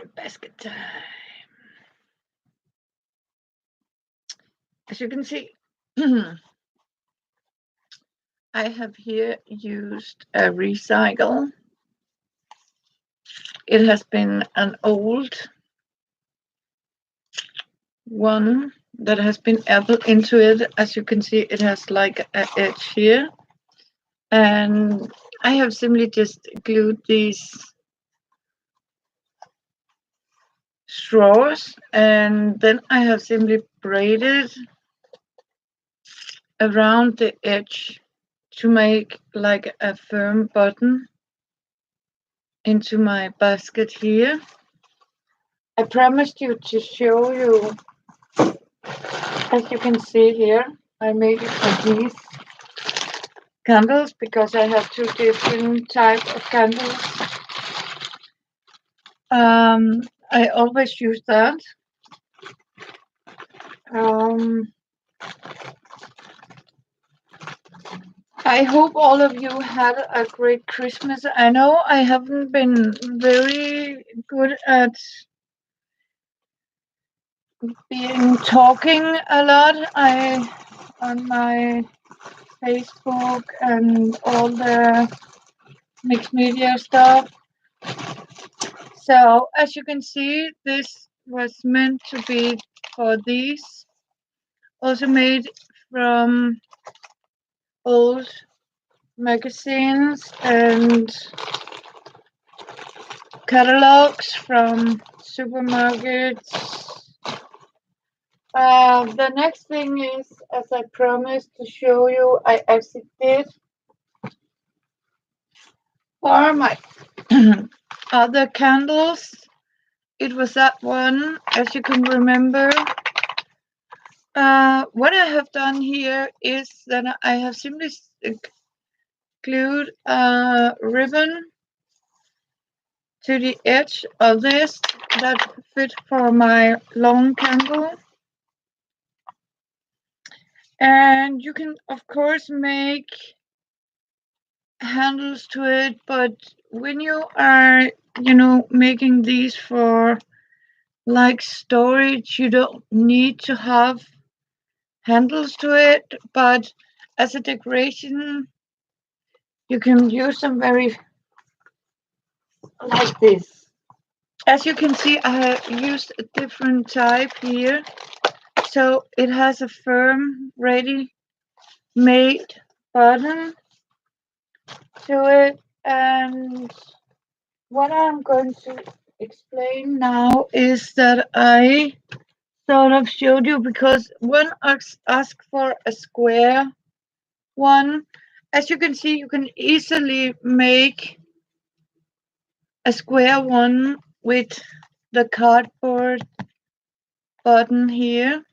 Basket time. As you can see, I have here used a recycle. It has been an old one that has been apple into it. As you can see, it has like an edge here. And I have simply just glued these straws, and then I have simply braided around the edge to make like a firm button into my basket here. I promised you to show you, as you can see here, I made it for these candles because I have two different types of candles. I always use that. Um, I hope all of you had a great Christmas. I know I haven't been very good at being talking a lot. I on my Facebook and all the mixed media stuff. So as you can see, this was meant to be for these. Also made from old magazines and catalogs from supermarkets. The next thing is, as I promised to show you, I actually did for my other candles. It was that one, as you can remember. What I have done here is that I have simply glued a ribbon to the edge of this that fit for my long candle. And you can of course make handles to it, but when you are, making these for like storage, you don't need to have handles to it, but as a decoration, you can use them very like this. As you can see, I have used a different type here. So it has a firm, ready made button to it. And what I'm going to explain now is that I sort of showed you because one asked for a square one. As you can see, you can easily make a square one with the cardboard button here.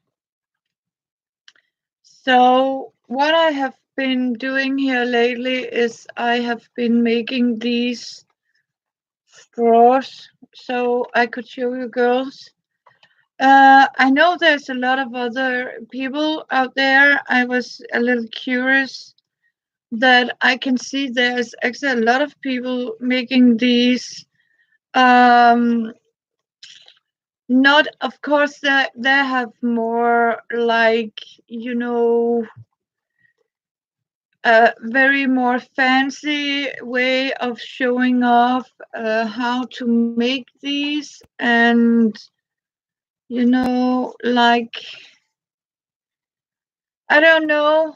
So what I have been doing here lately is I have been making these straws so I could show you girls. I know there's a lot of other people out there. I was a little curious that I can see there's actually a lot of people making these. Not, of course, they have more like, a very more fancy way of showing off how to make these, and like, I don't know.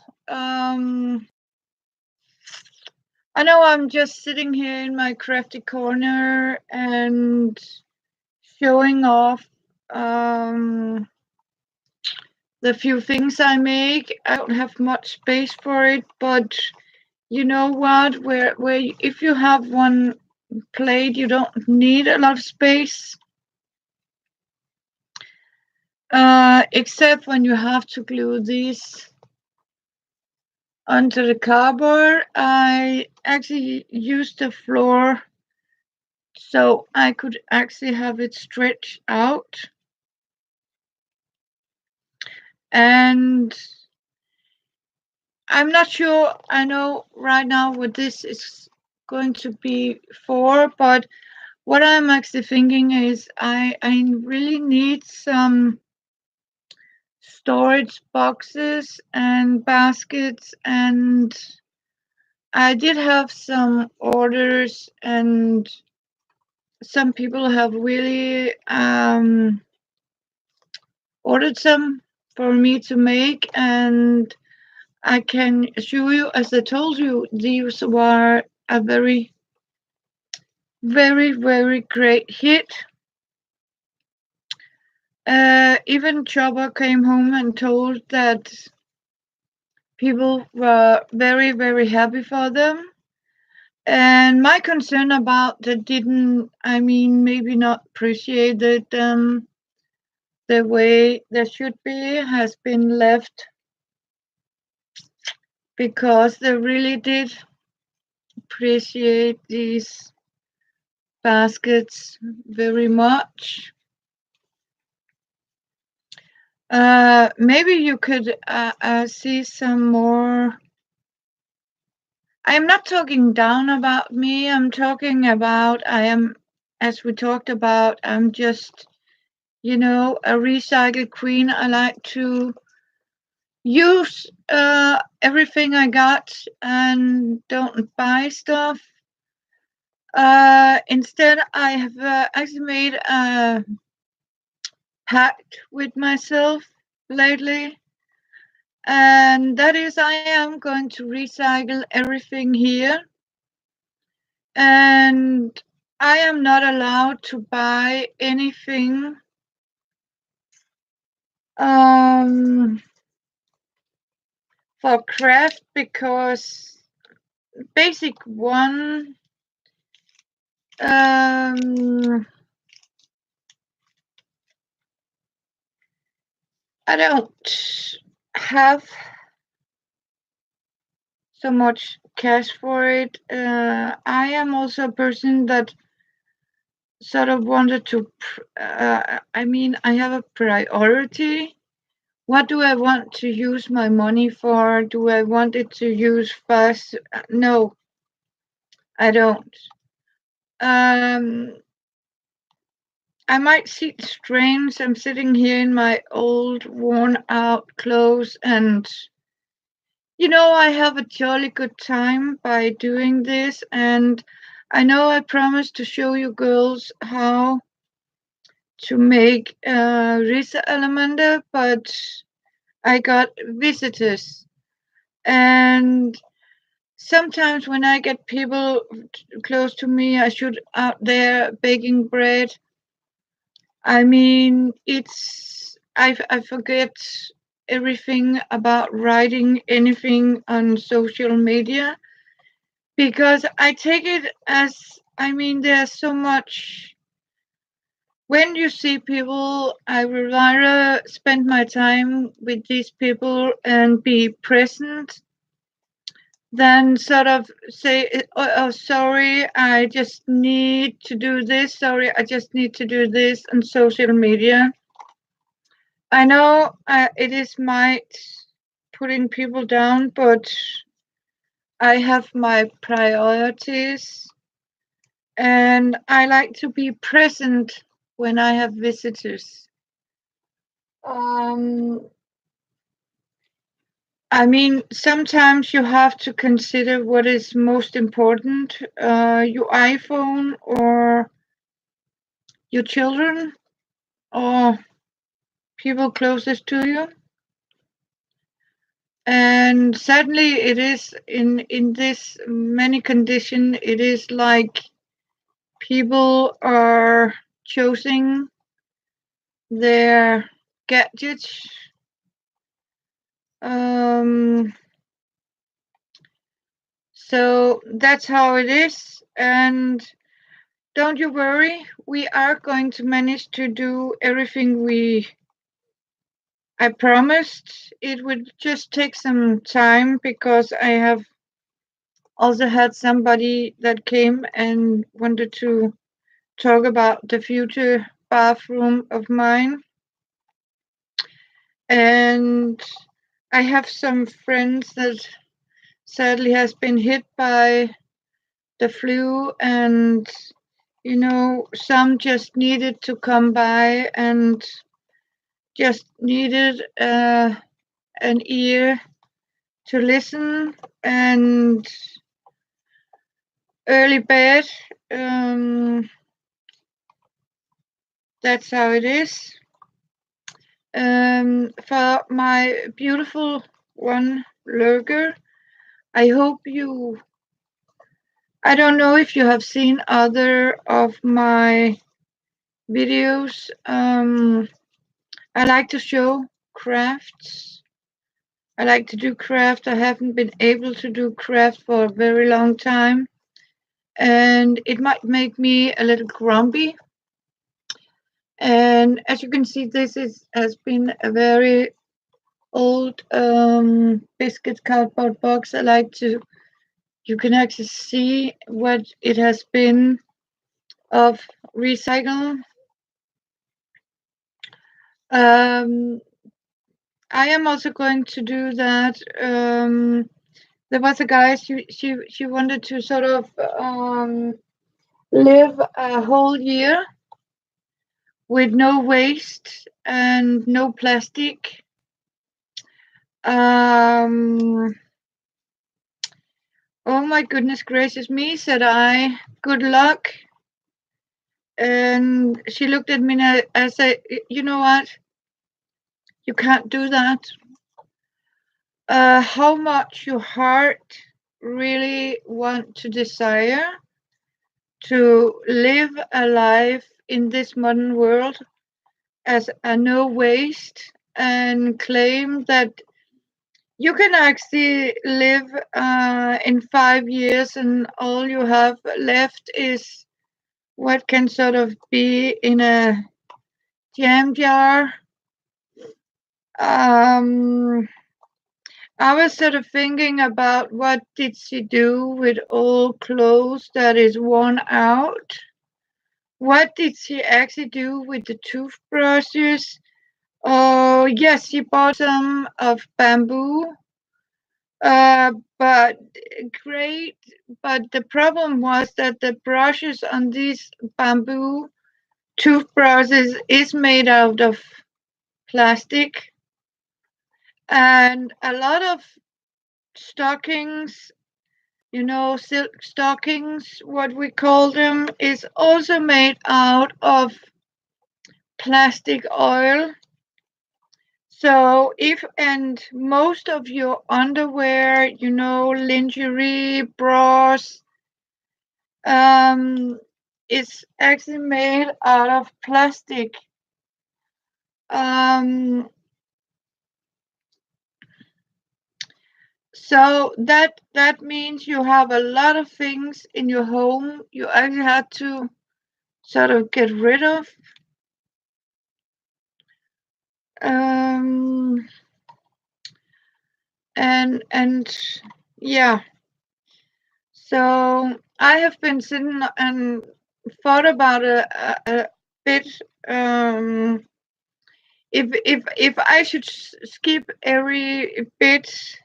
I know I'm just sitting here in my crafty corner and showing off the few things I make. I don't have much space for it, but you know what? If you have one plate, you don't need a lot of space. Except when you have to glue these onto the cardboard. I actually used the floor so I could actually have it stretch out. And I'm not sure I know right now what this is going to be for, but what I'm actually thinking is I really need some storage boxes and baskets, and I did have some orders, and some people have really ordered some for me to make, and I can assure you, as I told you, these were a very, very, very great hit. Even Chopper came home and told that people were very, very happy for them. And my concern about that didn't, I mean, maybe not appreciated them the way they should be has been left, because they really did appreciate these baskets very much. Maybe you could see some more. I'm not talking down about me. I'm talking about, I am, as we talked about, I'm just, a recycled queen. I like to use everything I got and don't buy stuff. Instead, I have actually made a pact with myself lately, and that is I am going to recycle everything here, and I am not allowed to buy anything um, for craft, because basic one, I don't have so much cash for it. I am also a person that sort of wanted to, I mean, I have a priority. What do I want to use my money for? Do I want it to use fast? No, I don't. Um, I might seem strange. I'm sitting here in my old, worn out clothes, and I have a jolly good time by doing this. And I know I promised to show you girls how to make Risa Alamander, but I got visitors. And sometimes when I get people close to me, I should out there baking bread. I mean, I forget everything about writing anything on social media, because I take it as, I mean, there's so much. When you see people, I would rather spend my time with these people and be present than sort of say, oh, sorry, I just need to do this. Sorry, I just need to do this on social media. I know it is might putting people down, but I have my priorities, and I like to be present when I have visitors. Um, I mean, sometimes you have to consider what is most important, your iPhone or your children or people closest to you. And sadly, it is in this many condition, it is like people are choosing their gadgets. Um, so that's how it is. And don't you worry, we are going to manage to do everything I promised. It would just take some time, because I have also had somebody that came and wanted to talk about the future bathroom of mine. And I have some friends that sadly has been hit by the flu, and some just needed to come by and just needed an ear to listen, and early bed. That's how it is. For my beautiful one, Lurger, I hope I don't know if you have seen other of my videos. I like to show crafts. I like to do craft. I haven't been able to do craft for a very long time, and it might make me a little grumpy. And as you can see, has been a very old biscuit cardboard box. You can actually see what it has been of recycle. I am also going to do that. There was a guy, she wanted to sort of live a whole year with no waste and no plastic. Oh my goodness gracious me, said I. Good luck. And she looked at me and I said, you know what? You can't do that. How much your heart really want to desire to live a life in this modern world as a no waste, and claim that you can actually live in 5 years and all you have left is what can sort of be in a jam jar. I was sort of thinking about what did she do with all clothes that is worn out? What did she actually do with the toothbrushes? Oh, yes, she bought some of bamboo. But great. But the problem was that the brushes on these bamboo toothbrushes is made out of plastic. And a lot of stockings, silk stockings, what we call them, is also made out of plastic oil. So and most of your underwear, lingerie, bras, is actually made out of plastic. So that means you have a lot of things in your home you actually had to sort of get rid of. And yeah. So I have been sitting and thought about a bit. If I should skip every bit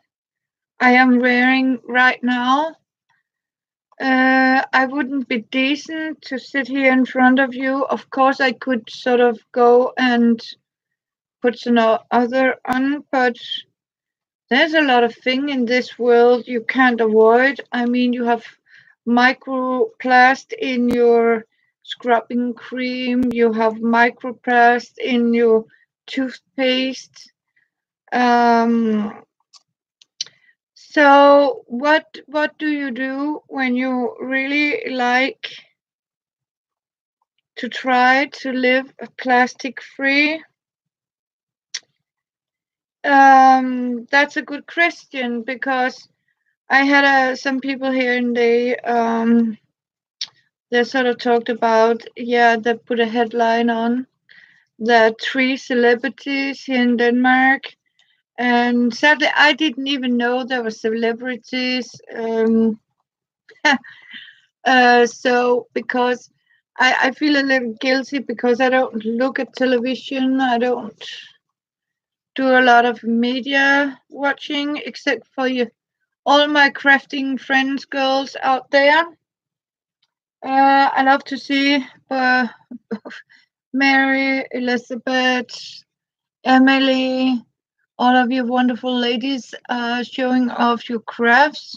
I am wearing right now, I wouldn't be decent to sit here in front of you. Of course, I could sort of go and put some other on, but there's a lot of thing in this world you can't avoid. I mean, you have microplast in your scrubbing cream, you have microplast in your toothpaste. So what do you do when you really like to try to live plastic free? That's a good question, because I had some people here and they sort of talked about, they put a headline on the 3 celebrities here in Denmark. And sadly, I didn't even know there were celebrities. So because I feel a little guilty because I don't look at television. I don't do a lot of media watching, except for all my crafting friends, girls out there. I love to see Mary, Elizabeth, Emily, all of you wonderful ladies showing off your crafts.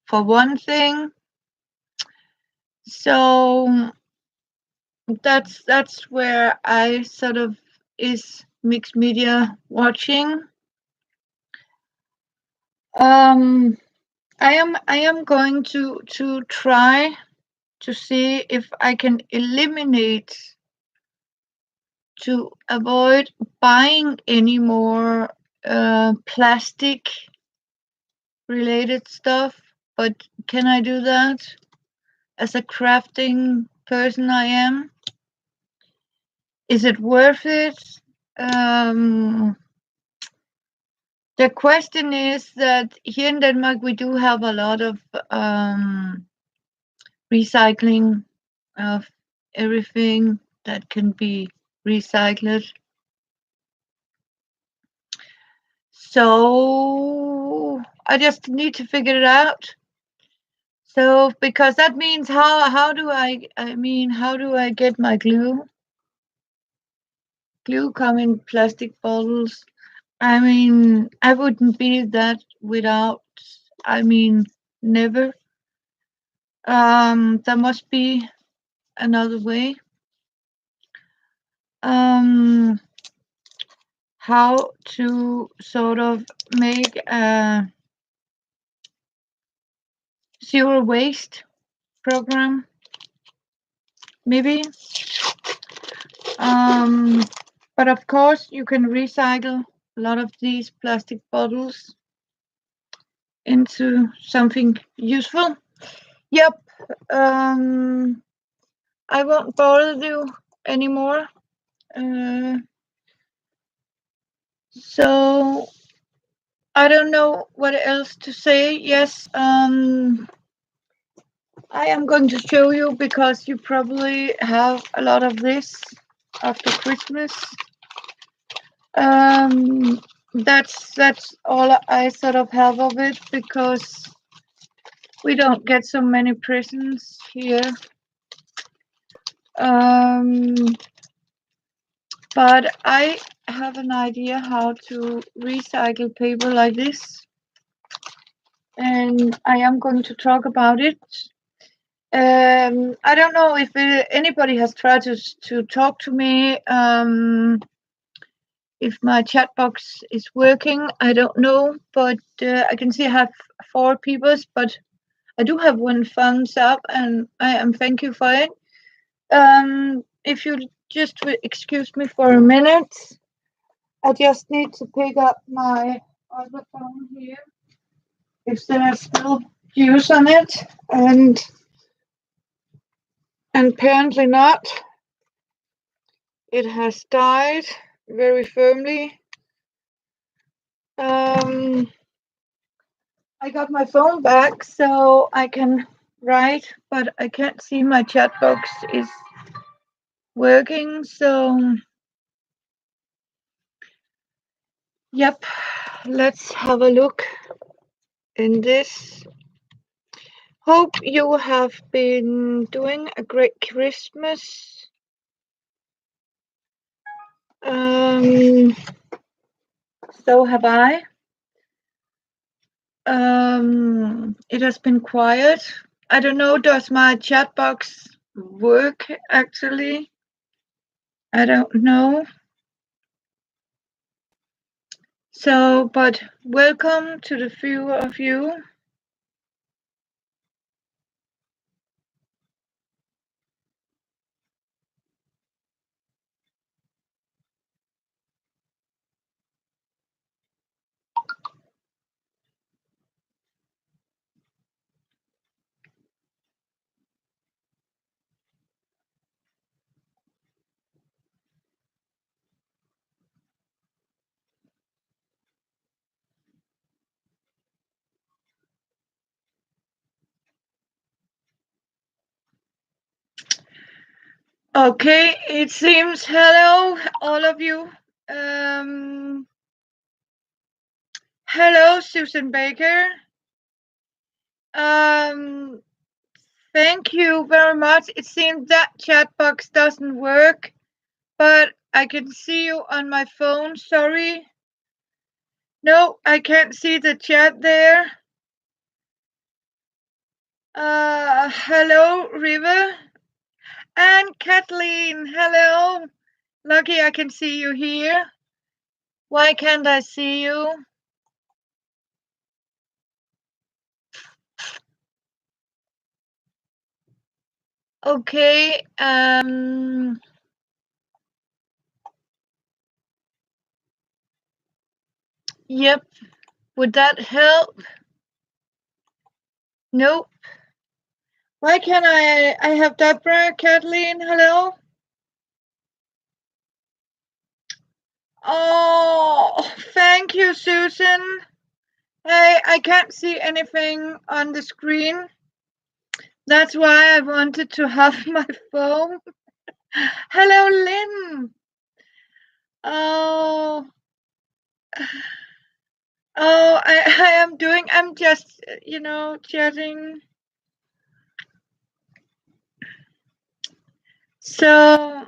For one thing, so that's where I sort of is mixed media watching. I am going to try to see if I can eliminate to avoid buying any more plastic related stuff. But can I do that as a crafting person I am? Is it worth it? Um, the question is that here in Denmark we do have a lot of recycling of everything that can be recycled. So I just need to figure it out. So because that means how do I mean how do I get my glue? Glue come in plastic bottles. I mean I wouldn't be that without, I mean, never. There must be another way. Um how to sort of make a zero waste program, maybe. Um, but of course, you can recycle a lot of these plastic bottles into something useful. Yep. Um, I won't bother you anymore. Uh, so I don't know what else to say. Yes. I am going to show you because you probably have a lot of this after Christmas. That's all I sort of have of it because we don't get so many presents here. Um, but I have an idea how to recycle paper like this, and I am going to talk about it. I don't know if anybody has tried to talk to me. If my chat box is working, I don't know, but I can see I have 4 people, but I do have 1 thumbs up, and I am thank you for it. If you just excuse me for a minute, I just need to pick up my other phone here. If there's still use on it, and apparently not. It has died very firmly. I got my phone back so I can write, but I can't see my chat box is working. So, yep, let's have a look in this. Hope you have been doing a great Christmas. So have I. It has been quiet. I don't know, does my chat box work actually? I don't know. So, but welcome to the few of you. Okay, it seems hello, all of you. Hello, Susan Baker. Um, Thank you very much. It seems that chat box doesn't work, but I can see you on my phone. Sorry. No, I can't see the chat there. Hello, River. And Kathleen, hello. Lucky I can see you here. Why can't I see you? Okay, yep. Would that help? Nope. Why can't I have Deborah, Kathleen, hello? Oh, thank you, Susan. Hey, I can't see anything on the screen. That's why I wanted to have my phone. Hello, Lynn. Oh, I am doing, I'm just, chatting. So,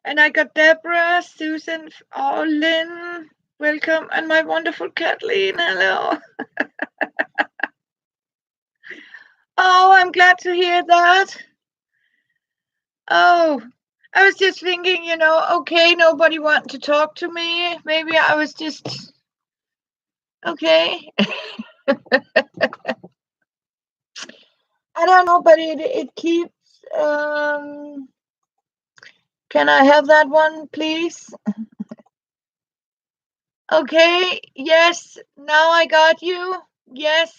and I got Deborah, Susan, oh, Lynn, welcome, and my wonderful Kathleen, hello. Oh, I'm glad to hear that. Oh, I was just thinking, okay, nobody wanted to talk to me. Maybe I was just, okay. I don't know, but it keeps, can I have that one, please? Okay, yes, now I got you. Yes.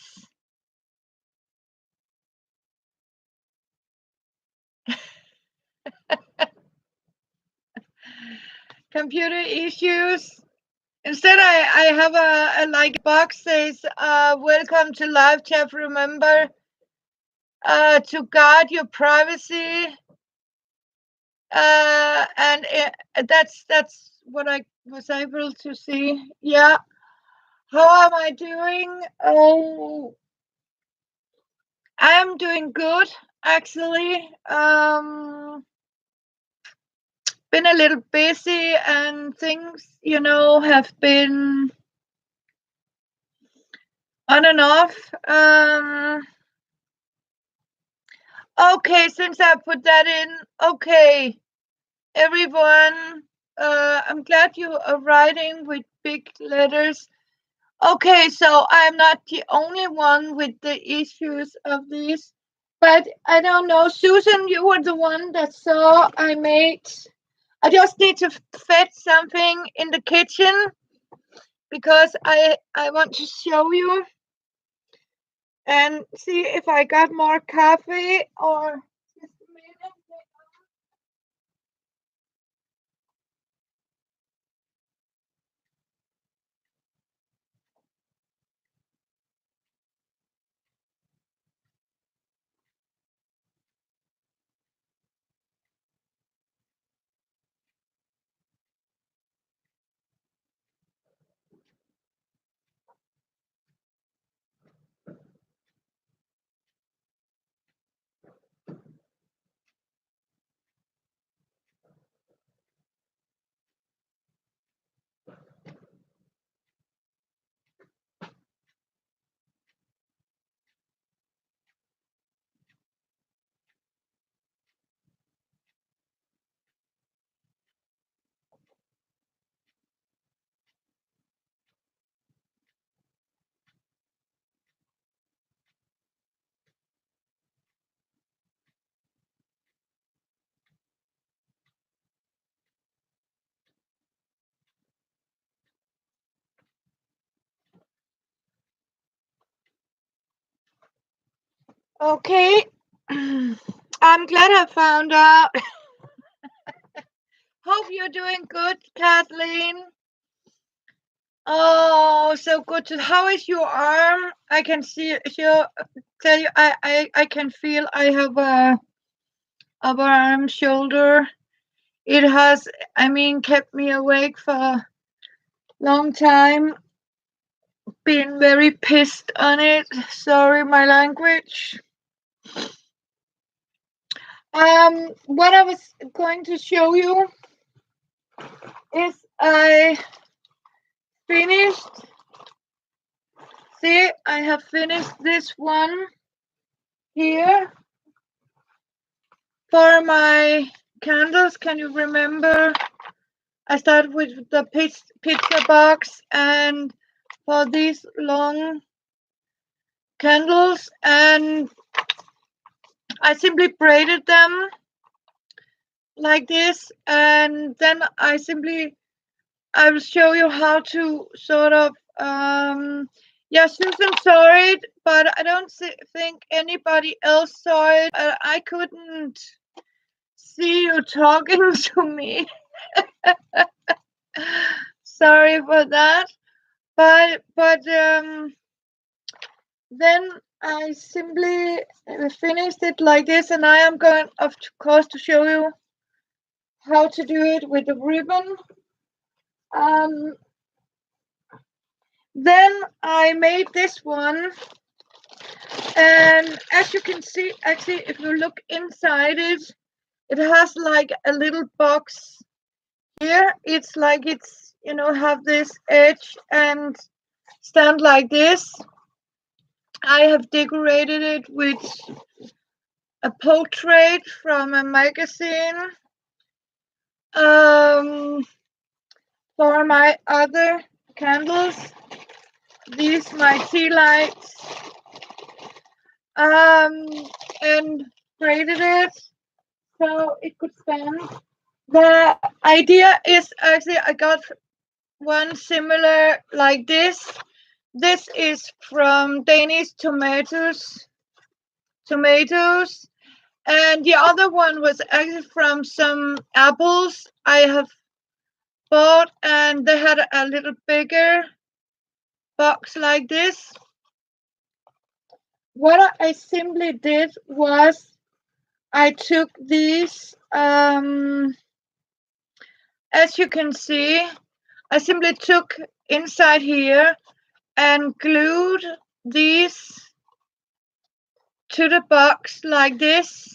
Computer issues. Instead, I have a like box says, welcome to live chat. Remember to guard your privacy. And that's what I was able to see. Yeah. How am I doing? Oh, I am doing good, actually. Been a little busy and things, have been on and off. Okay, since I put that in, okay, everyone, I'm glad you are writing with big letters. Okay, so I'm not the only one with the issues of this, but I don't know. Susan, you were the one that saw I just need to fetch something in the kitchen because I want to show you and see if I got more coffee or just a minute. Okay. I'm glad I found out. Hope you're doing good, Kathleen. Oh, so good. How is your arm? I can tell you, I can feel I have a upper arm, shoulder. It has, kept me awake for a long time. been very pissed on it. Sorry, my language. What I was going to show you is I finished. See, I have finished this one here for my candles. Can you remember? I started with the pizza box and for these long candles, and I simply braided them like this, and then I will show you how to sort of yeah, Susan saw it, but I don't think anybody else saw it. I couldn't see you talking to me. Sorry for that, but then I simply finished it like this, and I am going, of course, to show you how to do it with the ribbon. Then I made this one, and as you can see, actually, if you look inside it, it has like a little box here. It's like it's, you know, have this edge and stand like this. I have decorated it with a portrait from a magazine. For my other candles, these my tea lights, and braided it so it could stand. The idea is actually I got one similar like this. This is from Danish tomatoes, and the other one was actually from some apples I have bought, and they had a little bigger box like this. What I simply did was I took these, as you can see, I simply took inside here and glued these to the box like this,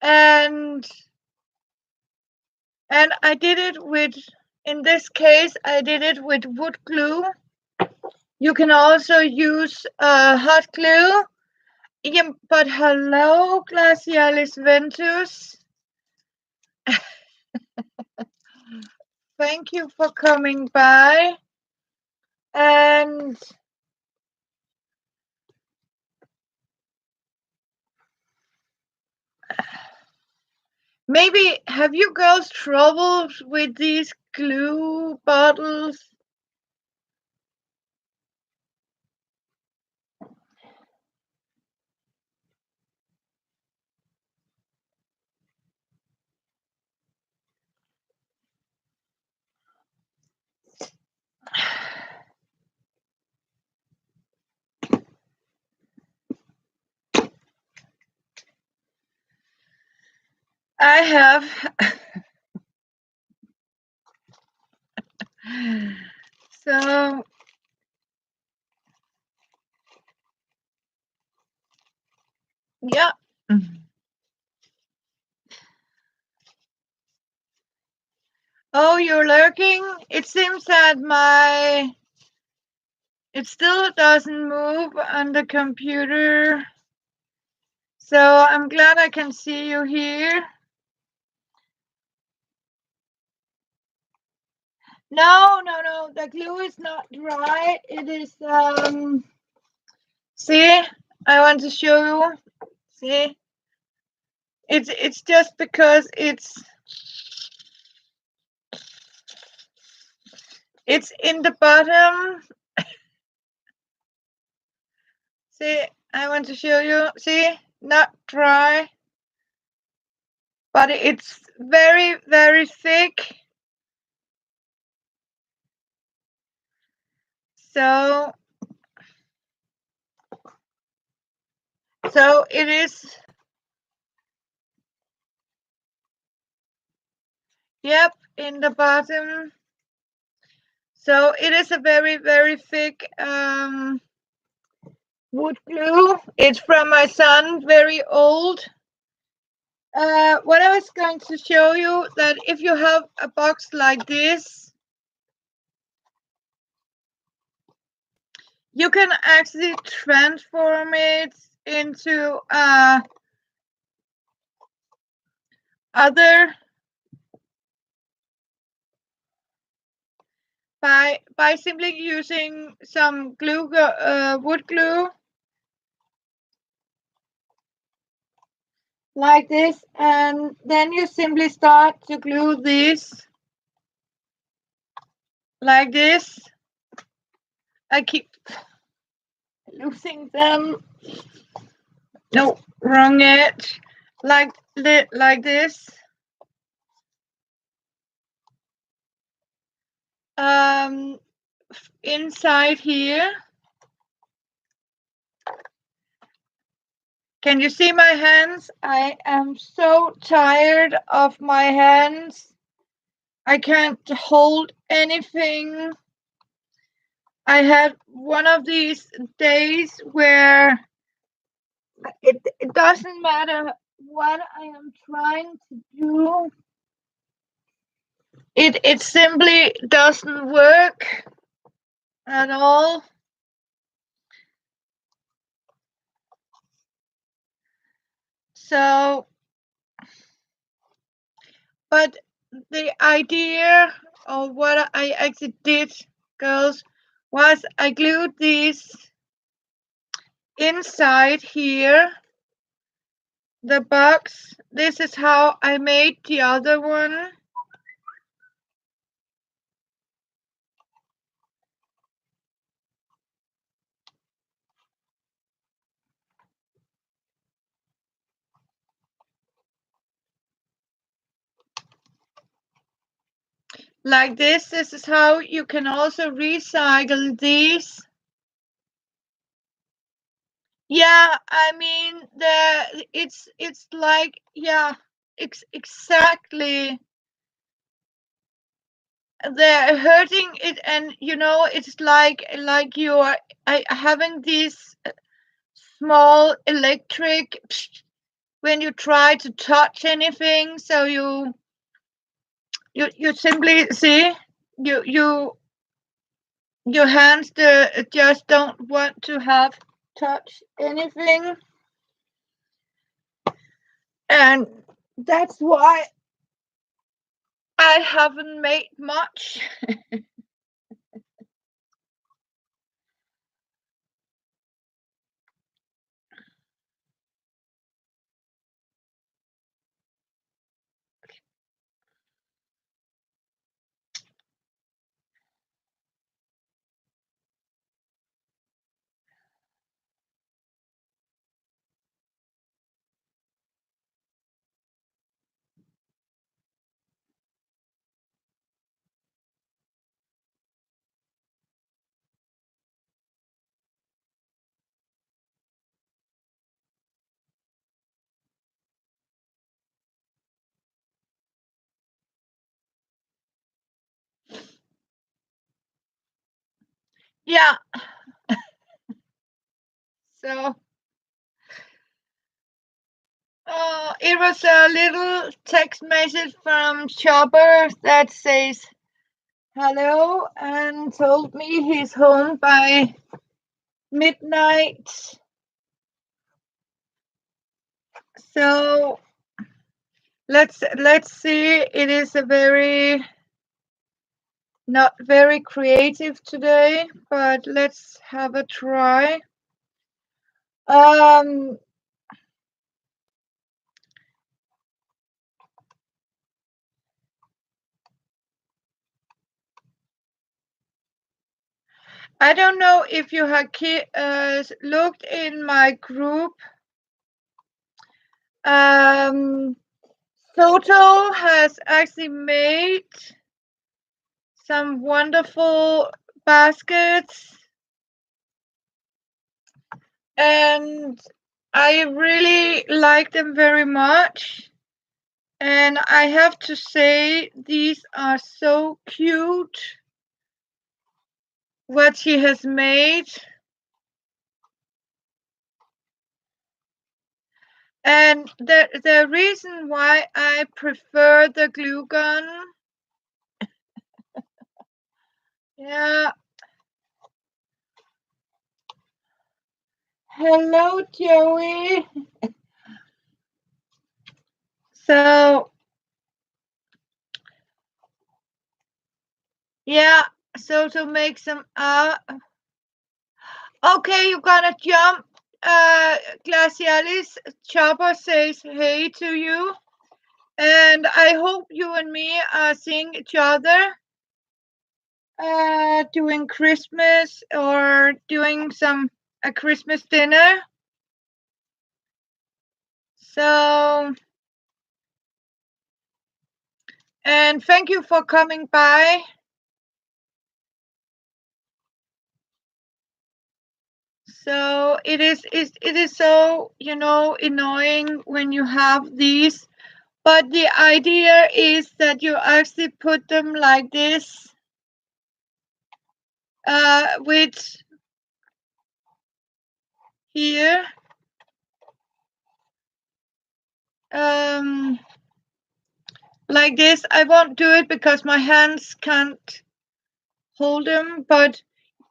and I did it with, in this case, I did it with wood glue. You can also use hot glue. Yeah, but hello, Glacialis Ventus. Thank you for coming by. And maybe, have you girls troubled with these glue bottles? I have. So, yeah. Oh, you're lurking? It seems that it still doesn't move on the computer. So I'm glad I can see you here. No, the glue is not dry. It is, see, I want to show you. See, it's just because it's in the bottom. See, I want to show you. See, not dry, but it's very, very thick. So it is. Yep, in the bottom. So it is a very, very thick wood glue. It's from my son, very old. What I was going to show you, that if you have a box like this, you can actually transform it into other by simply using some glue, wood glue like this, and then you simply start to glue this like this. I keep losing them. No, wrong edge. Like this. Inside here. Can you see my hands? I am so tired of my hands. I can't hold anything. I had one of these days where it doesn't matter what I am trying to do. It simply doesn't work at all. So, but the idea of what I actually did, girls, was I glued these inside here, the box. This is how I made the other one. Like this. This is how you can also recycle these. Yeah, I mean it's like, yeah, exactly. They're hurting it, and it's like you're having these small electric when you try to touch anything. So you simply see your hands just don't want to have touch anything, and that's why I haven't made much. Yeah, so it was a little text message from Chopper that says hello and told me he's home by midnight. So let's see. It is a very not very creative today, but let's have a try. I don't know if you have looked in my group. Soto has actually made some wonderful baskets, and I really like them very much. And I have to say, these are so cute. what she has made. And the reason why I prefer the glue gun, yeah. Hello, Joey. So, yeah, so to make some okay, you're gonna jump. Glacialis Chopper says hey to you. And I hope you and me are seeing each other doing Christmas or doing a Christmas dinner. So, and thank you for coming by. So it is so, annoying when you have these, but the idea is that you actually put them like this, with here, like this. I won't do it because my hands can't hold them, but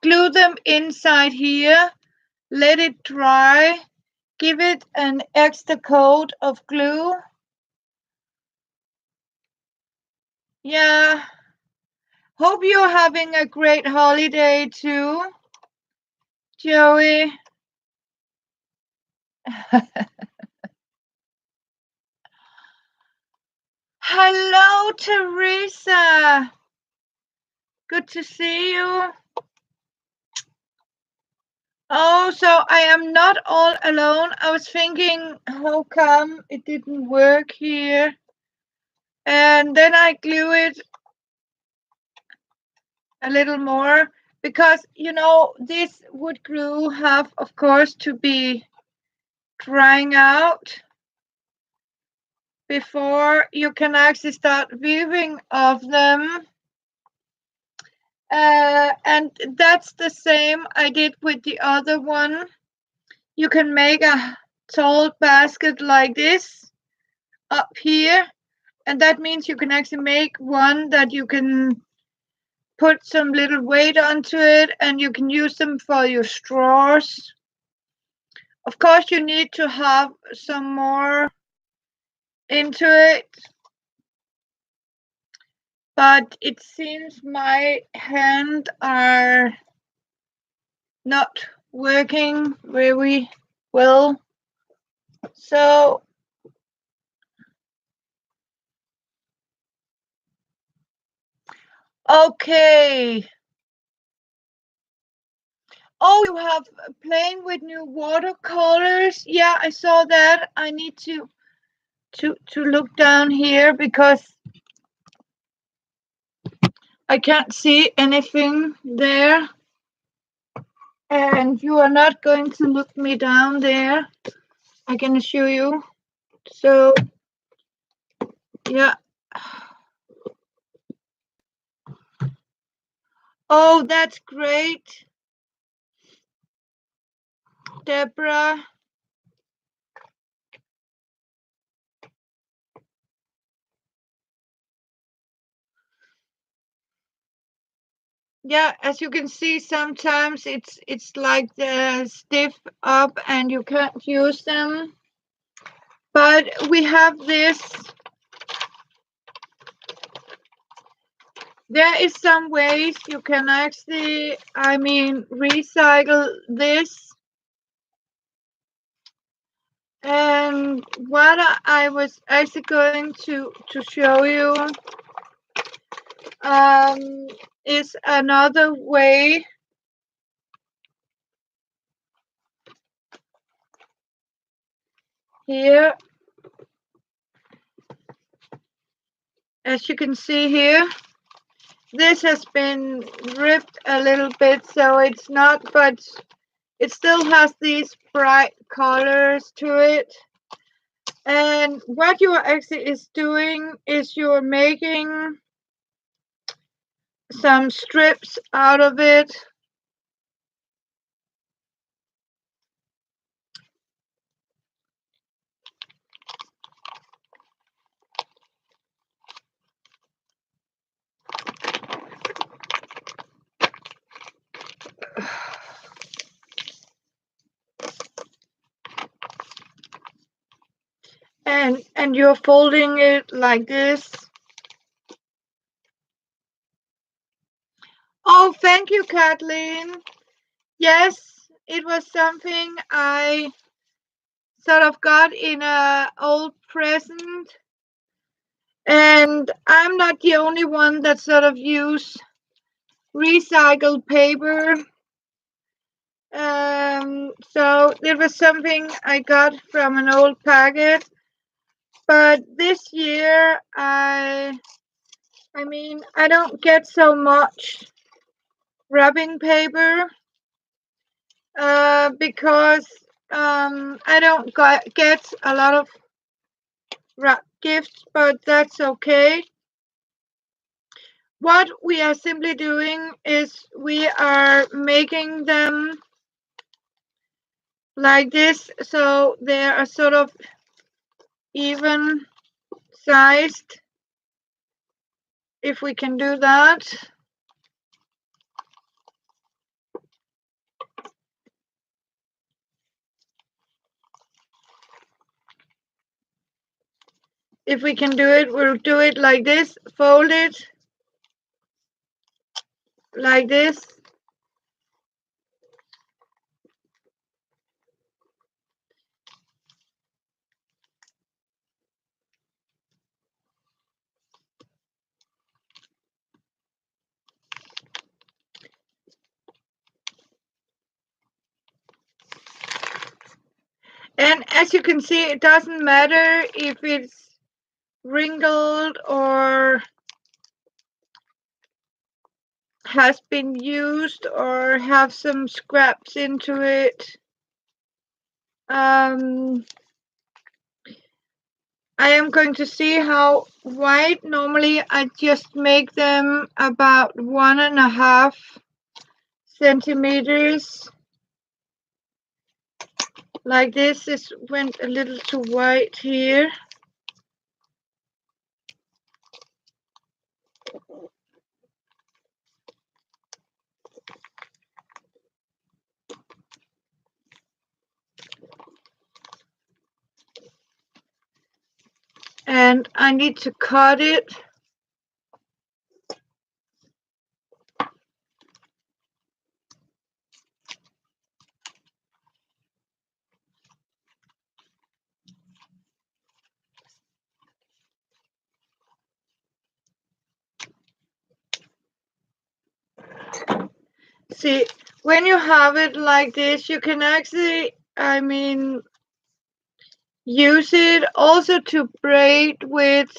glue them inside here, let it dry, give it an extra coat of glue. Yeah. Hope you're having a great holiday too, Joey. Hello, Teresa. Good to see you. Oh, so I am not all alone. I was thinking, how come it didn't work here? And then I glue it a little more because, this wood glue have, of course, to be drying out before you can actually start weaving of them. And that's the same I did with the other one. You can make a tall basket like this up here, and that means you can actually make one that you can put some little weight onto it, and you can use them for your straws. Of course, you need to have some more into it, but it seems my hand are not working very well. So, okay. Oh, you have playing with new watercolors. Yeah, I saw that. I need to look down here because I can't see anything there. And you are not going to look me down there, I can assure you. So, yeah. Oh, that's great, Deborah. Yeah, as you can see, sometimes it's like they're stiff up and you can't use them. But we have this. There is some ways you can actually, recycle this. And what I was actually going to show you is another way. Here, as you can see here, this has been ripped a little bit, so it's not, but it still has these bright colors to it. And what you are actually is doing is you're making some strips out of it. and you're folding it like this. Oh, thank you, Kathleen. Yes, it was something I sort of got in a old present, and I'm not the only one that sort of use recycled paper. So it was something I got from an old packet, but this year I mean I don't get so much wrapping paper because I don't get a lot of gifts, but that's okay. What we are simply doing is we are making them like this, so they are sort of even sized, if we can do that. If we can do it, we'll do it like this, fold it like this. And as you can see, it doesn't matter if it's wrinkled or has been used or have some scraps into it. I am going to see how wide. Normally I just make them about 1.5 centimeters. Like this. This went a little too wide here. And I need to cut it. See, when you have it like this, you can actually, I mean, use it also to braid with.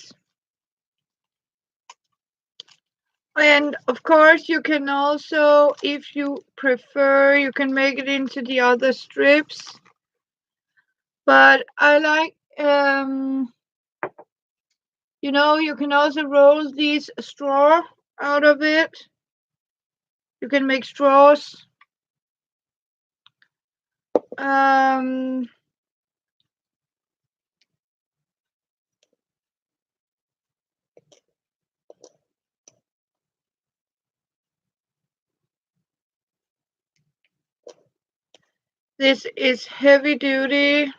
And of course, you can also, if you prefer, you can make it into the other strips. But I like, you know, you can also roll these straw out of it. You can make straws. This is heavy duty.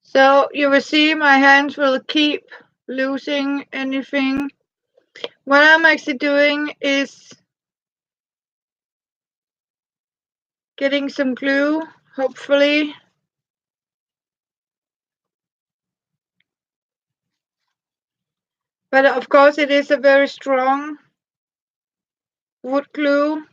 So you will see my hands will keep losing anything. What I'm actually doing is getting some glue, hopefully. But of course it is a very strong wood glue.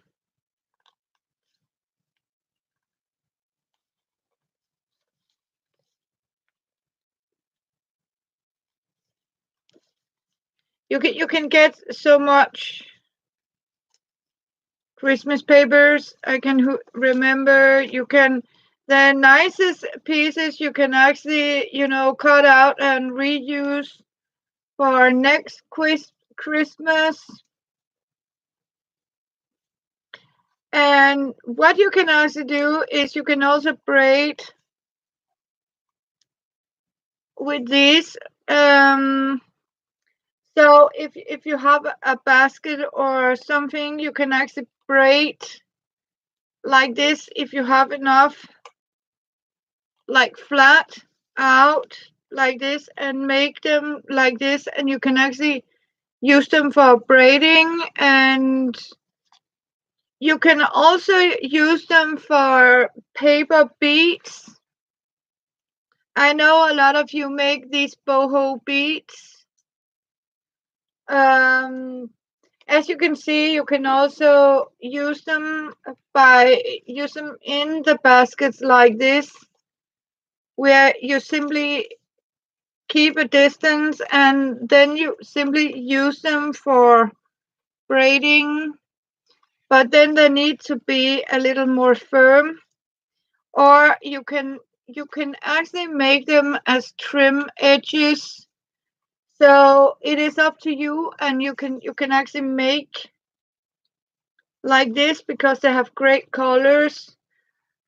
You can get so much Christmas papers. I can remember. You can, the nicest pieces you can actually, you know, cut out and reuse for next Christmas. And what you can also do is you can also braid with these. So if you have a basket or something, you can actually braid like this if you have enough, like flat out like this, and make them like this, and you can actually use them for braiding, and you can also use them for paper beads. I know a lot of you make these boho beads. As you can see, you can also use them in the baskets like this, where you simply keep a distance and then you simply use them for braiding, but then they need to be a little more firm, or you can actually make them as trim edges. So it is up to you, and you can actually make like this because they have great colors.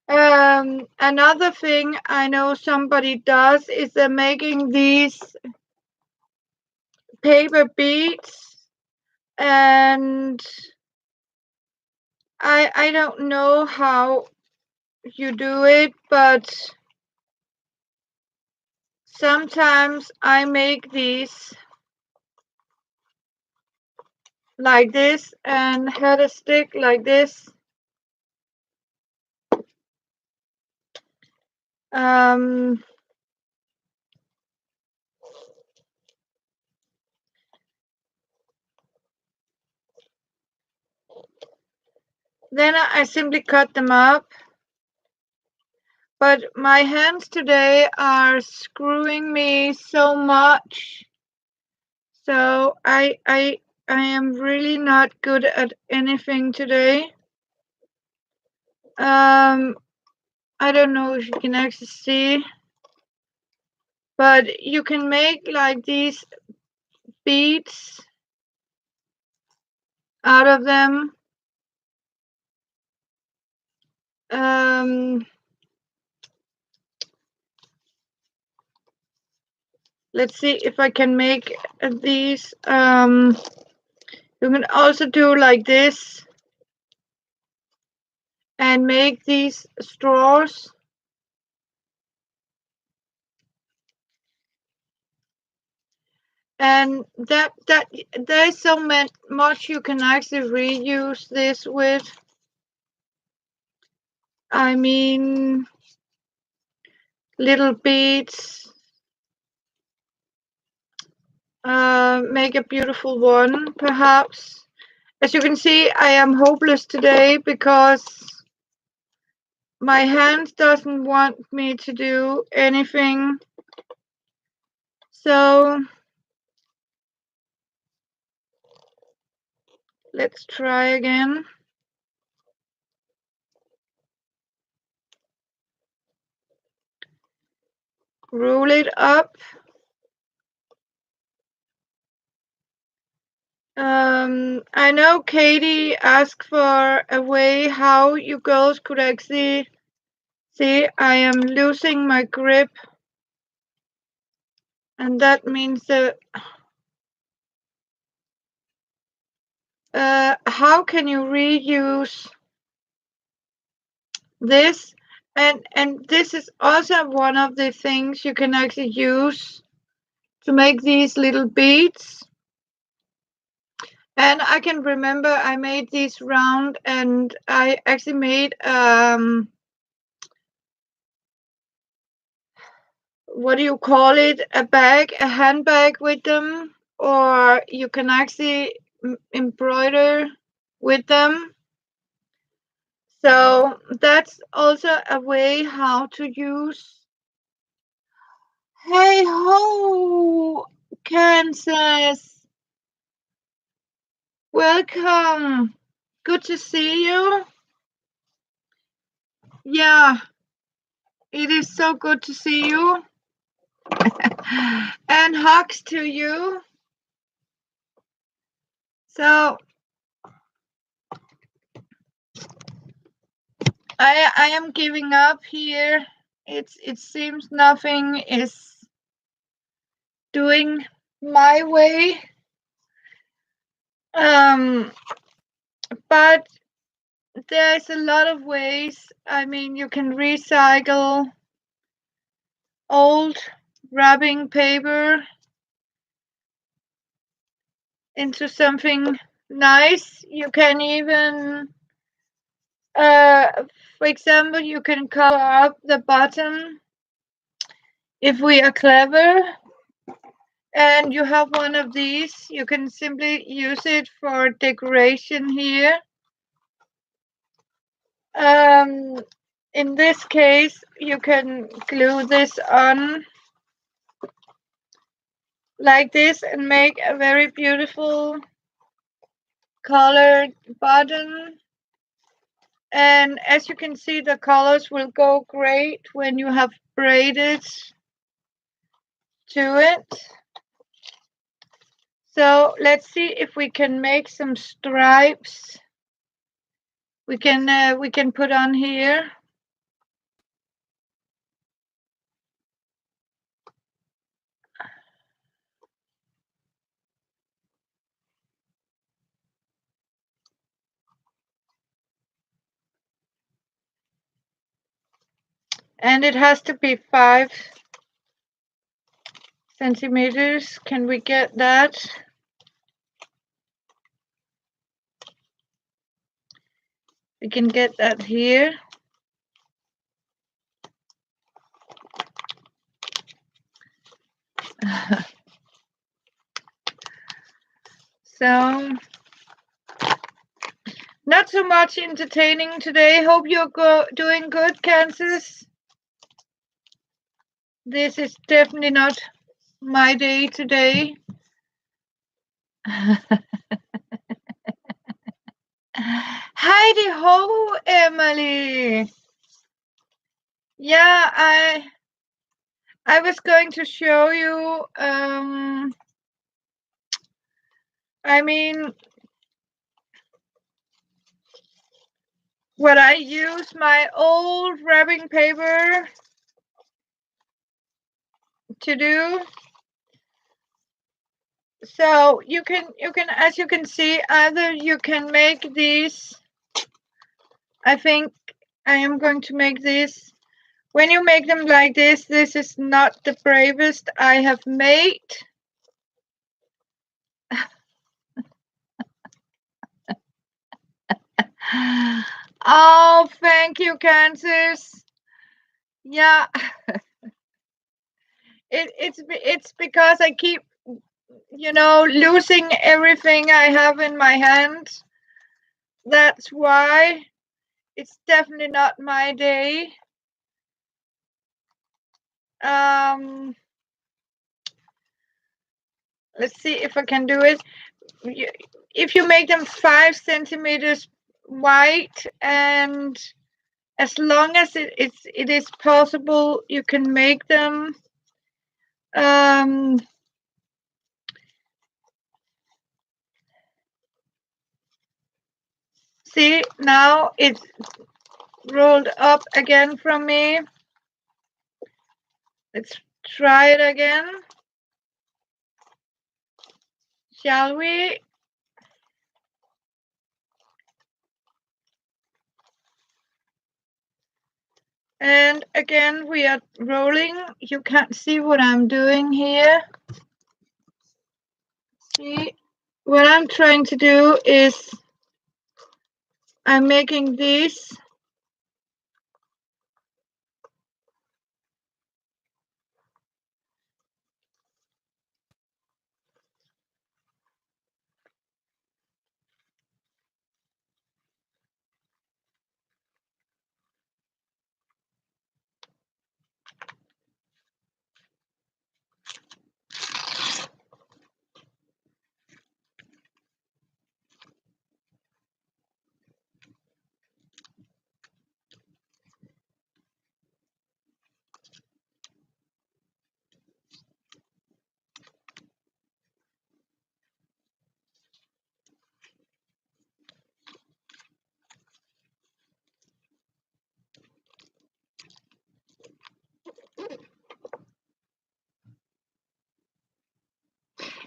Another thing I know somebody does is they're making these paper beads, and I don't know how you do it, but sometimes I make these like this and had a stick like this. Um, then I simply cut them up. But my hands today are screwing me so much. So I am really not good at anything today. I don't know if you can actually see, but you can make like these beads out of them. Let's see if I can make these. You can also do like this and make these straws. And that there's so much you can actually reuse this with. I mean, little beads. Make a beautiful one, perhaps. As you can see, I am hopeless today because my hand doesn't want me to do anything. So let's try again. Roll it up. I know Katie asked for a way how you girls could actually see I am losing my grip, and that means that how can you reuse this? And this is also one of the things you can actually use to make these little beads. And I can remember I made these round, and I actually made what do you call it? A handbag with them, or you can actually embroider with them. So that's also a way how to use. Hey ho, Kansas. Welcome. Good to see you. Yeah, it is so good to see you. And hugs to you. So I am giving up here. It seems nothing is doing my way. But there's a lot of ways. I mean, you can recycle old wrapping paper into something nice. You can even, for example, you can cover up the bottom if we are clever and you have one of these. You can simply use it for decoration here. In this case, you can glue this on like this and make a very beautiful colored button. And as you can see, the colors will go great when you have braided to it. So let's see if we can make some stripes. We can put on here. And it has to be 5 centimeters. Can we get that? We can get that here. So, not so much entertaining today. Hope you're doing good, Kansas. This is definitely not my day today. Heidi ho, Emily. Yeah, I was going to show you. I mean, what I use my old wrapping paper to do. So you can, as you can see, either you can make these. I think I am going to make this. When you make them like this is not the bravest I have made. Oh, thank you, Kansas. Yeah, it's because I keep, losing everything I have in my hand. That's why. It's definitely not my day. Let's see if I can do it. If you make them 5 centimeters wide, and as long as it is possible, you can make them. See, now it's rolled up again from me. Let's try it again. Shall we? And again, we are rolling. You can't see what I'm doing here. See, what I'm trying to do is I'm making these.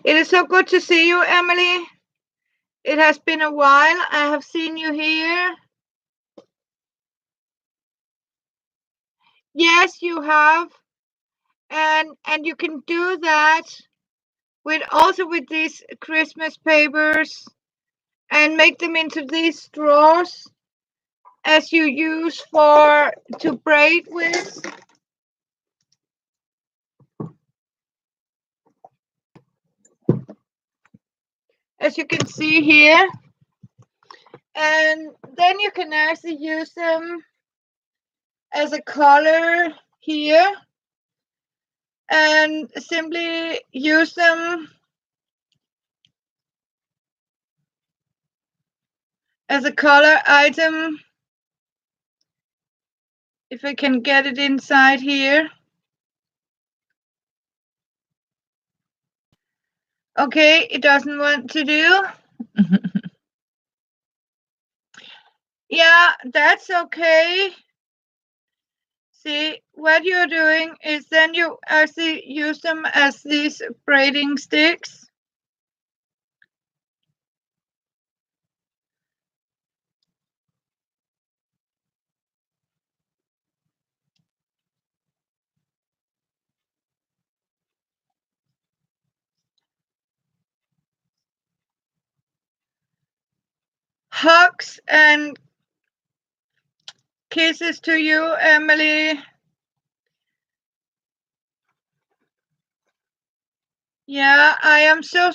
It is so good to see you, Emily. It has been a while. I have seen you here. Yes, you have. And you can do that with these Christmas papers and make them into these straws as you use to braid with. As you can see here. And then you can actually use them as a color here and simply use them as a color item. If I can get it inside here. Okay, it doesn't want to do. Yeah, that's okay. See, what you're doing is then you actually use them as these braiding sticks. Hugs and kisses to you, Emily. Yeah, I am so.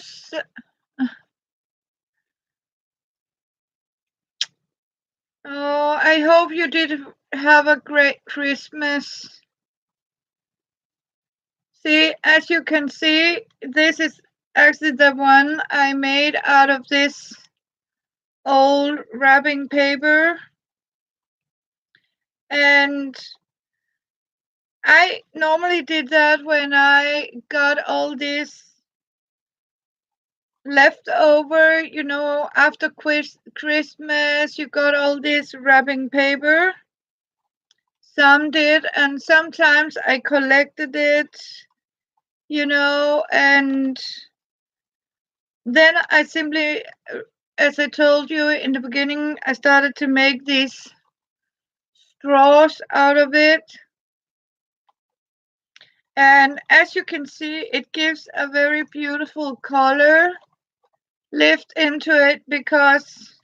Oh, I hope you did have a great Christmas. See, as you can see, this is actually the one I made out of this old wrapping paper. And I normally did that when I got all this leftover, after Christmas, you got all this wrapping paper. Some did, and sometimes I collected it, and then I simply, as I told you in the beginning, I started to make these straws out of it. And as you can see, it gives a very beautiful color lift into it because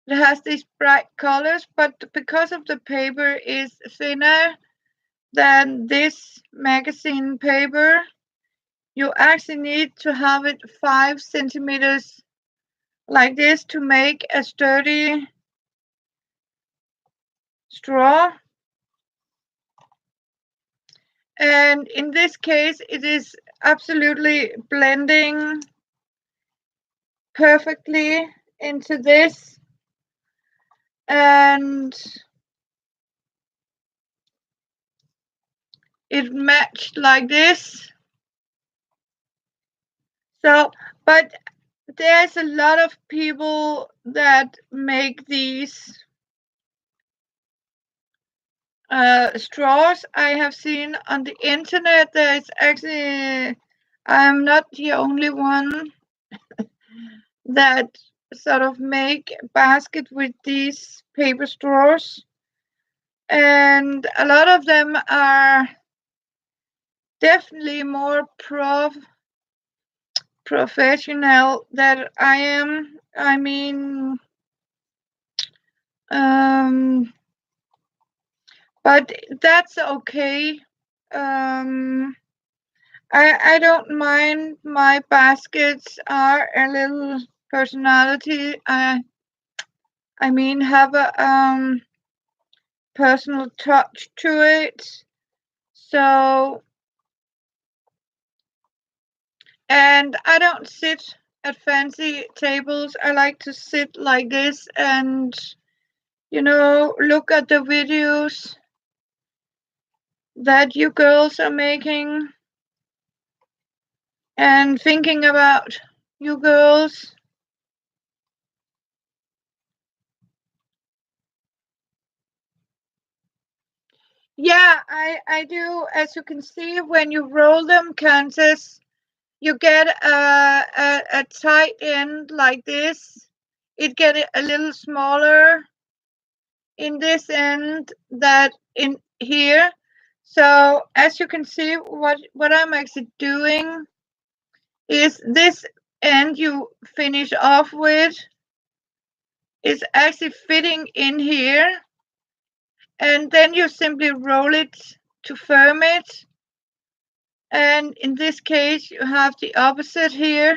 it has these bright colors, but because of the paper is thinner than this magazine paper, you actually need to have it 5 centimeters like this to make a sturdy straw. And in this case, it is absolutely blending perfectly into this. And it matched like this. So, but there's a lot of people that make these straws I have seen on the internet. There's actually, I'm not the only one that sort of make a basket with these paper straws. And a lot of them are definitely more professional than I am. I mean, but that's okay. I don't mind. My baskets are a little personality. I mean, have a personal touch to it. So, and I don't sit at fancy tables. I like to sit like this and look at the videos that you girls are making and thinking about you girls. Yeah, I do. As you can see, when you roll them, Kansas, you get a tight end like this. It get a little smaller in this end that in here. So as you can see, what I'm actually doing is this end you finish off with is actually fitting in here, and then you simply roll it to firm it. And in this case, you have the opposite here,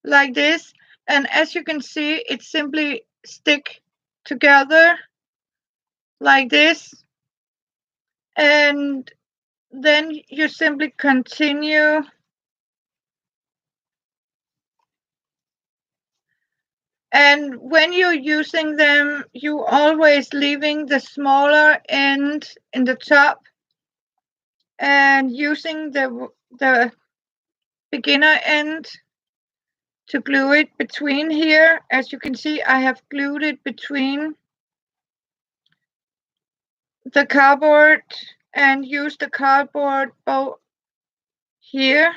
like this. And as you can see, it simply stick together like this. And then you simply continue. And when you're using them, you always leaving the smaller end in the top and using the beginner end to glue it between here. As you can see, I have glued it between the cardboard and use the cardboard bow here.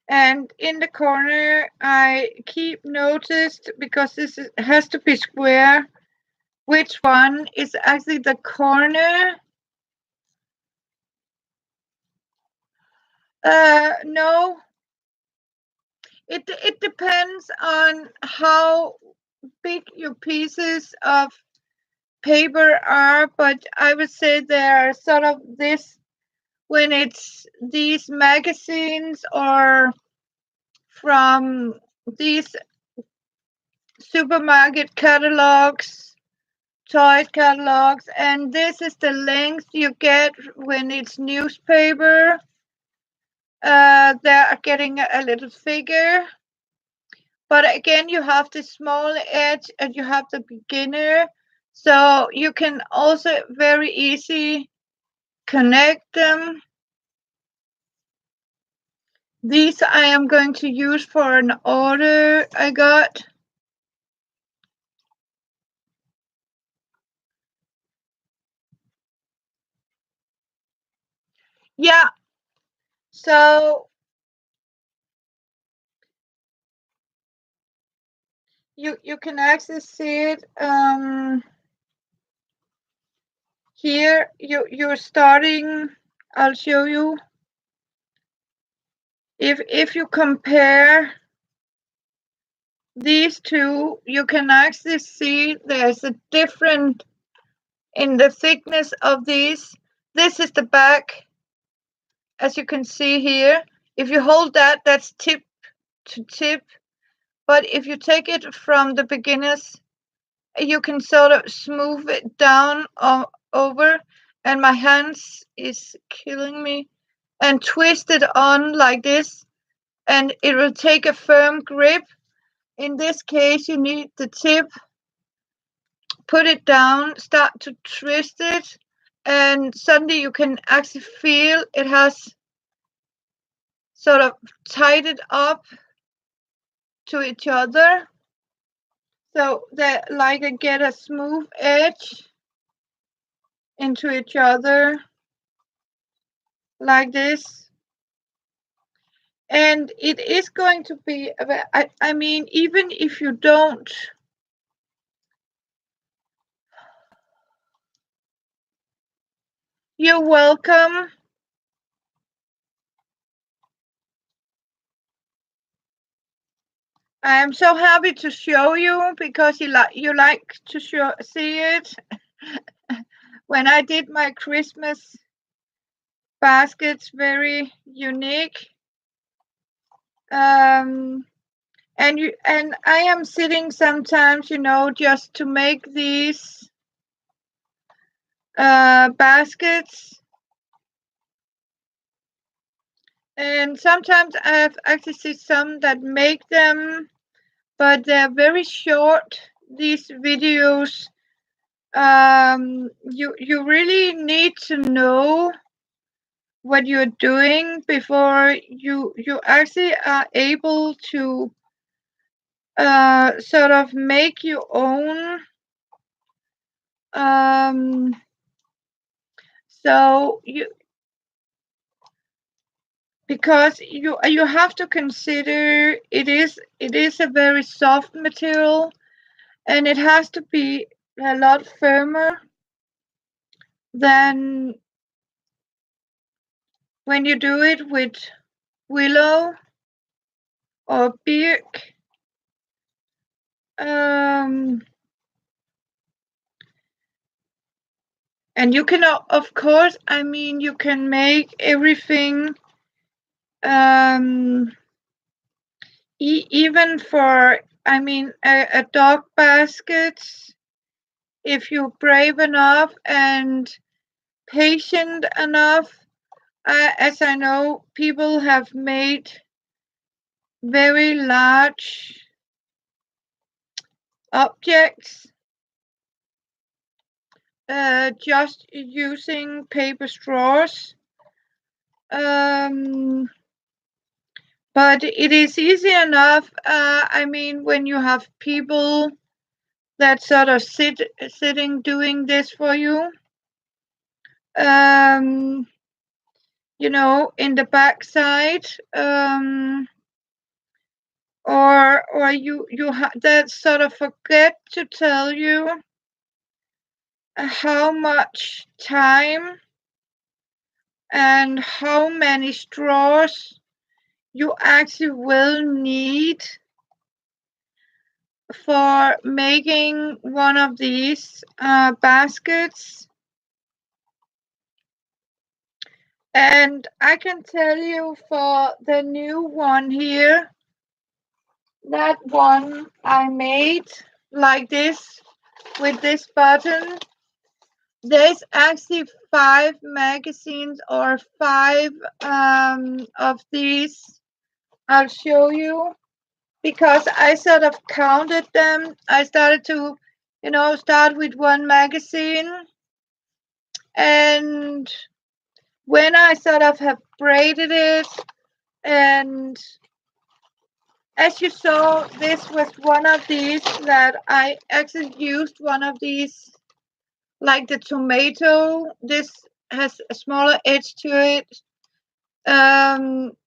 And in the corner, I keep noticed, because this has to be square, which one is actually the corner. No, it depends on how big your pieces of paper are, but I would say they're sort of this when it's these magazines or from these supermarket catalogs, toy catalogs, and this is the length you get when it's newspaper. They're getting a little figure. But again, you have the small edge and you have the beginner. So you can also very easy connect them. These I am going to use for an order I got. Yeah, so you can actually see it here. You're starting. I'll show you. If you compare these two, you can actually see there's a different in the thickness of these. This is the back, as you can see here. If you hold that, that's tip to tip. But if you take it from the beginners, you can sort of smooth it down over. And my hands is killing me. And twist it on like this. And it will take a firm grip. In this case, you need the tip. Put it down, start to twist it. And suddenly you can actually feel it has sort of tied it up to each other. So that like I get a smooth edge into each other like this. And it is going to be, I mean, even if you don't, you're welcome. I am so happy to show you because you like to see it. When I did my Christmas baskets, very unique. And I am sitting sometimes, just to make these baskets. And sometimes I have actually seen some that make them, but they're very short, these videos. You really need to know what you're doing before you actually are able to sort of make your own So because you have to consider it is a very soft material, and it has to be a lot firmer than when you do it with willow or birch. Um, and you can, of course, I mean, you can make everything, um, even for, I mean, a dog basket, if you're brave enough and patient enough. As I know, people have made very large objects just using paper straws. Um, but it is easy enough. I mean, when you have people that sort of sitting doing this for you, um, in the backside, or that sort of forget to tell you how much time and how many straws you actually will need for making one of these baskets. And I can tell you for the new one here, that one I made like this with this button. There's actually 5 magazines or 5 of these. I'll show you because I sort of counted them. I started to, start with one magazine, and when I sort of have braided it, and as you saw, this was one of these that I actually used one of these, like the tomato. This has a smaller edge to it.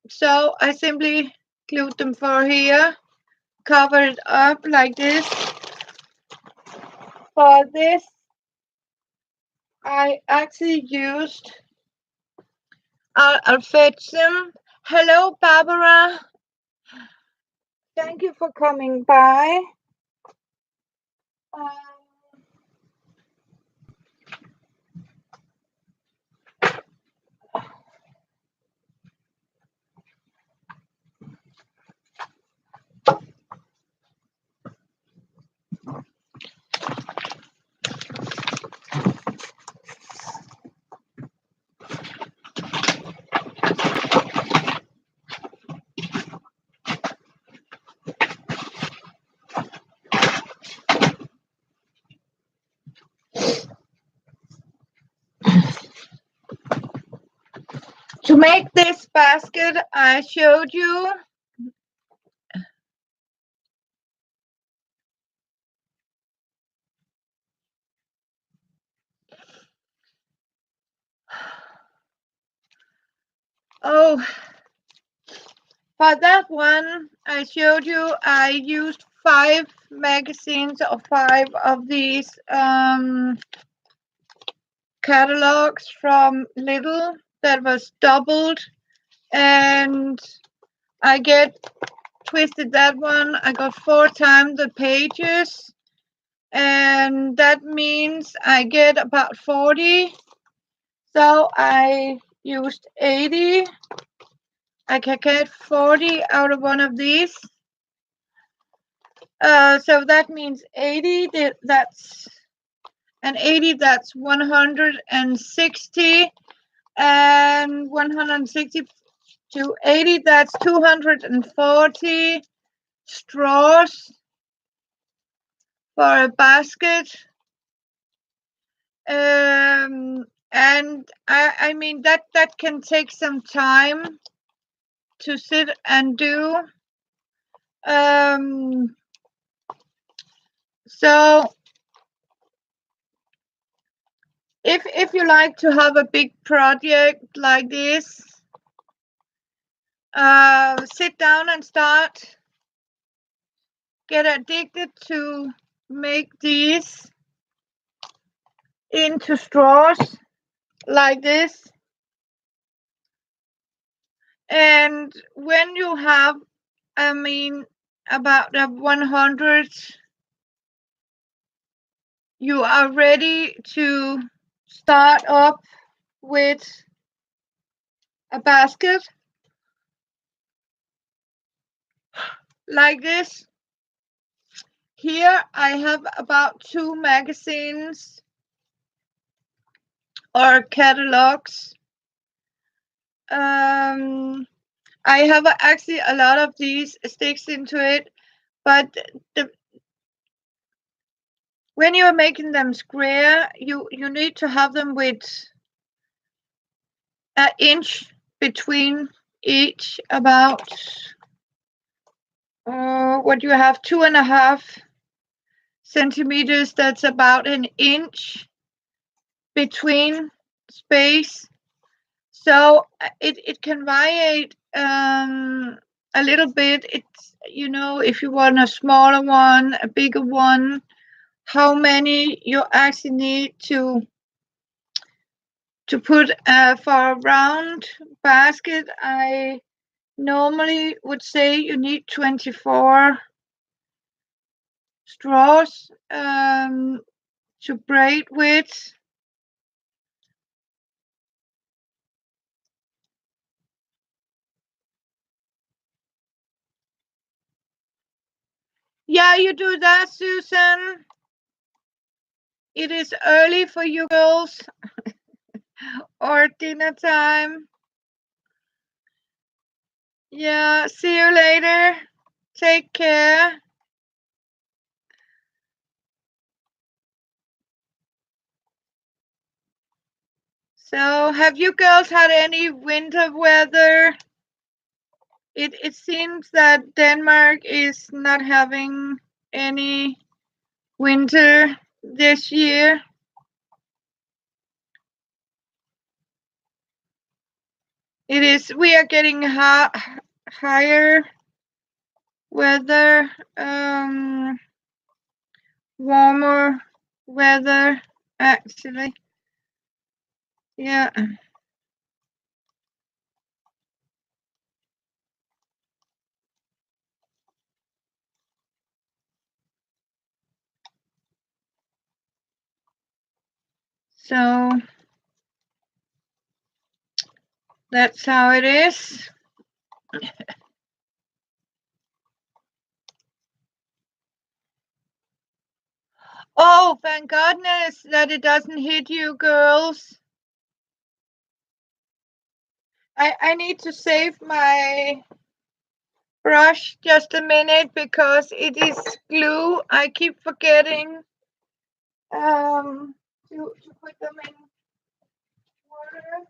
So I simply glued them for here, cover it up like this. For this, I actually used, I'll fetch them. Hello, Barbara. Thank you for coming by. Um, to make this basket I showed you, oh, for that one I showed you, I used 5 magazines or 5 of these catalogs from Lidl that was doubled, and I twisted that one. I got 4 times the pages, and that means I get about 40. So I used 80. I can get 40 out of one of these. So that means 80. That's 160, and 160 to 80. That's 240 straws for a basket. And I mean that can take some time to sit and do. So if you like to have a big project like this, sit down and start. Get addicted to make these into straws like this. And when you have, I mean, about 100, you are ready to start up with a basket like this. Here I have about 2 magazines or catalogs. I have actually a lot of these sticks into it, but when you are making them square, you need to have them with an inch between each, about what you have, 2.5 centimeters. That's about an inch between space. So it can vary a little bit. It's, if you want a smaller one, a bigger one, how many you actually need to put for a round basket. I normally would say you need 24 straws to braid with. Yeah, you do that, Susan. It is early for you girls or dinner time. Yeah, see you later. Take care. So, have you girls had any winter weather? It seems that Denmark is not having any winter this year. It is, we are getting higher weather, warmer weather, actually. Yeah. So that's how it is. Oh, thank goodness that it doesn't hit you girls. I need to save my brush just a minute because it is glue. I keep forgetting to put them in water.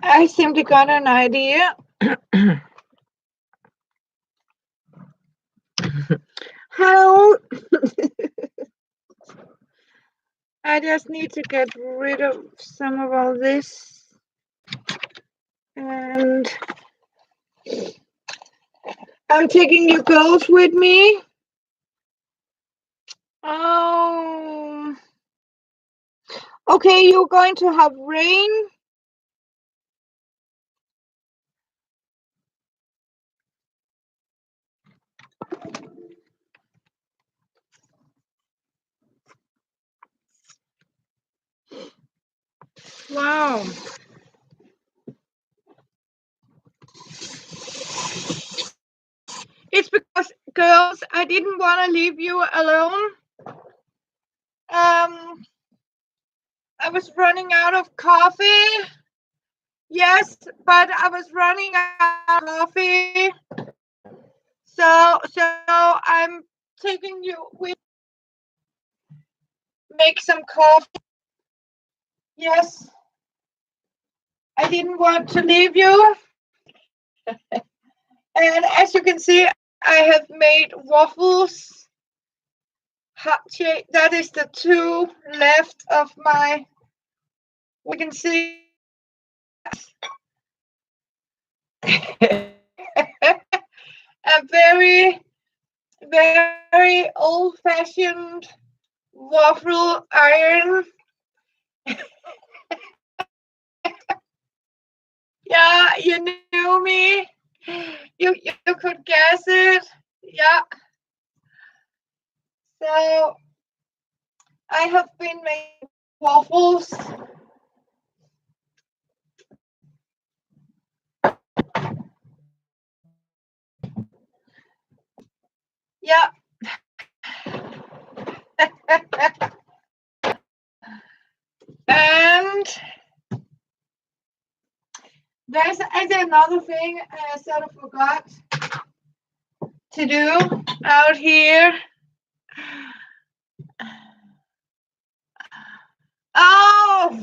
I simply got an idea. How I just need to get rid of some of all this. And I'm taking you girls with me. Oh. Okay, you're going to have rain. Wow. It's because, girls, I didn't want to leave you alone. I was running out of coffee. Yes, but I was running out of coffee. So I'm taking you with make some coffee. Yes. I didn't want to leave you. And as you can see, I have made waffles. That is the two left of my. We can see a very, very old-fashioned waffle iron. Yeah, you knew me. You could guess it. Yeah. So I have been making waffles. Yeah. And there's another thing I sort of forgot to do out here. Oh!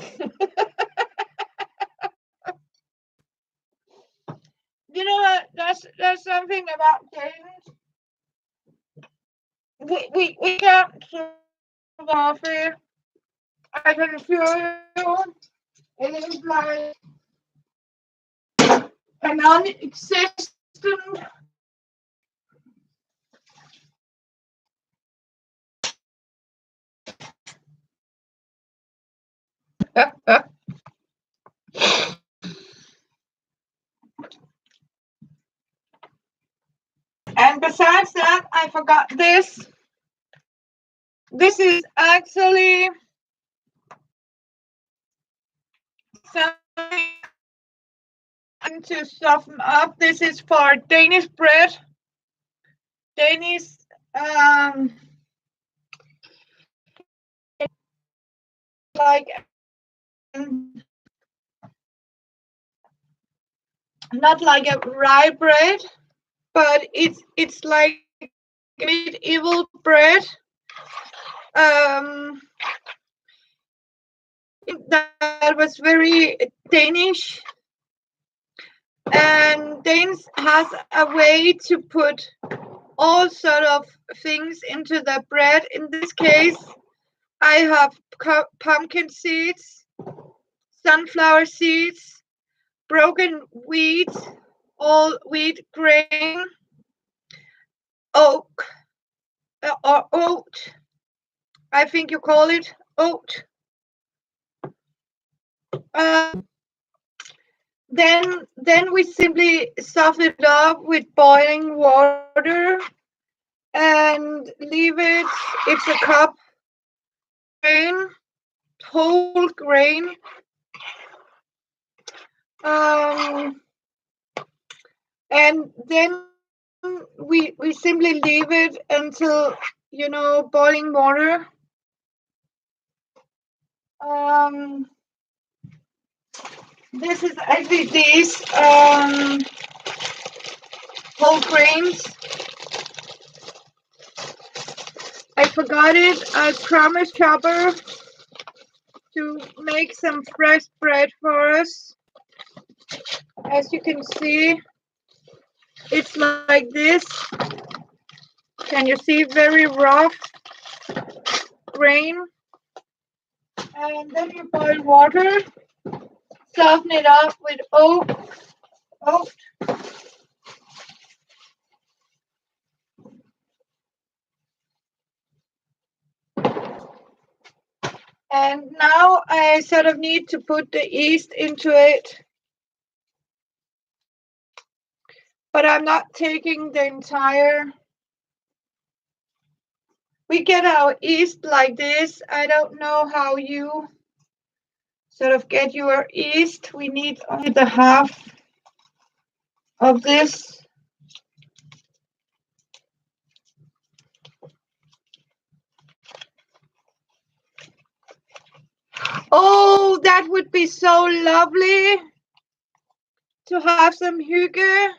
You know what? That's something about Danes. We can't survive here. I can assure you, it is like a non-existent. And besides that, I forgot this. This is actually something to soften up. This is for Danish bread. Danish like not like a rye bread, but it's like medieval bread. That was very Danish, and Danes has a way to put all sort of things into the bread. In this case, I have pumpkin seeds, sunflower seeds, broken wheat, all wheat grain, oak or oat. I think you call it oat. Then we simply soften it up with boiling water and leave it. It's a cup grain, whole grain. And then we simply leave it until boiling water. This is actually these whole grains. I forgot it. I promised Chopper to make some fresh bread for us. As you can see, it's like this. Can you see? Very rough grain. And then you boil water, soften it up with oat. And now I sort of need to put the yeast into it. But I'm not taking the entire. We get our yeast like this. I don't know how you sort of get your yeast. We need only the half of this. Oh, that would be so lovely to have some hygge.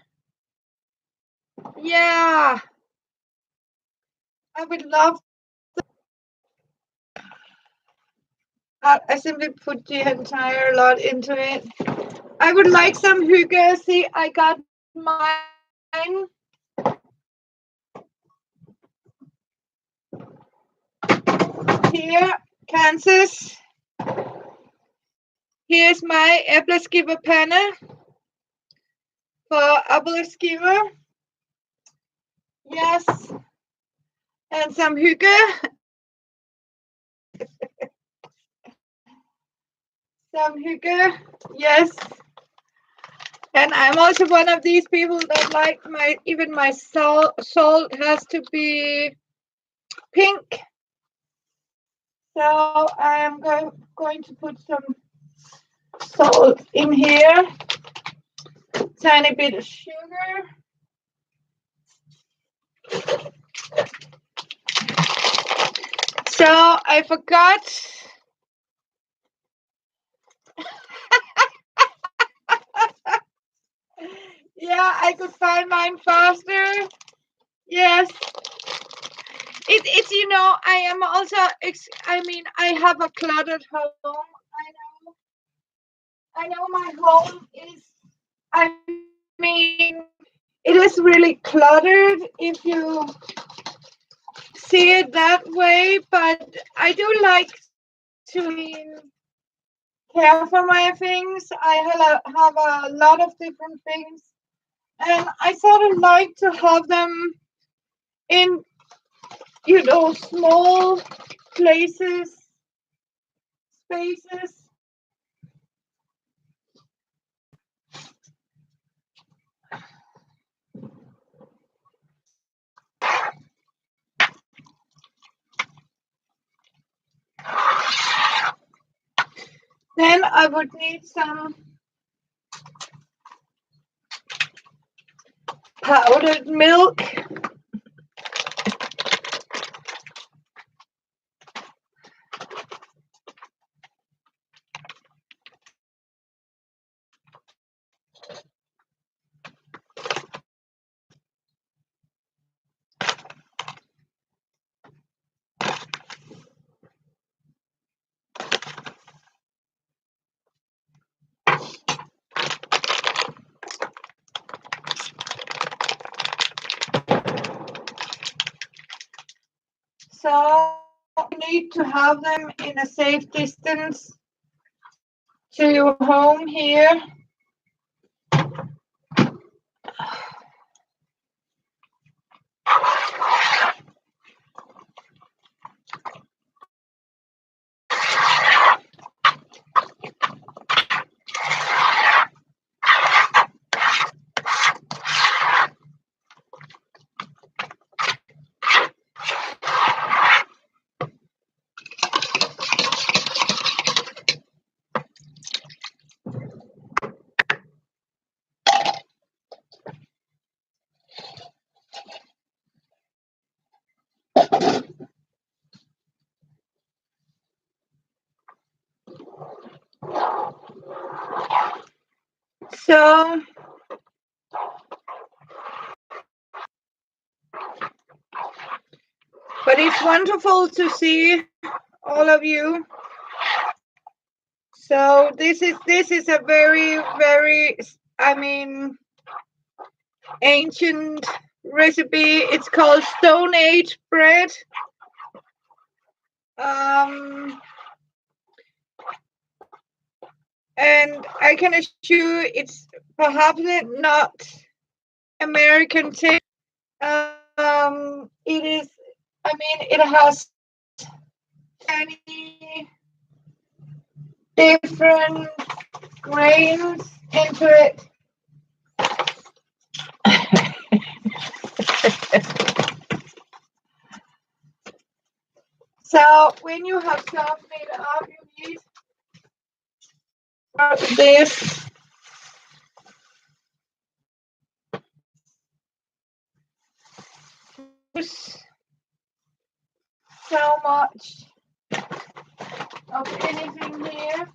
Yeah, I would love. I simply put the entire lot into it. I would like some hygge. See, I got mine. Here, Kansas. Here's my æbleskiverpande for æbleskiver. Yes. And some hygge. Some hygge. Yes. And I'm also one of these people that like even my salt has to be pink. So I'm going to put some salt in here. Tiny bit of sugar. So I forgot. Yeah, I could find mine faster. Yes. It's I am also I have a cluttered home. I know my home is it is really cluttered if you see it that way, but I do like to care for my things. I have a lot of different things, and I sort of like to have them in small places, spaces. Then I would need some powdered milk. So you need to have them in a safe distance to your home here. So but it's wonderful to see all of you. So this is a very, I mean, ancient recipe. It's called Stone Age bread. And I can assure it's perhaps not American taste. It is. I mean, it has many different grains into it. So when you have softened it up, you need this. So much of anything here.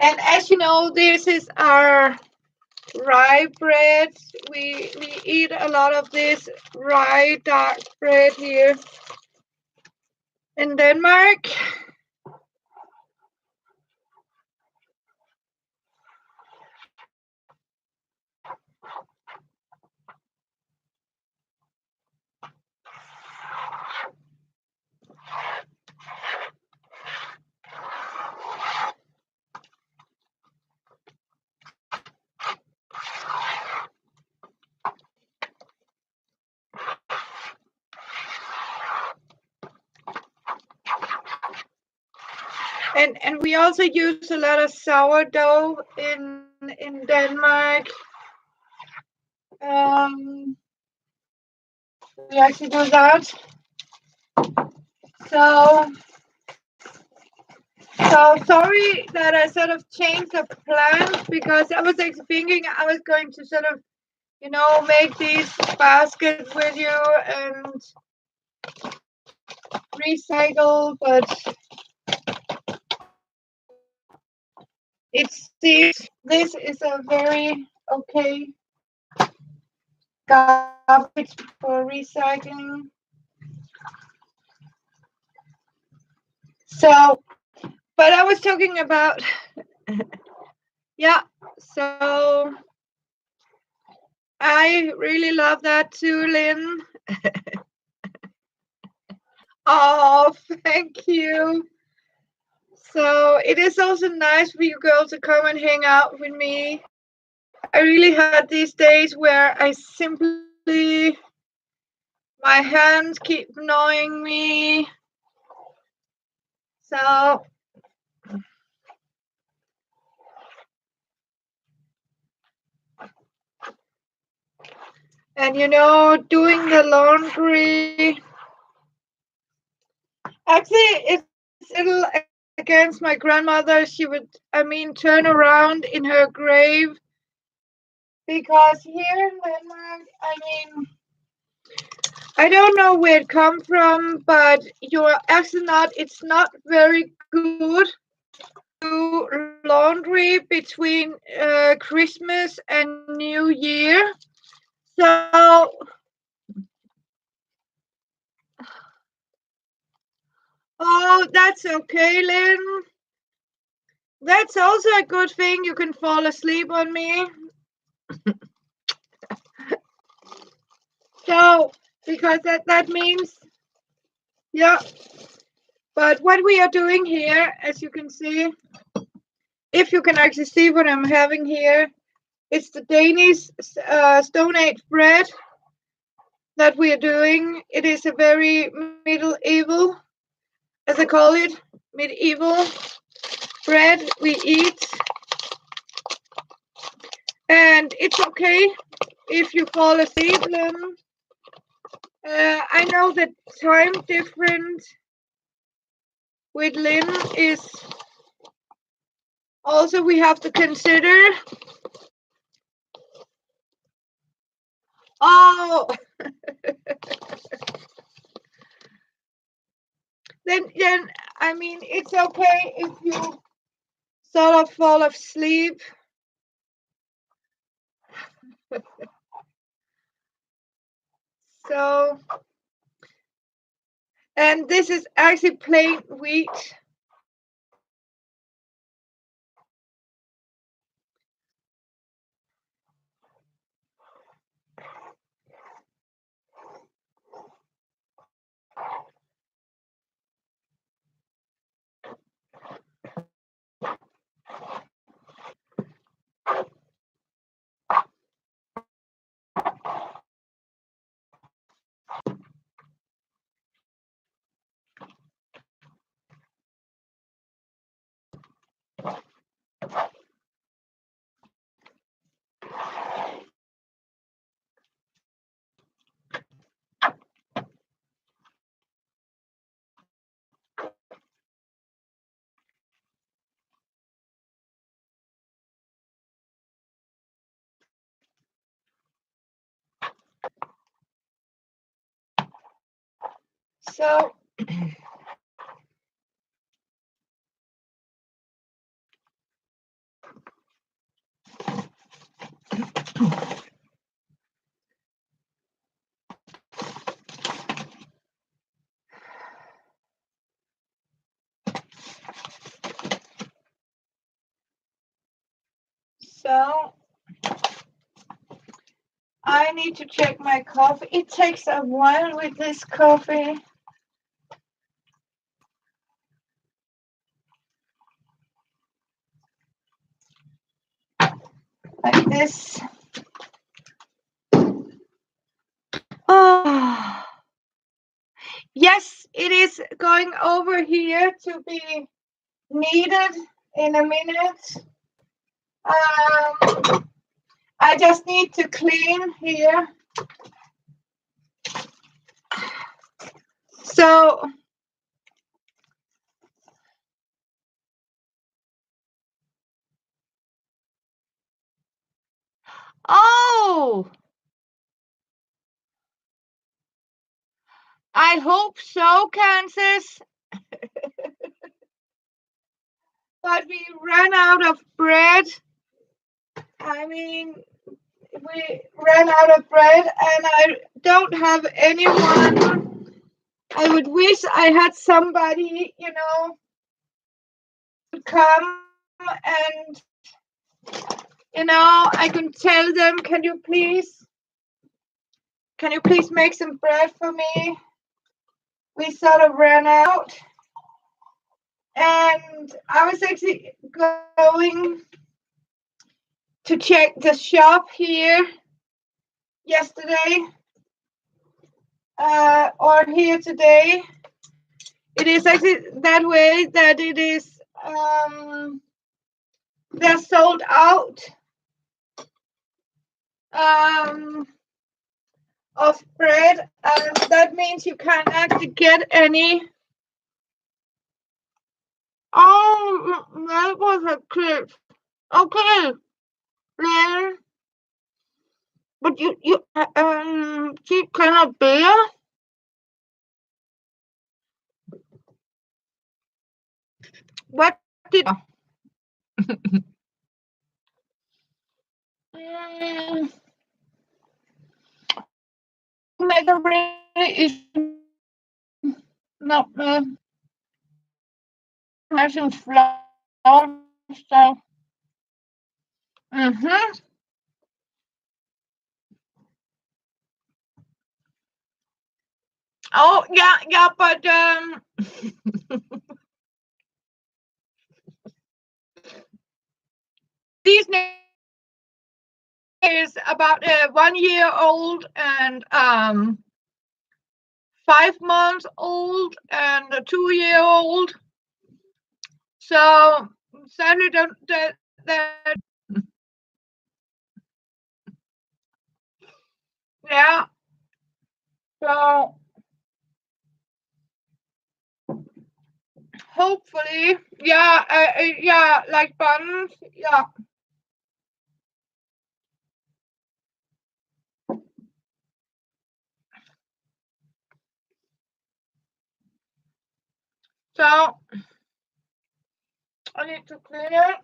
And as you know, this is our rye bread. We eat a lot of this rye dark bread here in Denmark. And we also use a lot of sourdough in Denmark. We actually do that. So sorry that I sort of changed the plans, because I was thinking I was going to sort of, make these baskets with you and recycle, but it seems this is a very okay garbage for recycling. So, but I was talking about, yeah, so I really love that too, Lynn. Oh, thank you. So it is also nice for you girls to come and hang out with me. I really had these days where I simply, my hands keep gnawing me. So and doing the laundry. Actually, it's a little against my grandmother. She would, turn around in her grave, because here in Denmark, I don't know where it come from, but you're actually not. It's not very good to laundry between Christmas and New Year. So, oh, that's okay, Lynn. That's also a good thing. You can fall asleep on me. So, because that means, yeah. But what we are doing here, as you can see, if you can actually see what I'm having here, it's the Danish Stone Age bread that we are doing. It is a very medieval, as I call it, medieval bread we eat. And it's okay if you fall asleep, then I know that time difference with Lynn is also we have to consider. Oh, then I mean, it's okay if you sort of fall asleep. So, and this is actually plain wheat. So, so I need to check my coffee. It takes a while with this coffee. Like this. Oh, yes, it is going over here to be kneaded in a minute. I just need to clean here. So, oh, I hope so, Kansas. But we ran out of bread. I mean, we ran out of bread, and I don't have anyone. I would wish I had somebody, to come and, I can tell them, can you please make some bread for me? We sort of ran out. And I was actually going to check the shop here yesterday, or here today. It is actually that way that it is, they're sold out of bread, and that means you can't actually get any. Oh, that was a clip. Okay, then, but you she cannot bear. What did? Memory is not hasn't flown, so. Mm-hmm. Oh yeah, yeah, but these is about 1 year old and 5 months old and a 2 year old. So sadly, don't that yeah. So hopefully, yeah, yeah, like buns, yeah. So I need to clean it.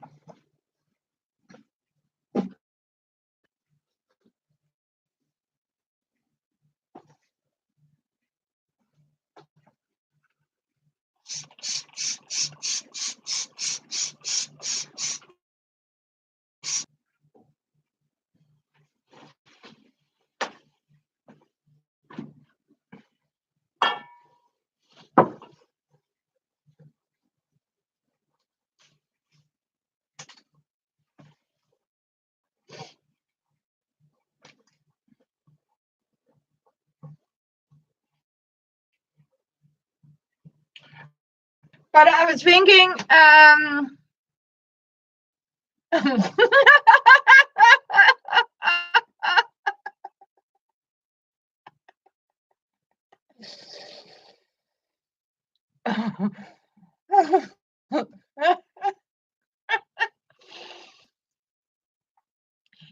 But I was thinking,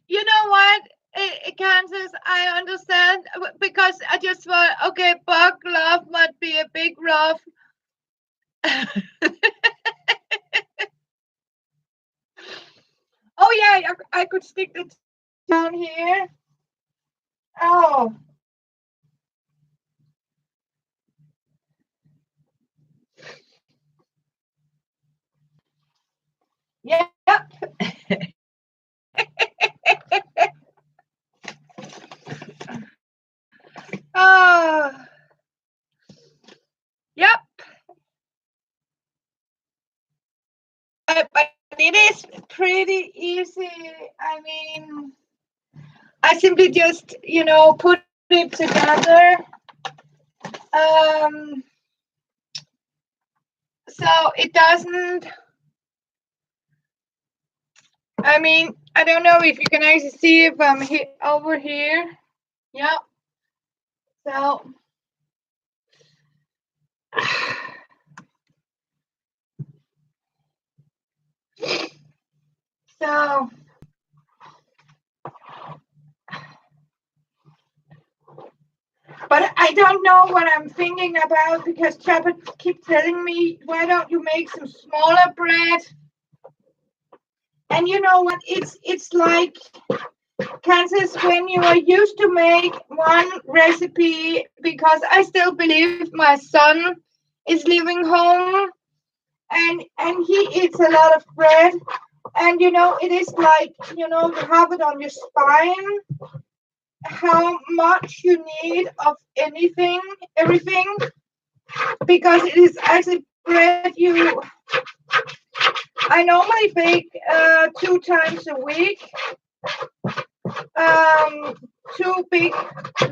you know what, Kansas, I understand because I just thought, okay, bug love might be a big rough. Oh yeah, I could stick it down here. Oh. Yep. Oh. Yep. But it is pretty easy. I mean, I simply just, put it together. So it doesn't, I mean, I don't know if you can actually see if I'm over here. Yeah. So, so, but I don't know what I'm thinking about because Chopper keeps telling me, why don't you make some smaller bread? And you know what? It's like, Kansas, when you are used to make one recipe, because I still believe my son is living home and he eats a lot of bread. And it is like, you have it on your spine, how much you need of everything, because it is actually bread I normally bake 2 times a week, 2 big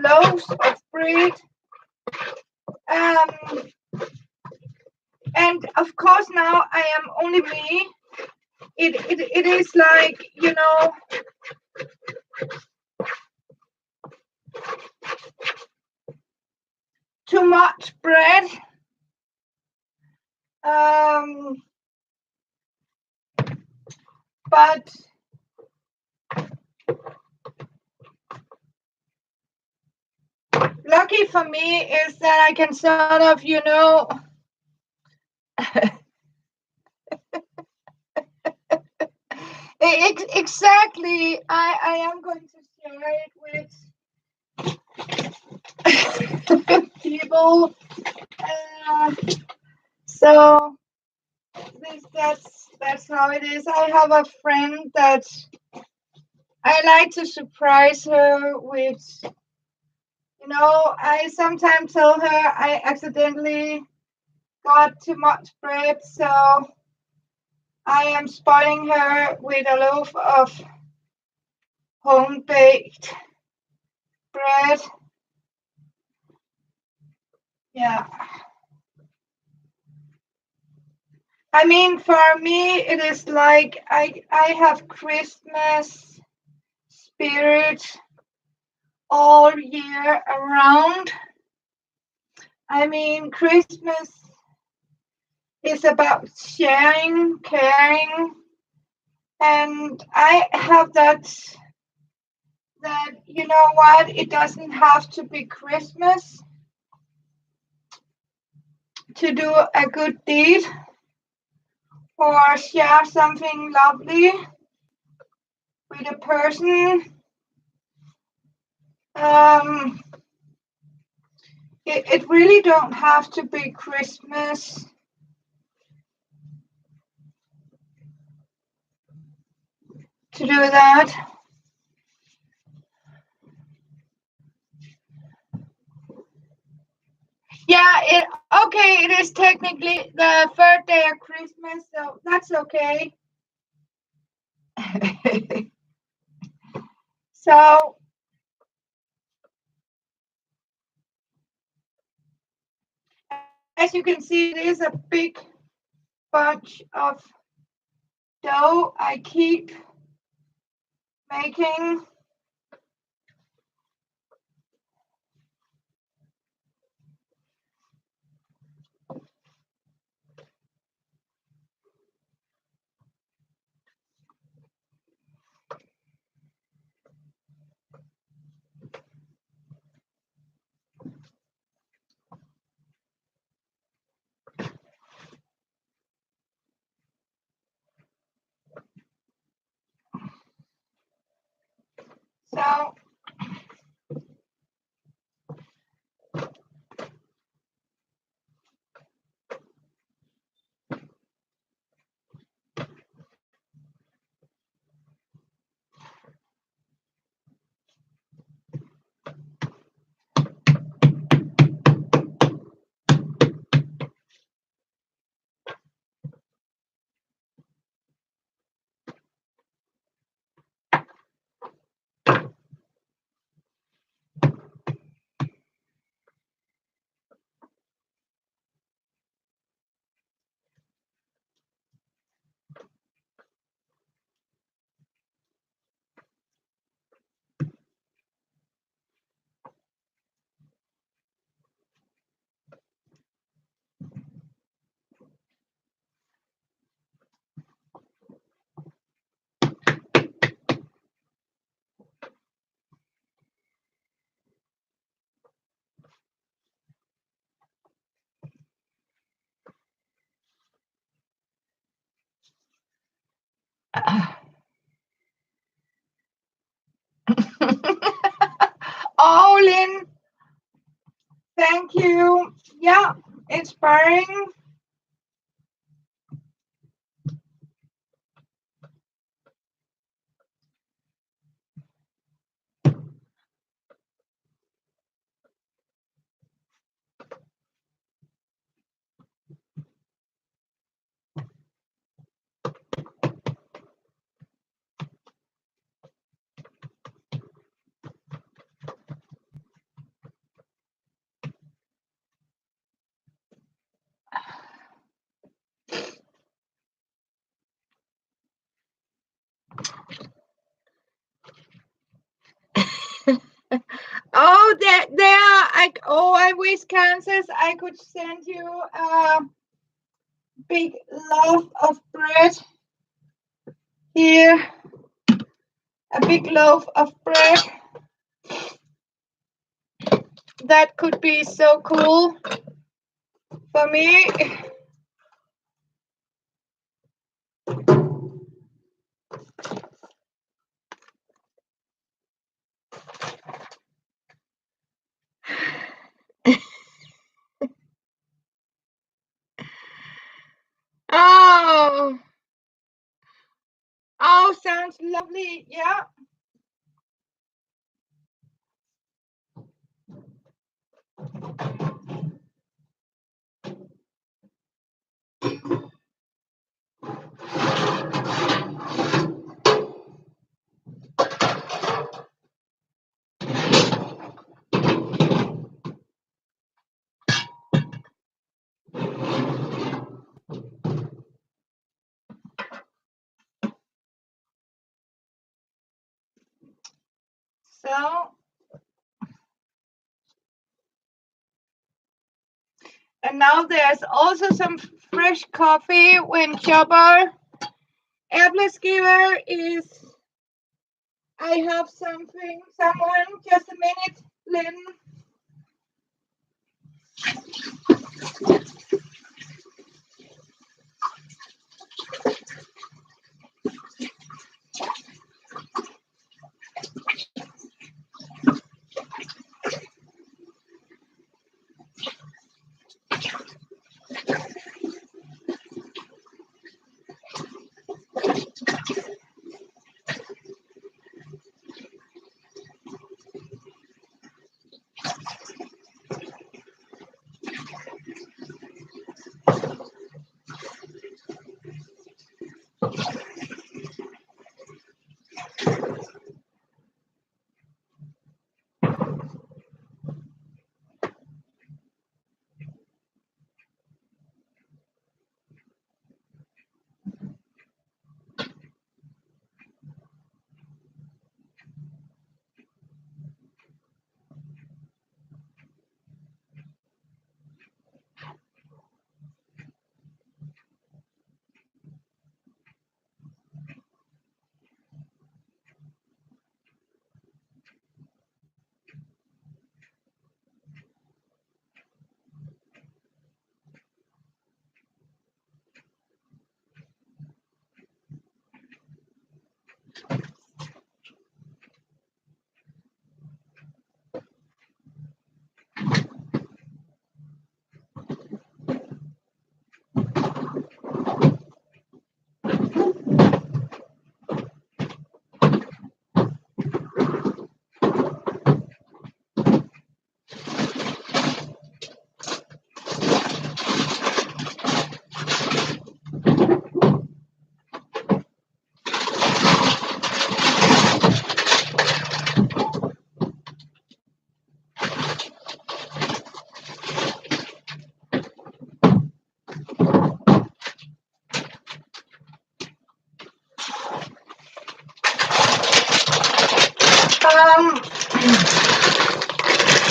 loaves of bread. And of course now I am only me. It is like, too much bread. But lucky for me is that I can sort of, exactly. I am going to share it with people. So that's how it is. I have a friend that I like to surprise her with. I sometimes tell her I accidentally got too much bread, so I am spoiling her with a loaf of home baked bread. Yeah. I mean, for me, it is like I have Christmas spirit all year around. I mean, Christmas is about sharing, caring, and I have that you know what, it doesn't have to be Christmas, to do a good deed or share something lovely with a person. It really don't have to be Christmas to do that. Yeah, it is technically the third day of Christmas, so that's okay. So as you can see, it is a big bunch of dough I keep making. So oh, Lynn, thank you. Yeah, inspiring. Oh, there. I wish, Kansas, I could send you a big loaf of bread here. A big loaf of bread. That could be so cool for me. Oh, oh, sounds lovely. Yeah. So, and now there's also some fresh coffee when Chopper Appleskiver is. I have someone, just a minute, Lynn.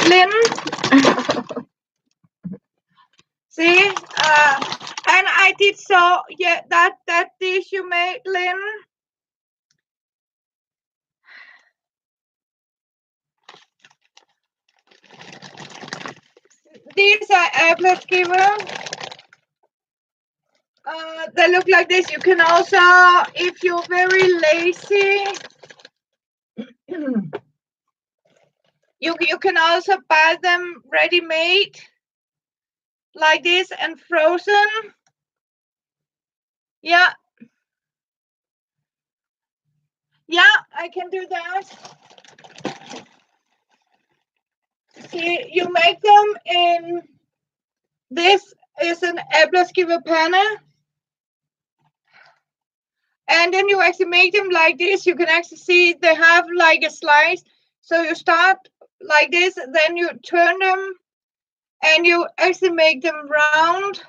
Lynn, see, and I did so, yeah, that dish you made, Lynn. These are Äppelskiver. They look like this. You can also, if you're very lazy, you can also buy them ready-made like this and frozen. Yeah, I can do that. See, you make them in, this is an Äppelskiver panna. And then you actually make them like this. You can actually see they have like a slice. So you start like this, then you turn them and you actually make them round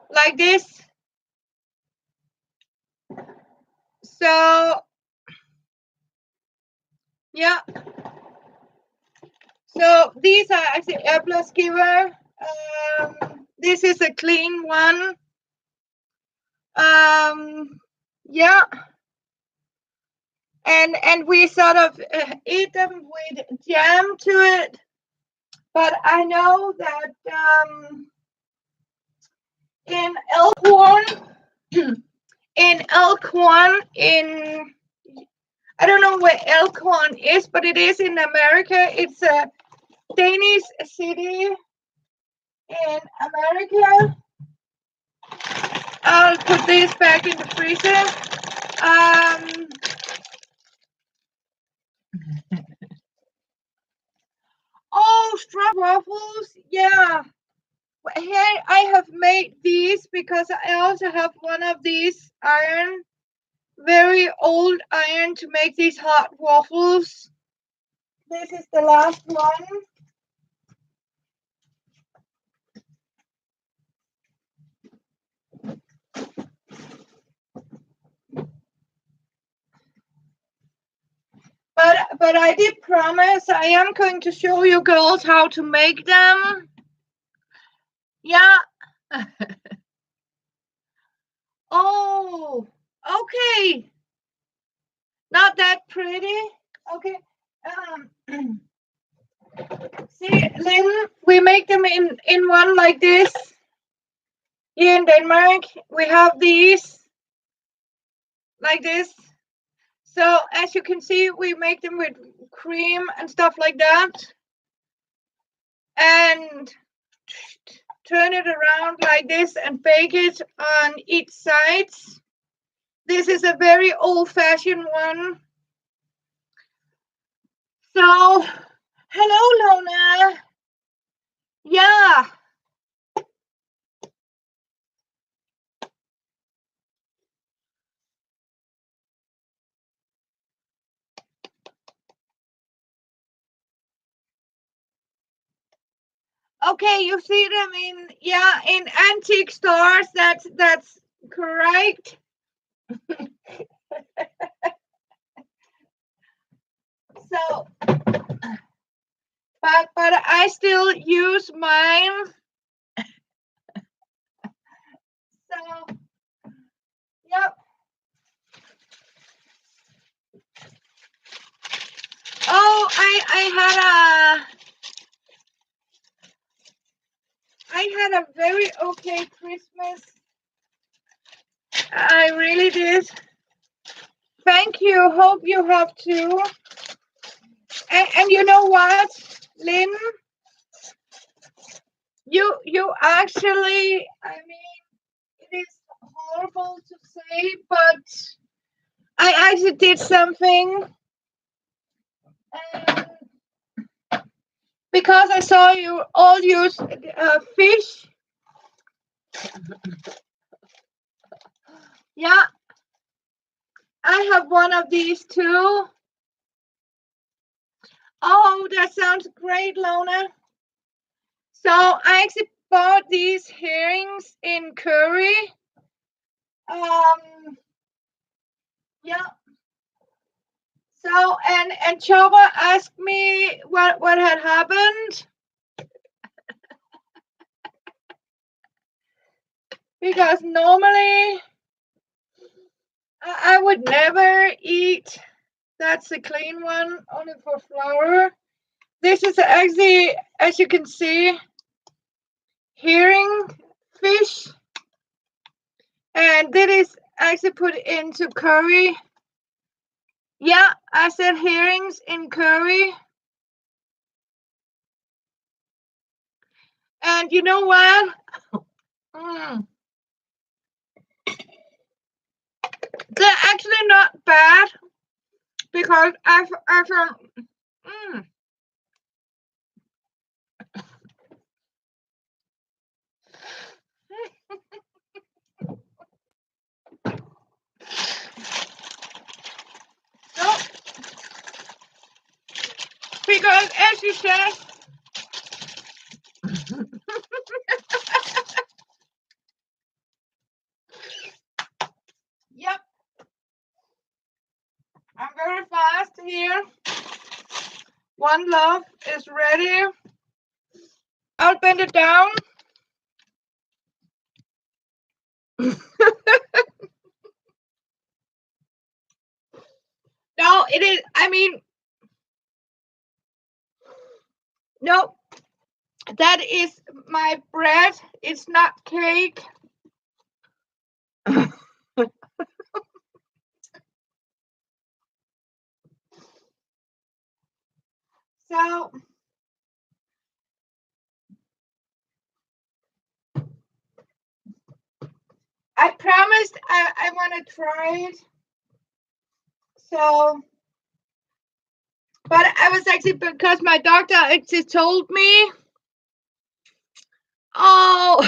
like this. So, yeah. So these are actually Äppelskiver. This is a clean one. Yeah. And we sort of eat them with jam to it. But I know that in Elkhorn, I don't know where Elkhorn is, but it is in America. It's a Danish city in America. I'll put this back in the freezer. Oh, straw waffles. Yeah. Here I have made these because I also have one of these iron, very old iron to make these hot waffles. This is the last one. But I did promise I am going to show you girls how to make them. Yeah. Oh, okay. Not that pretty. Okay. See, Lynn, we make them in one like this. Here in Denmark, we have these like this. So as you can see, we make them with cream and stuff like that. And turn it around like this and bake it on each side. This is a very old-fashioned one. So, hello, Lona. Yeah. Okay, you see them in antique stores. That's correct. So, but I still use mine. So, yep. Oh, I had a very okay Christmas. I really did. Thank you. Hope you have too. And you know what, Lynn? You actually, I mean, it is horrible to say, but I actually did something, and because I saw you all use fish. Yeah, I have one of these too. Oh, that sounds great, Lona. So I actually bought these herrings in curry. Yeah. So and Chava asked me what had happened because normally I would never eat. That's the clean one, only for flour. This is actually, as you can see, herring fish, and that is actually put into curry. Yeah, I said herrings in curry. And you know what? Mm, they're actually not bad because I found. Mm, no, because as you said, yep, I'm very fast here. One love is ready. I'll bend it down. No, it is. I mean, no, that is my bread. It's not cake. So I promised I want to try it. So, but I was actually because my doctor actually told me. Oh.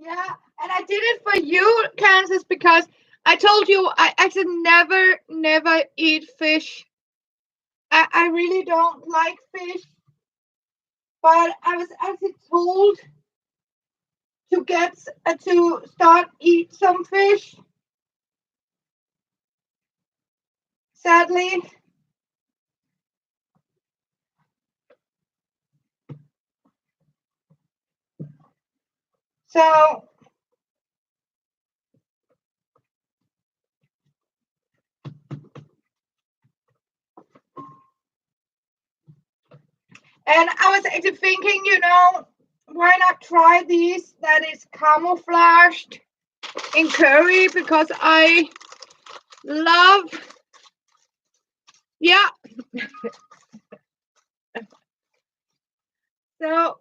Yeah, and I did it for you, Kansas, because I told you I actually never eat fish. I really don't like fish, but I was actually told to get to start eat some fish. Sadly, so And I was actually thinking, why not try these that is camouflaged in curry, because I love, yeah. So,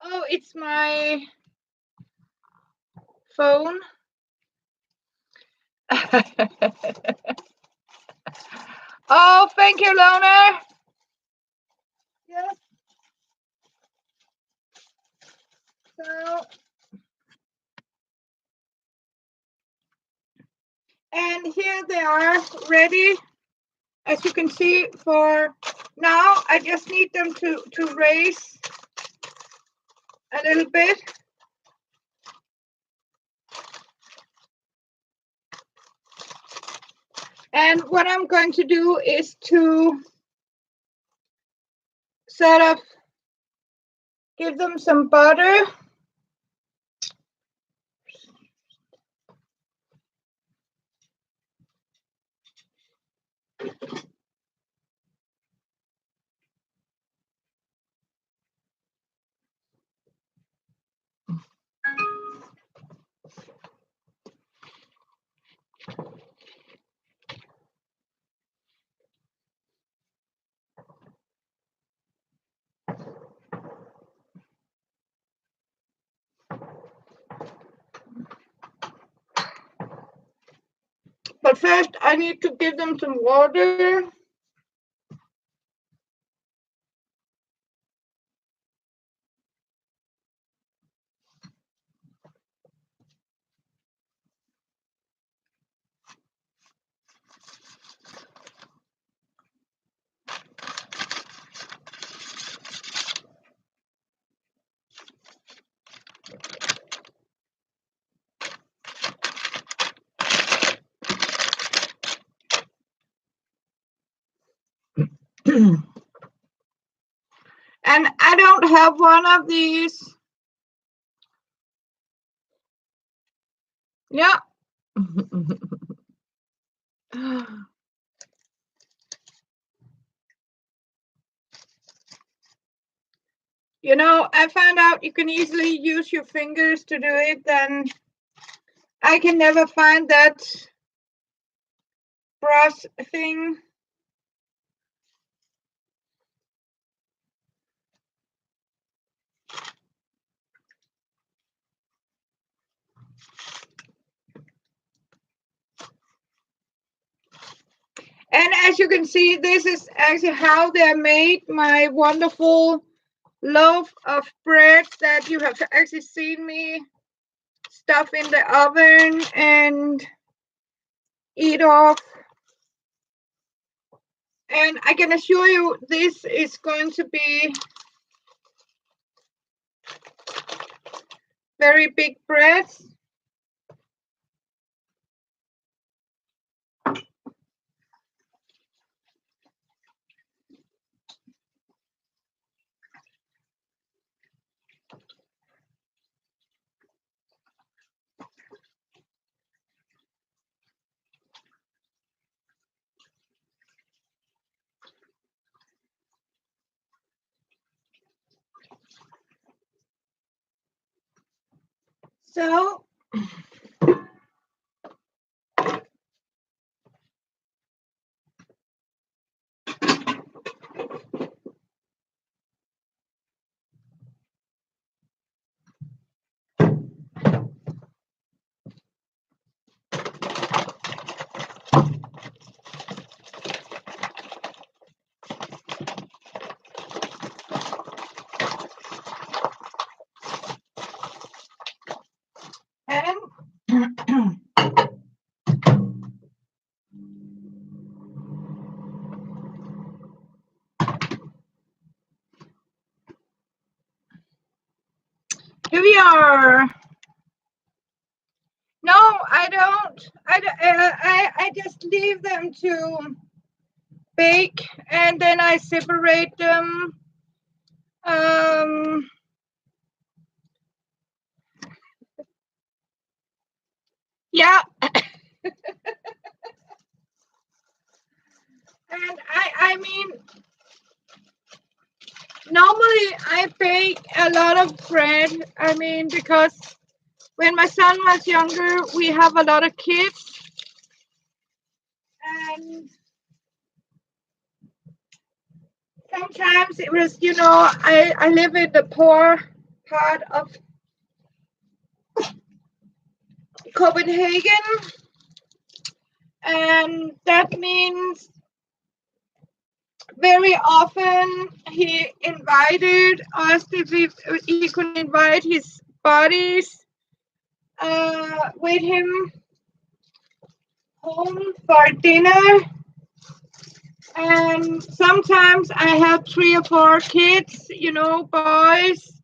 oh, it's my phone. Oh, thank you, Lona. Yes. So, and here they are ready, as you can see, for now. I just need them to raise a little bit. And what I'm going to do is to sort of give them some butter. But first, I need to give them some water. And I don't have one of these. Yeah. I found out you can easily use your fingers to do it, and I can never find that brush thing. And as you can see, this is actually how they made my wonderful loaf of bread that you have actually seen me stuff in the oven and eat off. And I can assure you this is going to be very big breads. So and here we are. No, I don't. I just leave them to bake, and then I separate them. Yeah. And I mean, normally I bake a lot of bread. I mean, because when my son was younger, we have a lot of kids. And sometimes it was, I live in the poor part of Copenhagen. And that means very often he invited us if he could invite his buddies with him home for dinner. And sometimes I have 3 or 4 kids, boys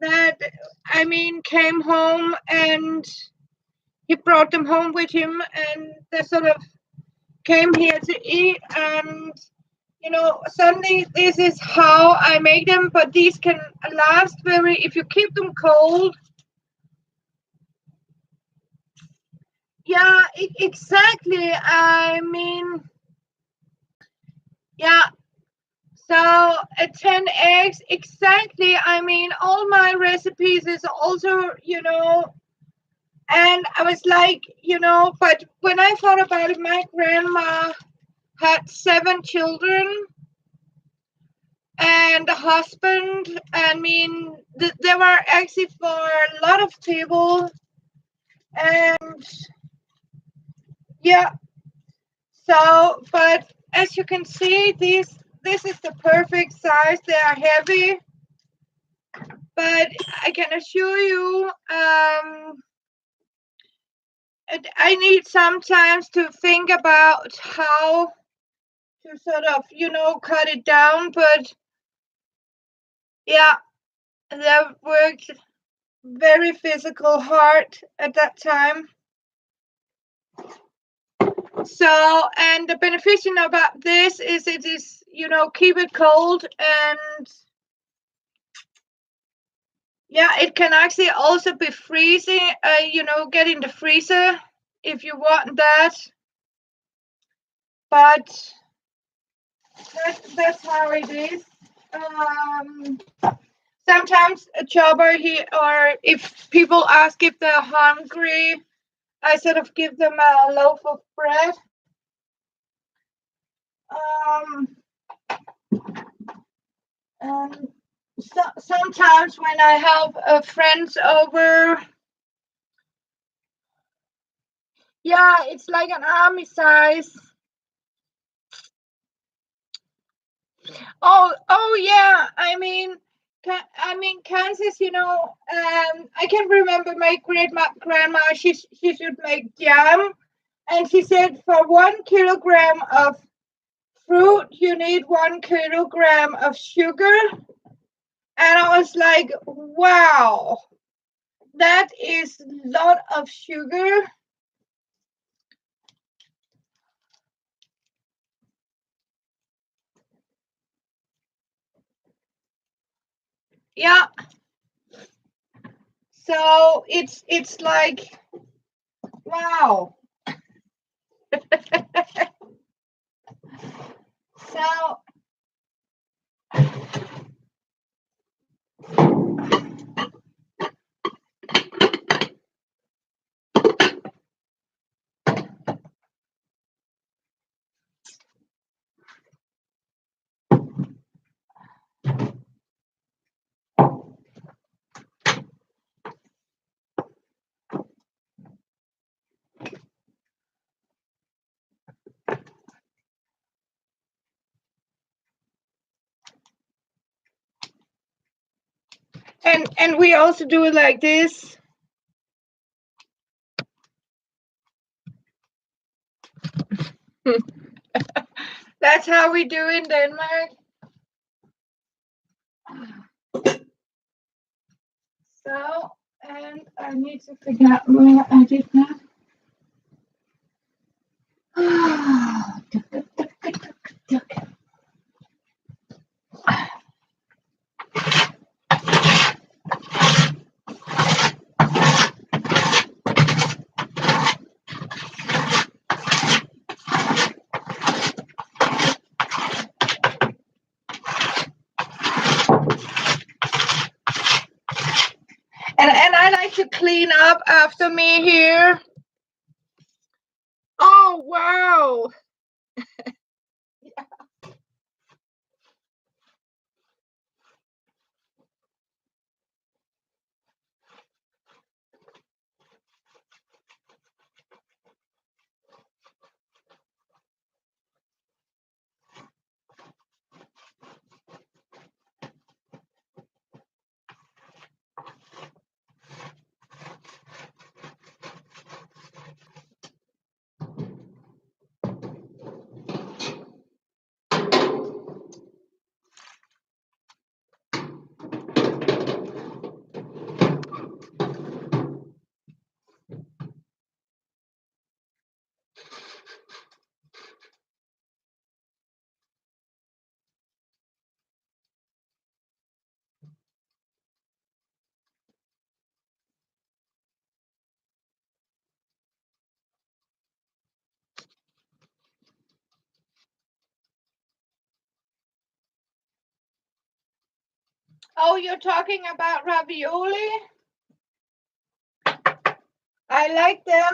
that came home, and he brought them home with him, and they sort of came here to eat. And suddenly this is how I make them, but these can last if you keep them cold. Yeah, exactly. Yeah. So 10 eggs, exactly. All my recipes is also, and I was like, but when I thought about it, my grandma had 7 children and a husband. There were actually for a lot of people. And yeah, so, but as you can see, this is the perfect size. They are heavy, but I can assure you, I need sometimes to think about how to sort of, cut it down. But yeah, that worked very physical hard at that time. So, and the beneficial about this is it is, keep it cold. And yeah, it can actually also be freezing, get in the freezer if you want that. But that's how it is. Sometimes a jobber or if people ask if they're hungry, I sort of give them a loaf of bread. And sometimes when I have friends over, yeah, it's like an army size. Oh yeah. Kansas. I can remember my great grandma. She should make jam, and she said for 1 kilogram of fruit, you need 1 kilogram of sugar. And I was like, wow, that is a lot of sugar. Yeah. So it's like, wow. So and we also do it like this. That's how we do in Denmark. So, and I need to figure out where I did that. clean up after me here. Oh, wow. Oh, you're talking about ravioli? I like them.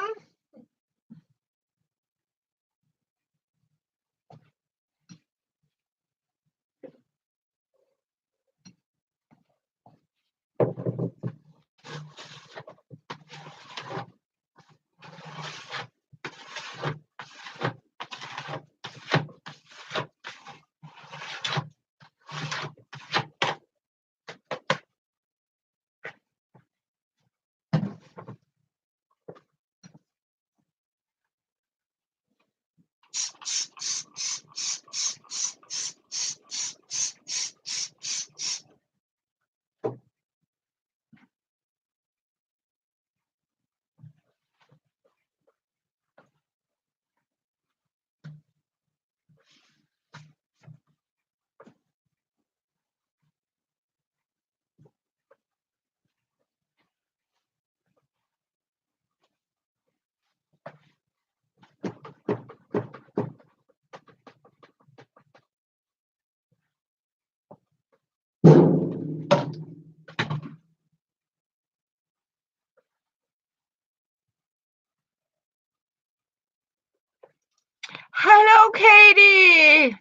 Hello, Katie.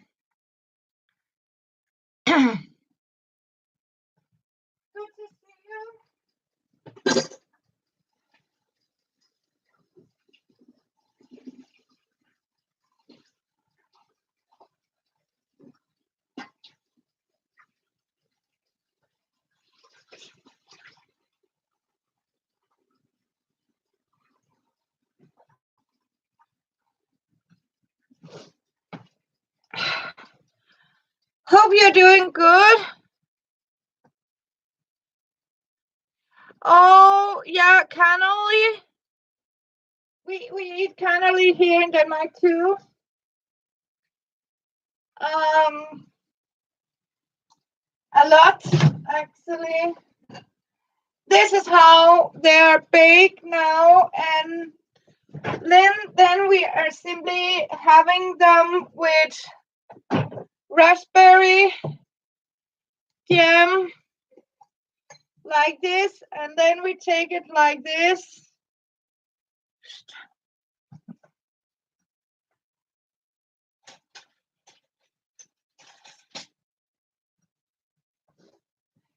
Good to see you. Hope you're doing good. Oh, yeah, cannoli. We eat cannoli here in Denmark too. A lot actually. This is how they're baked now, and then we are simply having them with raspberry jam like this, and then we take it like this.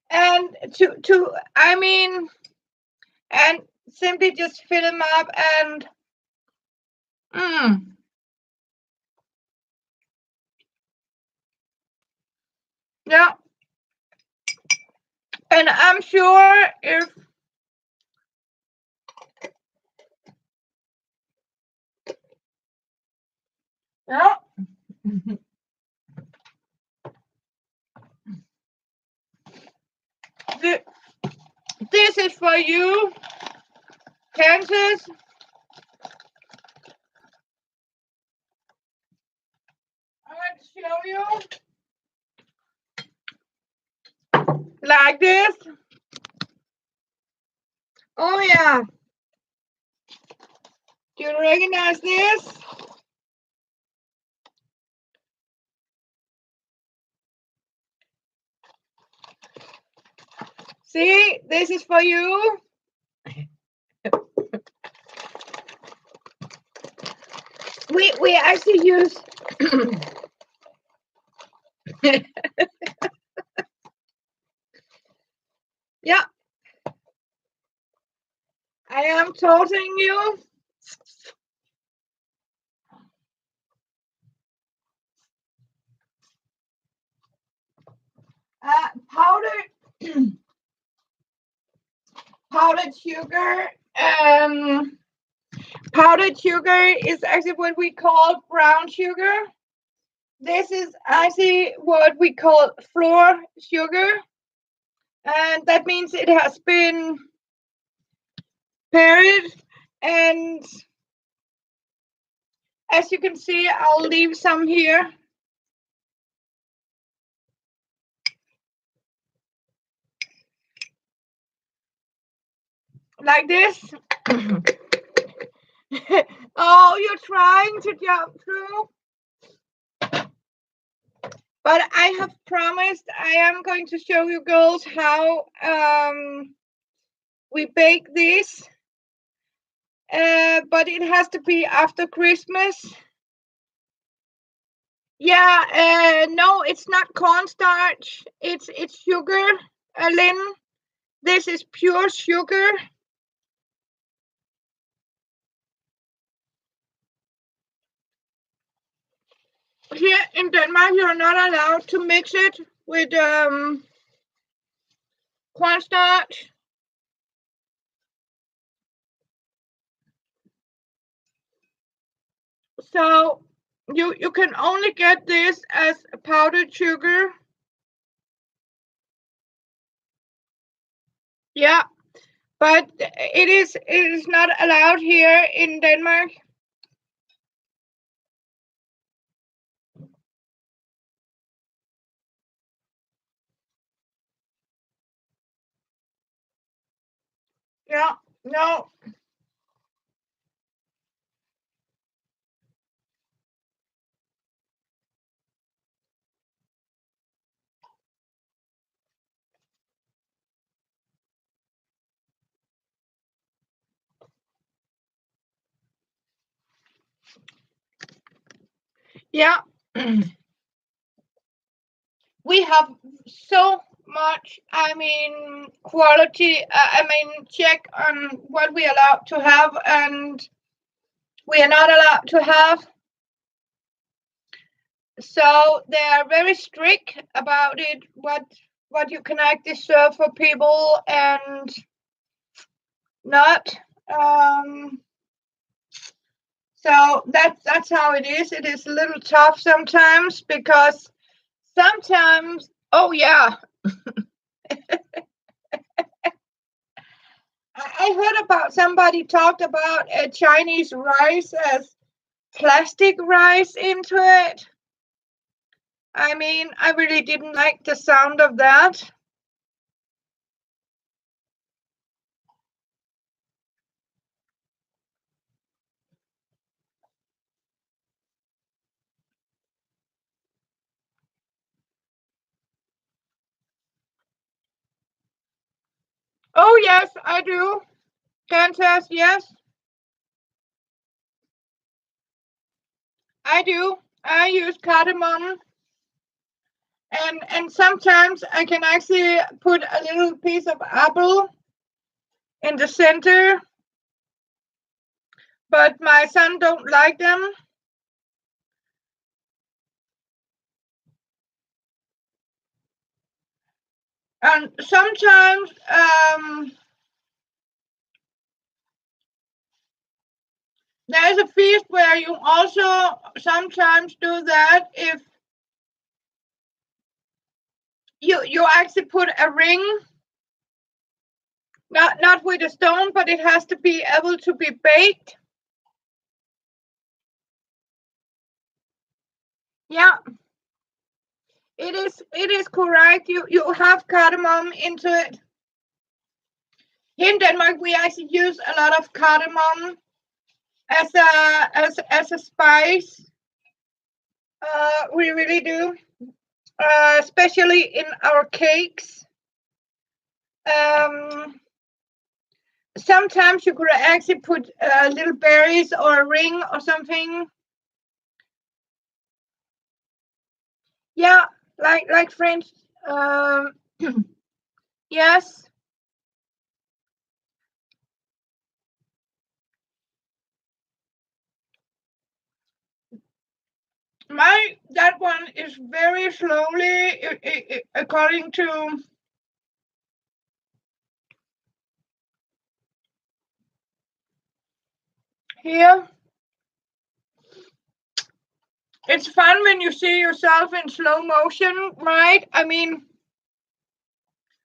And and simply just fill them up and yeah. And I'm sure if yeah. This is for you, Kansas. I'm going to show you like this. Oh yeah. Do you recognize this? See, this is for you. we actually use yeah, I am toasting you. Powdered powdered sugar. Powdered sugar is actually what we call brown sugar. This is actually what we call floor sugar, and that means it has been pared. And as you can see, I'll leave some here. Like this. Oh, you're trying to jump through. But I have promised I am going to show you girls how we bake this. But it has to be after Christmas. Yeah, no, it's not cornstarch. It's sugar, Lynn. This is pure sugar. Here in Denmark, you're not allowed to mix it with cornstarch. So you can only get this as powdered sugar. Yeah, but it is not allowed here in Denmark. Yeah, no. Yeah. We have so much, quality, check on what we are allowed to have and we are not allowed to have. So they are very strict about it, what you can actually serve for people and not. So that's how it is. It is a little tough sometimes because sometimes, oh yeah, I heard about somebody talked about a Chinese rice as plastic rice into it. I really didn't like the sound of that. Oh yes, I do. Countess, yes, I do. I use cardamom, and sometimes I can actually put a little piece of apple in the center, but my son don't like them. And sometimes there's a feast where you also sometimes do that if you actually put a ring, not with a stone, but it has to be able to be baked. Yeah, it is correct. You have cardamom into it. Here in Denmark, we actually use a lot of cardamom as a spice. We really do, especially in our cakes. Um, Sometimes you could actually put little berries or a ring or something Yeah, like French. Um, yes. That one is very slowly, according to here. It's fun when you see yourself in slow motion, right? I mean,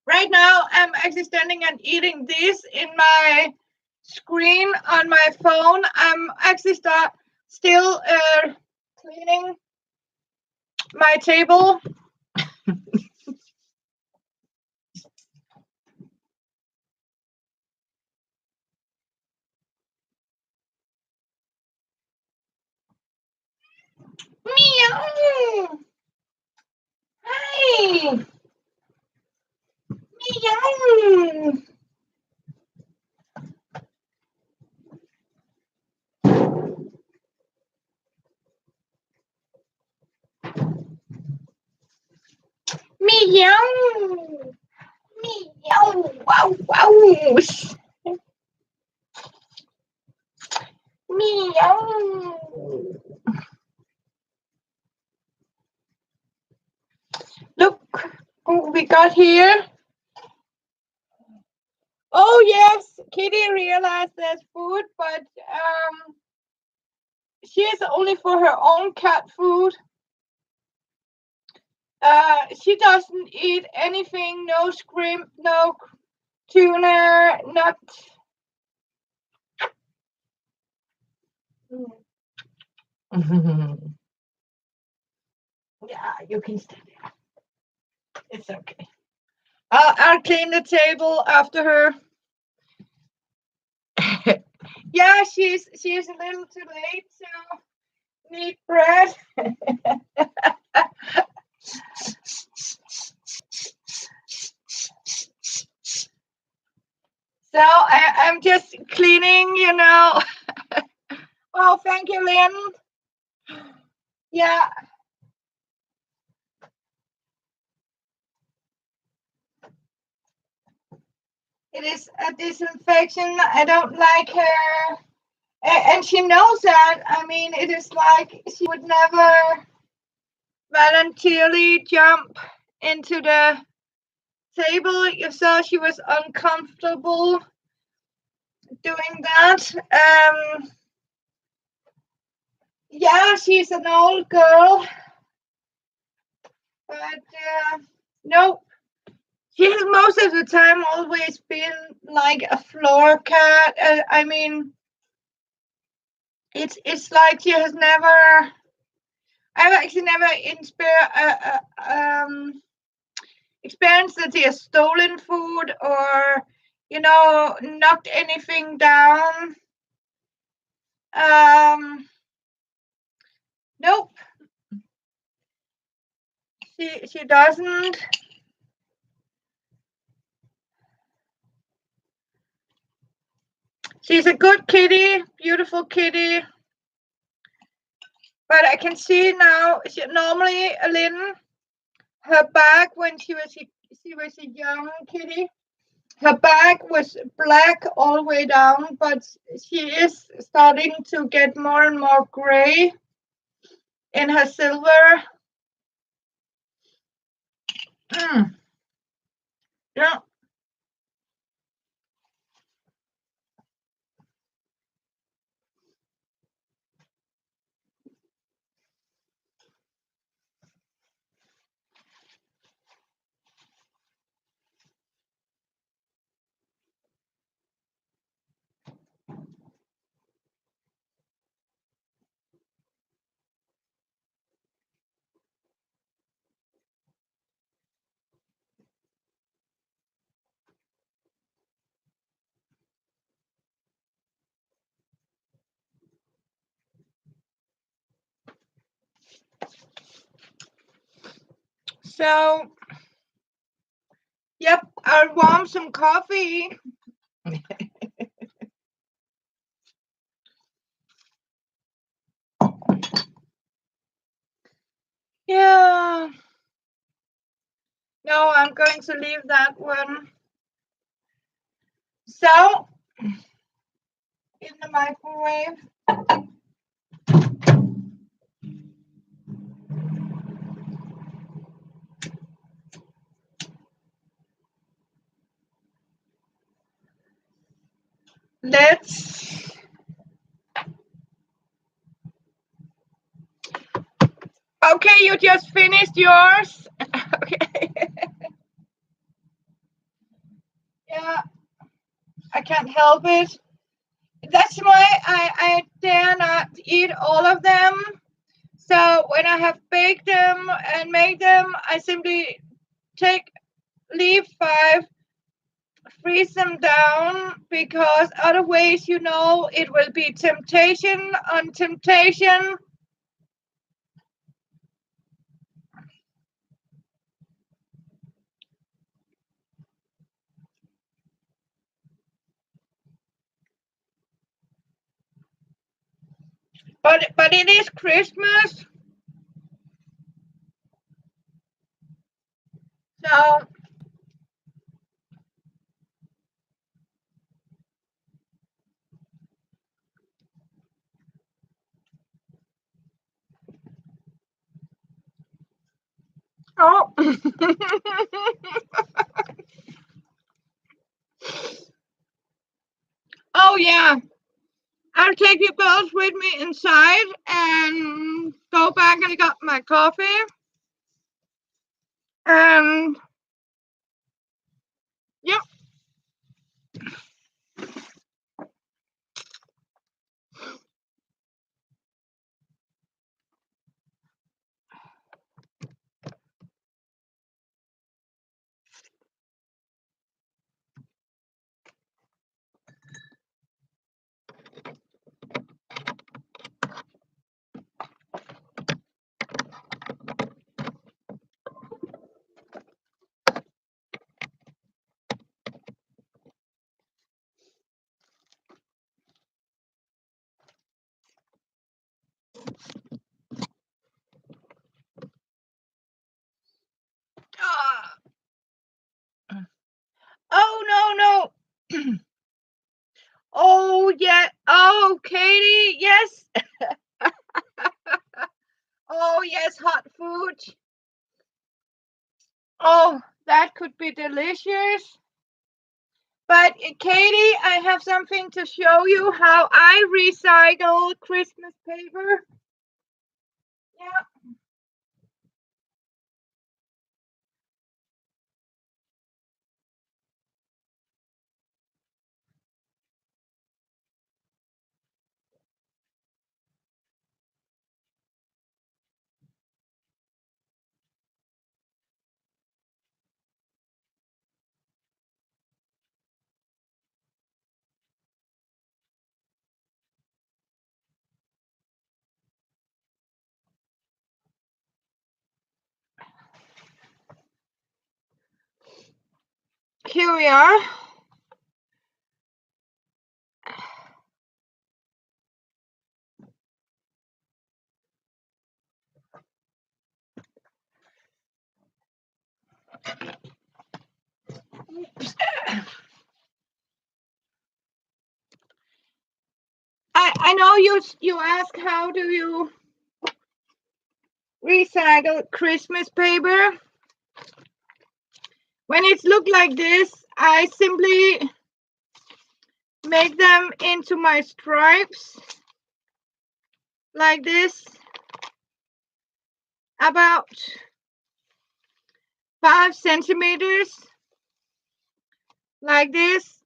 right now I'm actually standing and eating this in my screen on my phone. I'm actually still cleaning my table. Meow. Hi. Meow. Meow. Meow. Wow. Wow. Meow. Look who we got here. Oh yes, Kitty realized there's food, but she is only for her own cat food. She doesn't eat anything. No shrimp, no tuna, not. Yeah, you can stay there. It's okay. I'll clean the table after her. Yeah, she's a little too late to need bread. So I'm just cleaning, you know. Oh, thank you, Lynn. Yeah. It is a disinfection. I don't like her. And she knows that. I mean, it is like she would never voluntarily jump into the table. You saw she was uncomfortable doing that. Yeah, she's an old girl. But no, she has most of the time always been like a floor cat. I mean, it's like she has never. I've actually never experienced that she has stolen food or knocked anything down. Nope, she doesn't. She's a good kitty, beautiful kitty. But I can see now, normally, Lynn, her back when she was a young kitty, her back was black all the way down, but she is starting to get more and more gray in her silver. Yeah. So, yep, I'll warm some coffee. Yeah. no, I'm going to leave that one. So, in the microwave. Let's okay, you just finished yours. Okay. Yeah, I can't help it. That's why I dare not eat all of them. So when I have baked them and made them, I simply leave 5, freeze them down, because otherwise, it will be temptation on temptation. But it is Christmas, so oh. Oh yeah, I'll take you both with me inside and go back and pick up my coffee. And yep. Oh no. Oh yeah. Oh, Katie, yes. Oh yes, hot food. Oh, that could be delicious. But Katie, I have something to show you how I recycle Christmas paper. Yeah. Here we are. I know you ask, how do you recycle Christmas paper? When it's look like this, I simply make them into my stripes like this, about 5 centimeters, like this.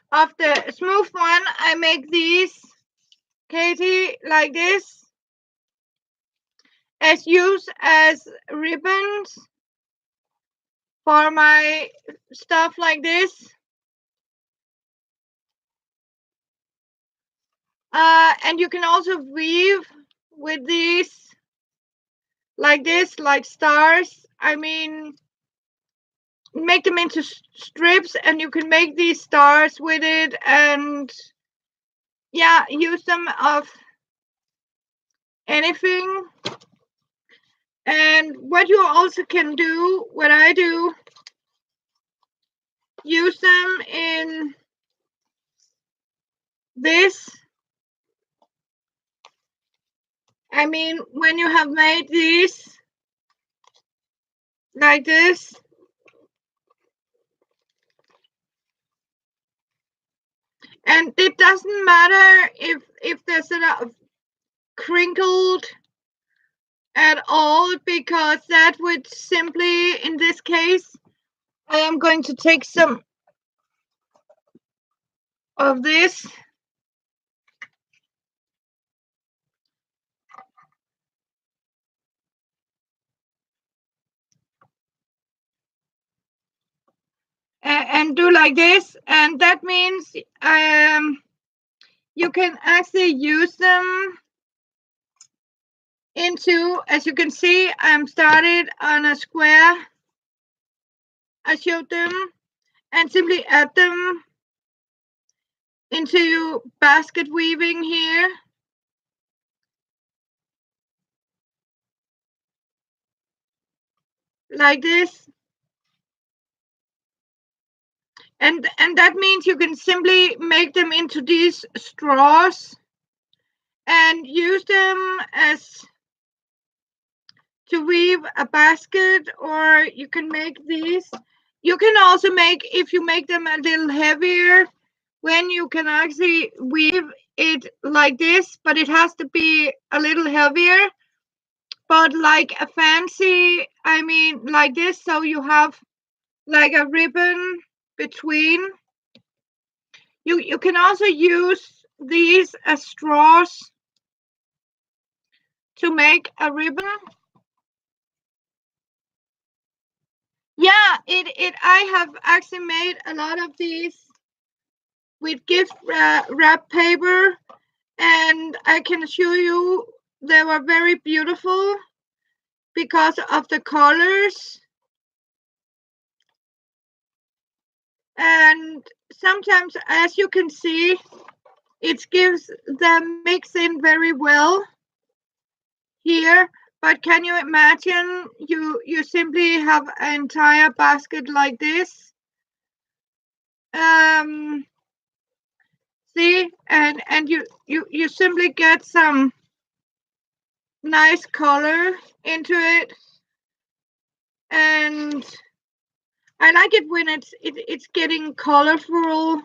Of the smooth one, I make these, Katie, like this, as used as ribbons for my stuff like this. And you can also weave with these like this, like stars. I mean, make them into strips, and you can make these stars with it, and yeah, use them of anything. And what you also can do, what I do, use them in this. I mean, when you have made these like this, and it doesn't matter if there's a crinkled at all, because that would simply, in this case, I am going to take some of this and do like this, and that means you can actually use them into, as you can see, I'm started on a square. I showed them, and simply add them into basket weaving here. Like this. And that means you can simply make them into these straws and use them as to weave a basket, or you can make these. You can also make, if you make them a little heavier, when you can actually weave it like this, but it has to be a little heavier, but like a fancy, I mean like this, so you have like a ribbon between. You can also use these as straws to make a ribbon. Yeah, it I have actually made a lot of these with gift wrap paper, and I can assure you they were very beautiful because of the colors. And sometimes, as you can see, it gives them mix in very well here. But can you imagine you simply have an entire basket like this? See, and you simply get some nice color into it, and I like it when it's getting colorful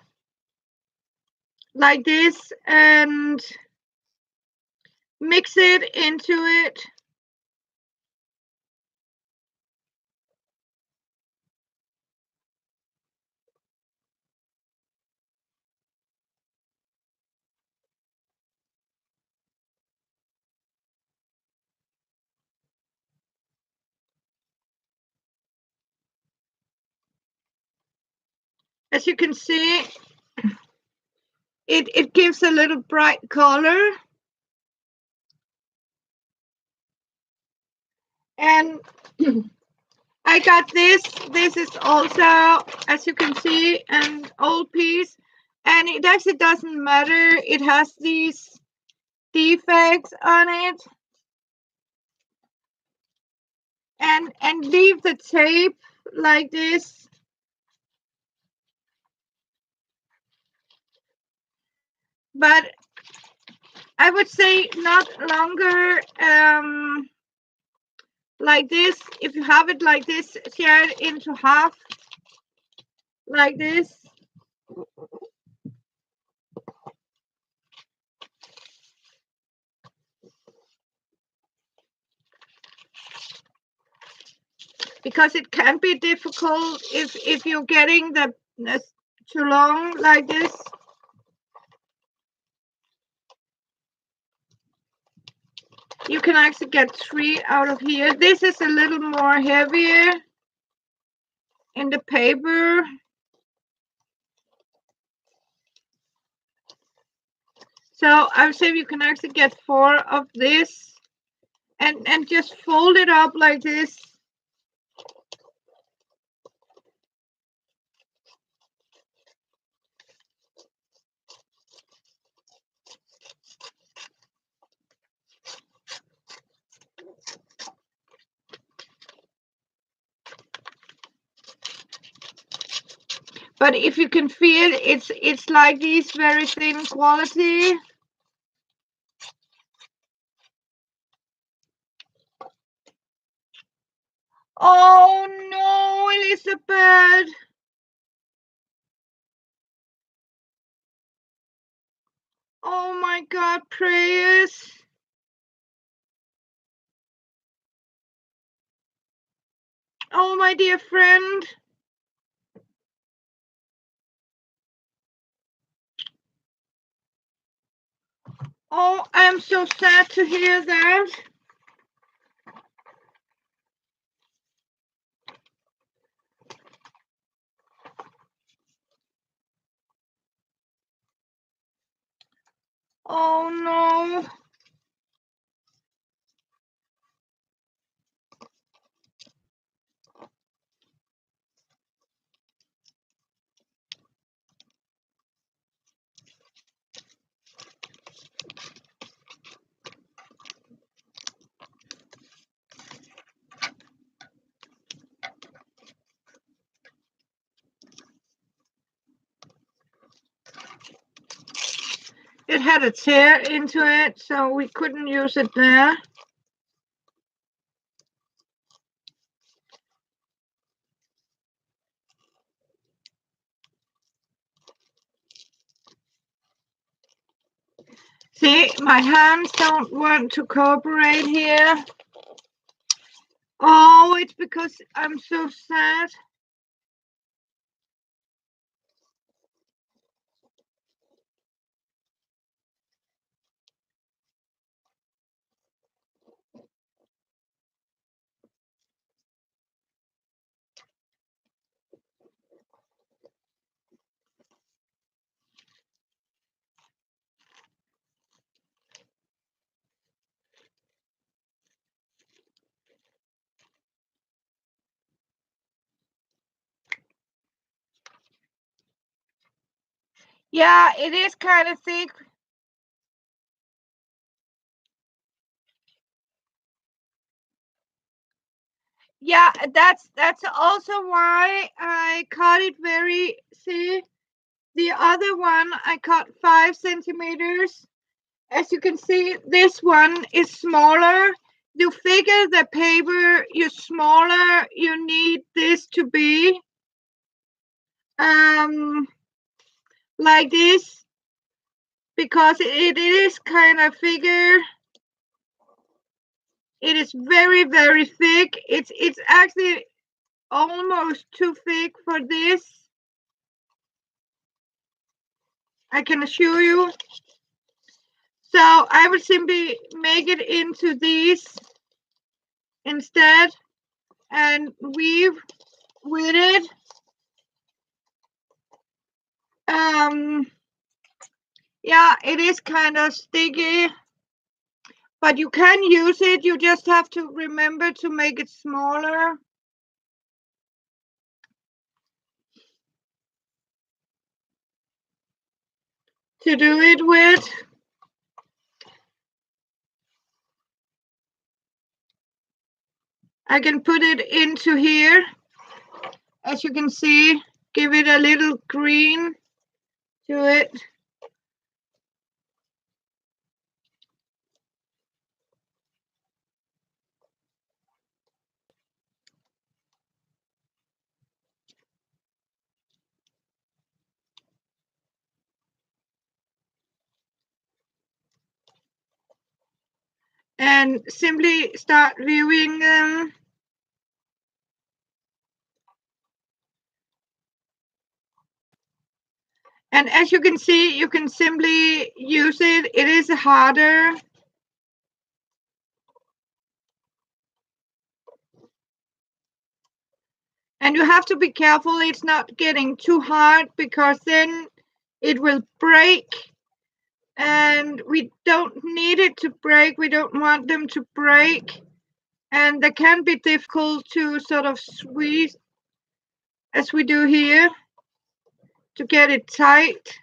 like this, and mix it into it. As you can see, it gives a little bright color. And I got this. This is also, as you can see, an old piece, and it actually doesn't matter. It has these defects on it, and leave the tape like this. But I would say not longer like this. If you have it like this, tear it into half like this. Because it can be difficult if you're getting the too long like this. You can actually get 3 out of here. This is a little more heavier in the paper. So I would say you can actually get 4 of this and just fold it up like this. But if you can feel it's like these very thin quality. Oh no, Elizabeth. Oh my God, prayers. Oh my dear friend. Oh, I'm so sad to hear that. Oh no. It had a tear into it, so we couldn't use it there. See, my hands don't want to cooperate here. Oh, it's because I'm so sad. Yeah, it is kind of thick. Yeah, that's also why I cut it very, see, the other one I cut 5 centimeters. As you can see, this one is smaller. You figure the paper, you smaller you need this to be. Like this, because it is kind of figure. It is very, very thick. It's actually almost too thick for this. I can assure you. So I will simply make it into these instead and weave with it. Yeah, it is kind of sticky, but you can use it. You just have to remember to make it smaller. To do it with. I can put it into here. As you can see, give it a little green to it. And simply start viewing them. And as you can see, you can simply use it. It is harder. And you have to be careful it's not getting too hard because then it will break. and we don't need it to break. We don't want them to break, and they can be difficult to sort of squeeze as we do here to get it tight.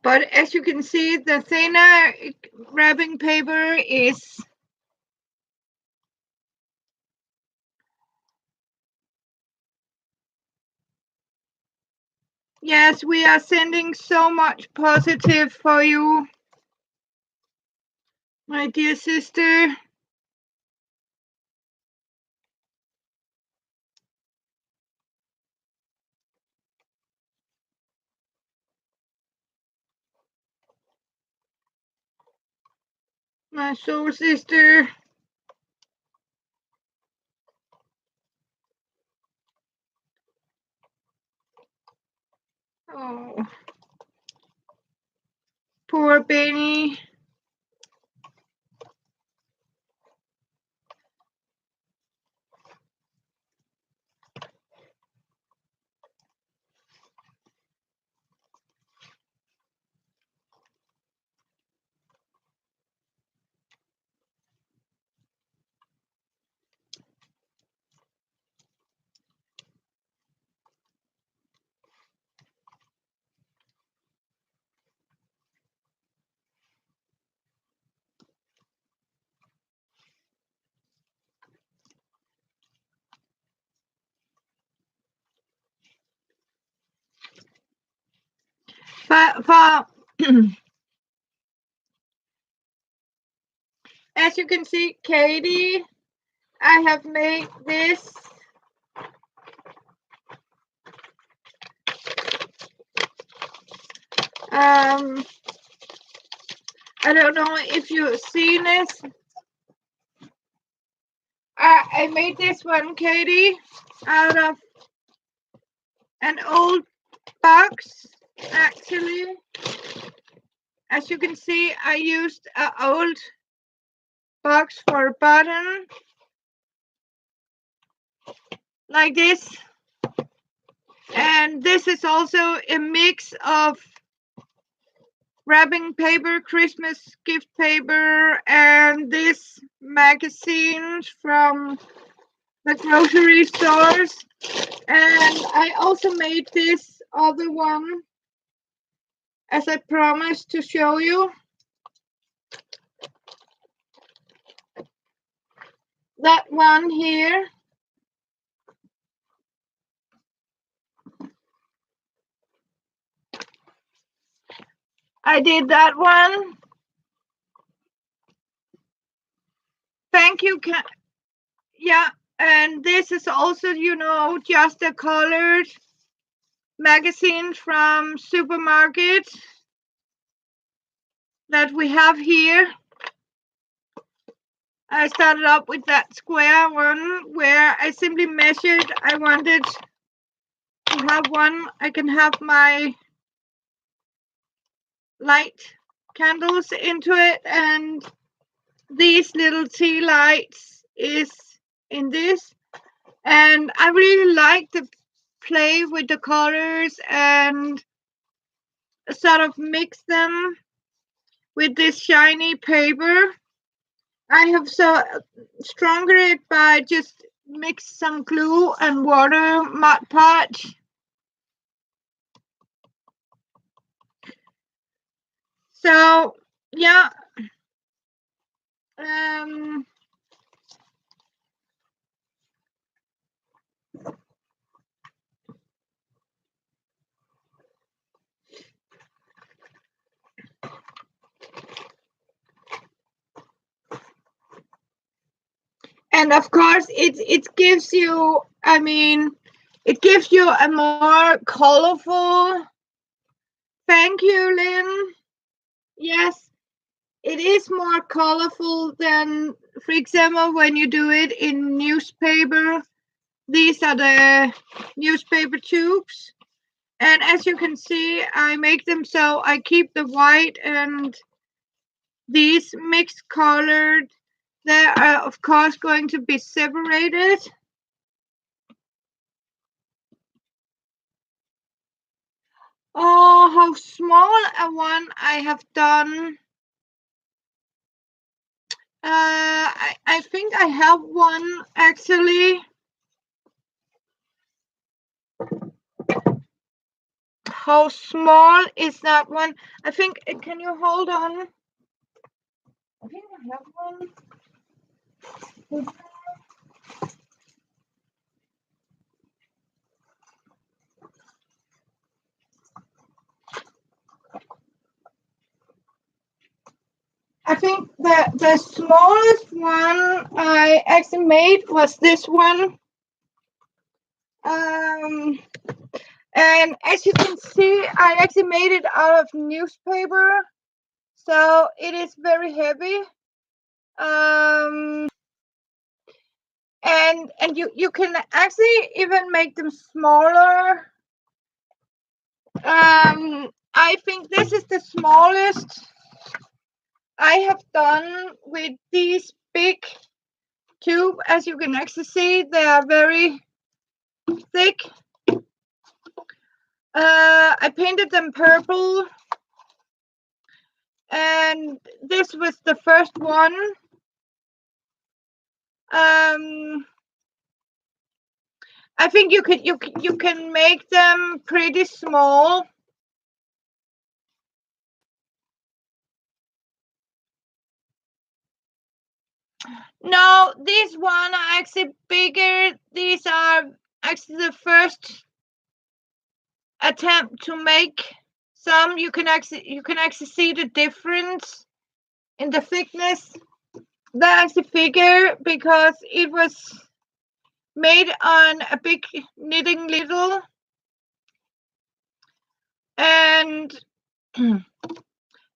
But as you can see, the thinner wrapping paper is yes, we are sending so much positive for you, my dear sister. My soul sister. Oh, poor Benny. For as you can see, Katie, I have made this I don't know if you've seen this. I made this one, Katie, out of an old box, actually. As you can see, I used an old box for a button, like this. And this is also a mix of wrapping paper, Christmas gift paper, and this magazines from the grocery stores. And I also made this other one, as I promised to show you. That one here. I did that one. Thank you. Yeah, and this is also, just a colored magazine from supermarket that we have here. I started up with that square one where I simply measured. I wanted to have one. I can have my light candles into it, and these little tea lights is in this. And I really like to play with the colors and sort of mix them with this shiny paper. I have stronger it by just mix some glue and water, Mod Podge. So yeah, and of course it gives you. I mean, it gives you a more colorful. Thank you, Lynn. Yes, it is more colorful than, for example, when you do it in newspaper. These are the newspaper tubes. And as you can see, I make them so I keep the white and these mixed colored. They are, of course, going to be separated. Oh, how small a one I have done. I think I have one actually. How small is that one? I think, can you hold on? I think I have one. I think the smallest one I actually made was this one. And as you can see, I actually made it out of newspaper, so it is very heavy. And you can actually even make them smaller. I think this is the smallest I have done with these big tube. As you can actually see, they are very thick. I painted them purple, and this was the first one. I think you can make them pretty small. No, these one are actually bigger. These are actually the first attempt to make some. You can actually see the difference in the thickness. They're actually bigger because it was made on a big knitting needle, and then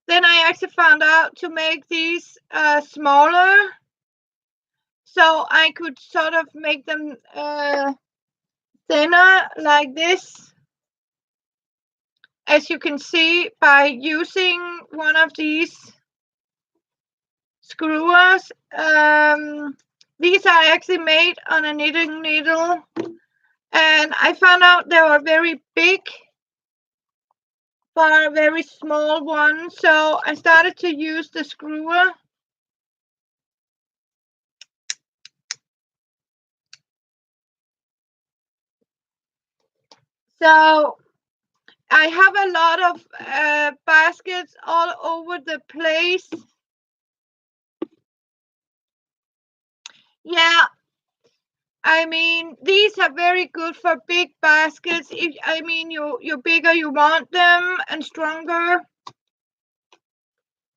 I actually found out to make these smaller, so I could sort of make them thinner like this, as you can see by using one of these screwers. These are actually made on a knitting needle, and I found out they were very big for a very small one, so I started to use the screwer. So I have a lot of baskets all over the place. Yeah, I mean, these are very good for big baskets. If I mean, you bigger you want them and stronger.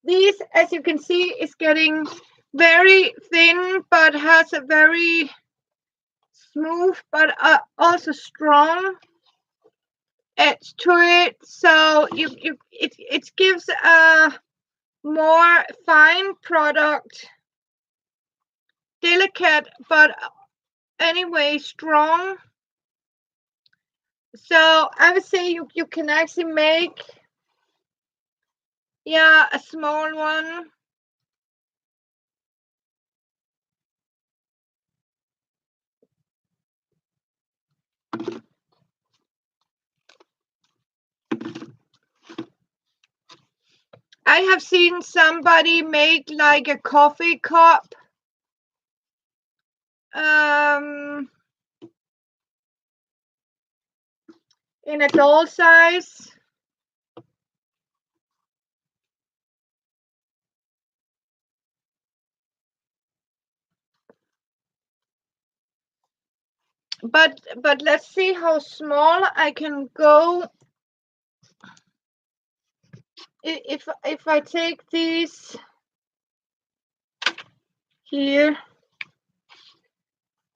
These, as you can see, is getting very thin, but has a very smooth, but also strong edge to it. So it gives a more fine product, delicate, but anyway strong. So I would say you can actually make, yeah, a small one. I have seen somebody make like a coffee cup. In a doll size. But let's see how small I can go. If I take these here.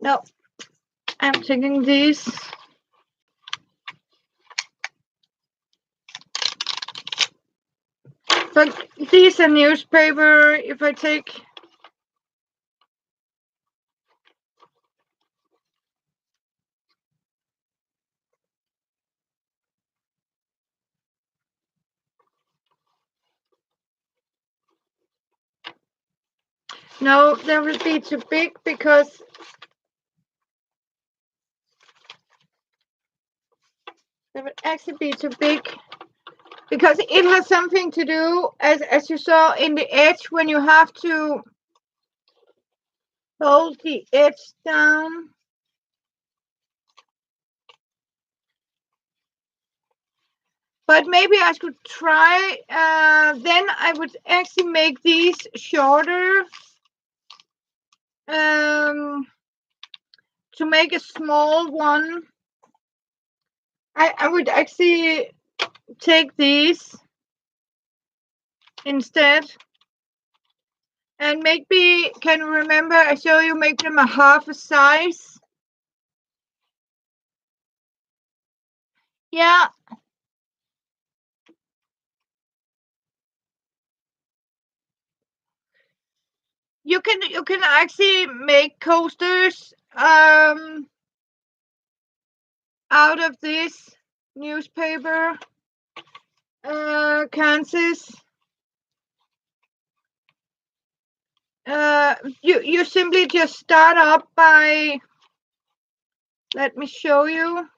No, I'm taking these. But this a newspaper, if I take... No, that would be too big because that would actually be too big because it has something to do, as you saw in the edge, when you have to hold the edge down. But maybe I should try, then I would actually make these shorter, to make a small one. I would actually take these instead. And maybe, can you remember, I show you, make them a half a size. Yeah. You can actually make coasters out of this newspaper, Kansas. You simply just start up by, let me show you.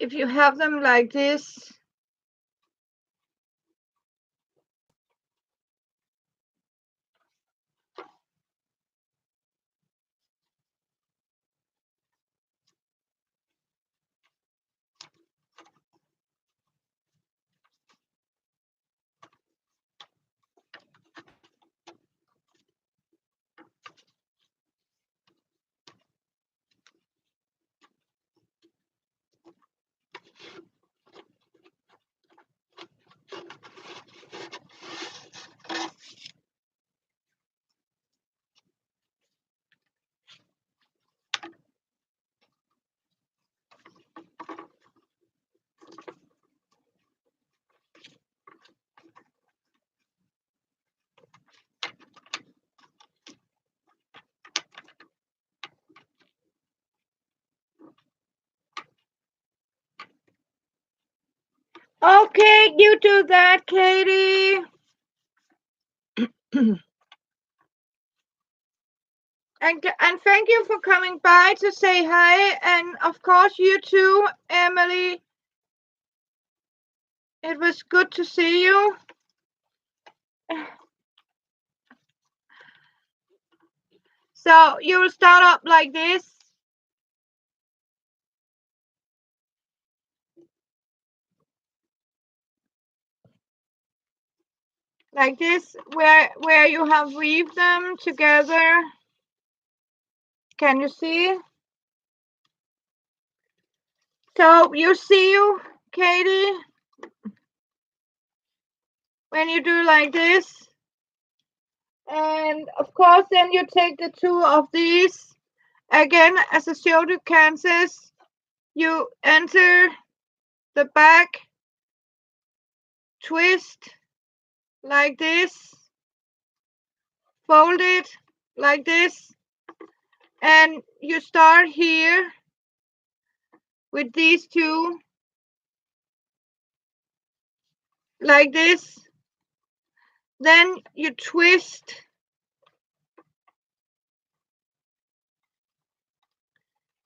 If you have them like this, okay, you do that, Katie. And thank you for coming by to say hi, and of course you too, Emily. It was good to see you. So you will start up like this. Like this, where you have weaved them together. Can you see? So you see, Katie, when you do like this. And of course, then you take the two of these. Again, as I showed you, Kansas, you enter the back, twist like this, fold it like this, and you start here with these two like this. Then you twist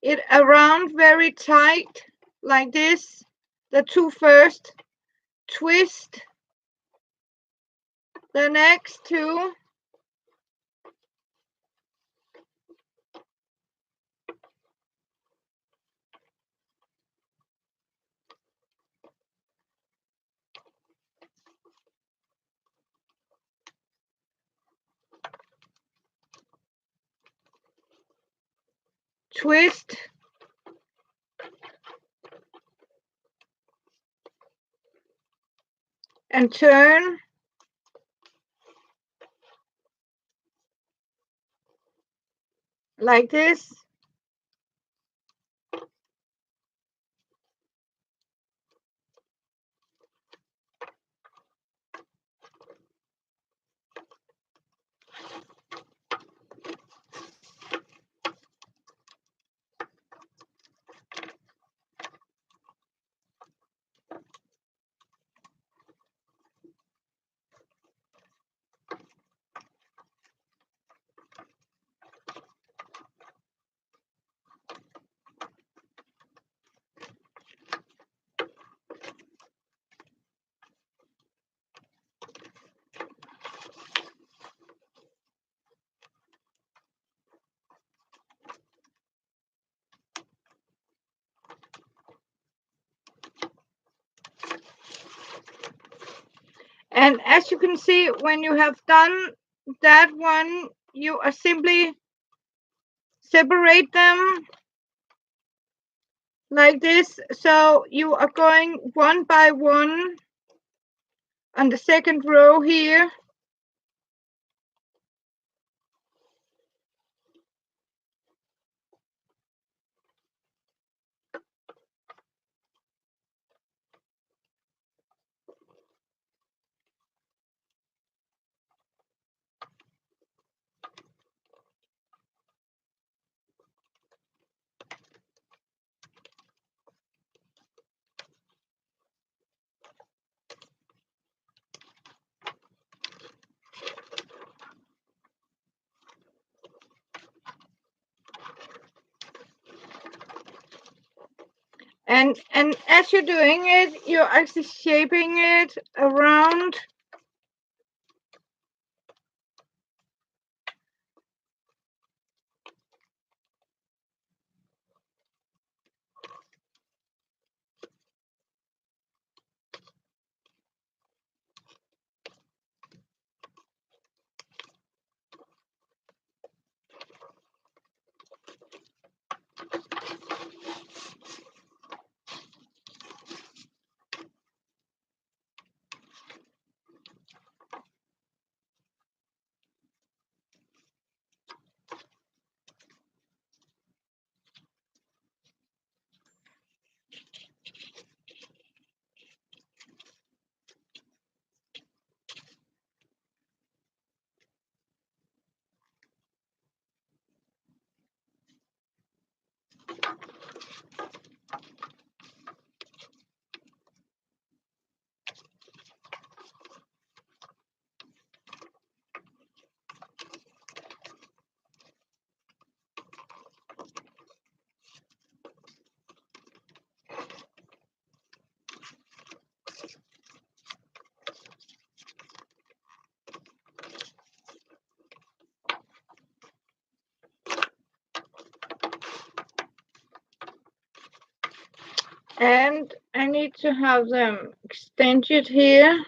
it around very tight like this, the two first, twist the next two, twist, and turn, like this. And as you can see, when you have done that one, you are simply separate them like this. So you are going one by one on the second row here. And as you're doing it, you're actually shaping it around. And I need to have them extended here.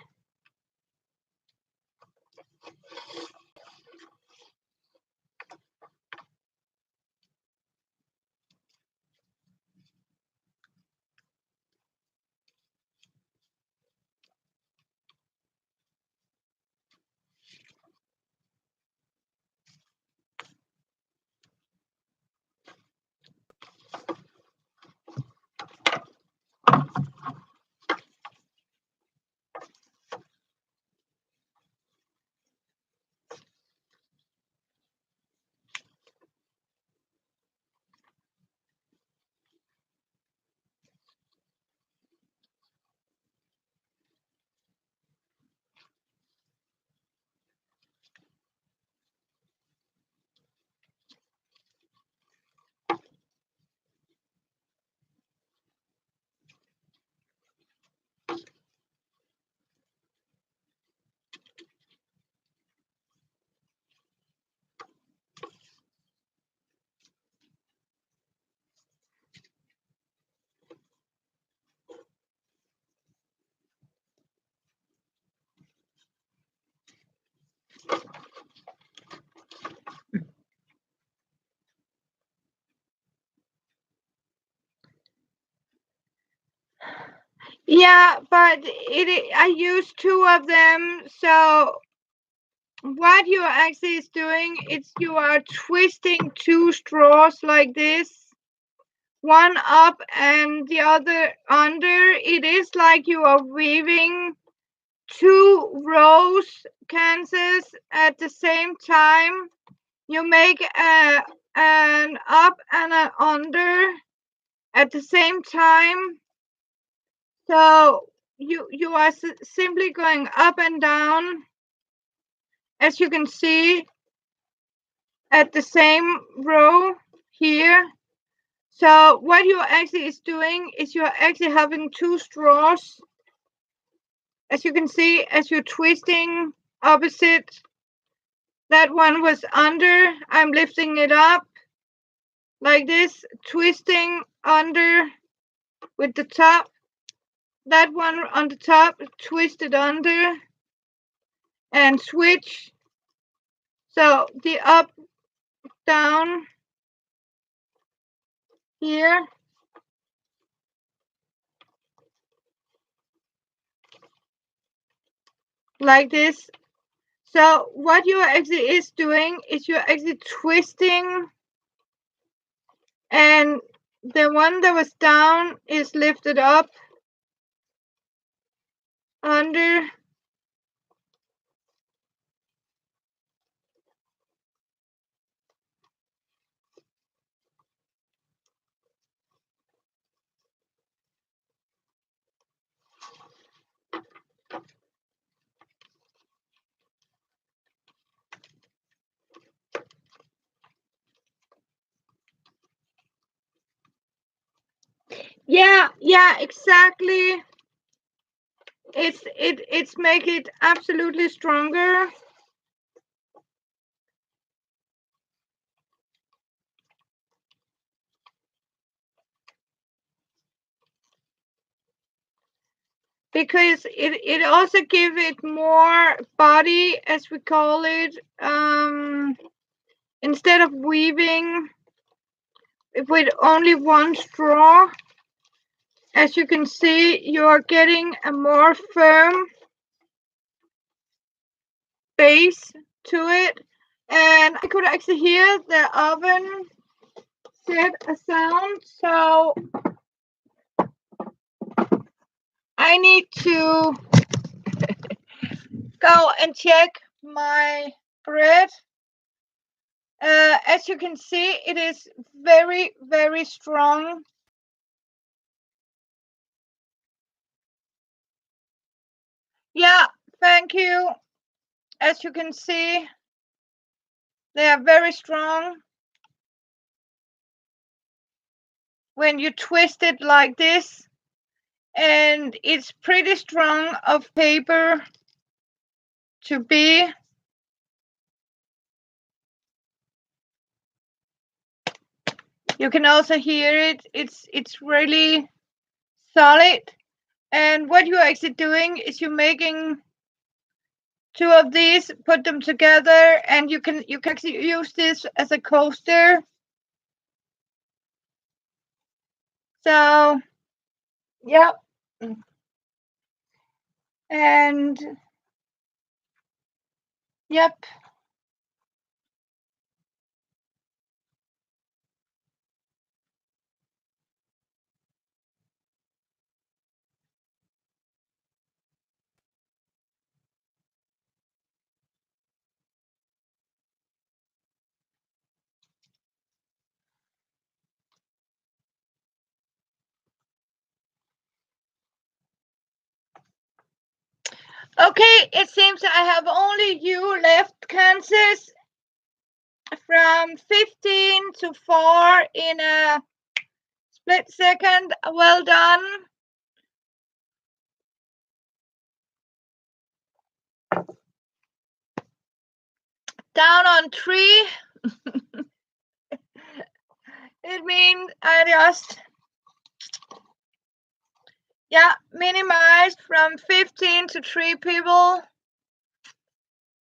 Yeah, but I used two of them. So what you actually is doing is you are twisting two straws like this, one up and the other under. It is like you are weaving two rows cancers at the same time. You make an up and an under at the same time. So you are simply going up and down, as you can see, at the same row here. So what you actually is doing is you're actually having two straws, as you can see, as you're twisting opposite. That one was under, I'm lifting it up like this, twisting under with the top. That one on the top, twisted under and switch. So the up, down here, like this. So what you actually is doing is you're actually twisting, and the one that was down is lifted up under. Yeah, exactly. It's make it absolutely stronger. Because it also give it more body, as we call it. Instead of weaving with only one straw, as you can see, you are getting a more firm base to it. And I could actually hear the oven set a sound, so I need to go and check my bread. As you can see, it is very, very strong. Yeah, thank you. As you can see, they are very strong. When you twist it like this, and it's pretty strong of paper to be. You can also hear it. It's really solid. And what you're actually doing is you're making two of these, put them together, and you can actually use this as a coaster. So, yeah. And yep. Okay, it seems I have only you left, Kansas. From 15 to 4 in a split second. Well done. Down on 3. It means I just, minimized from 15 to 3 people.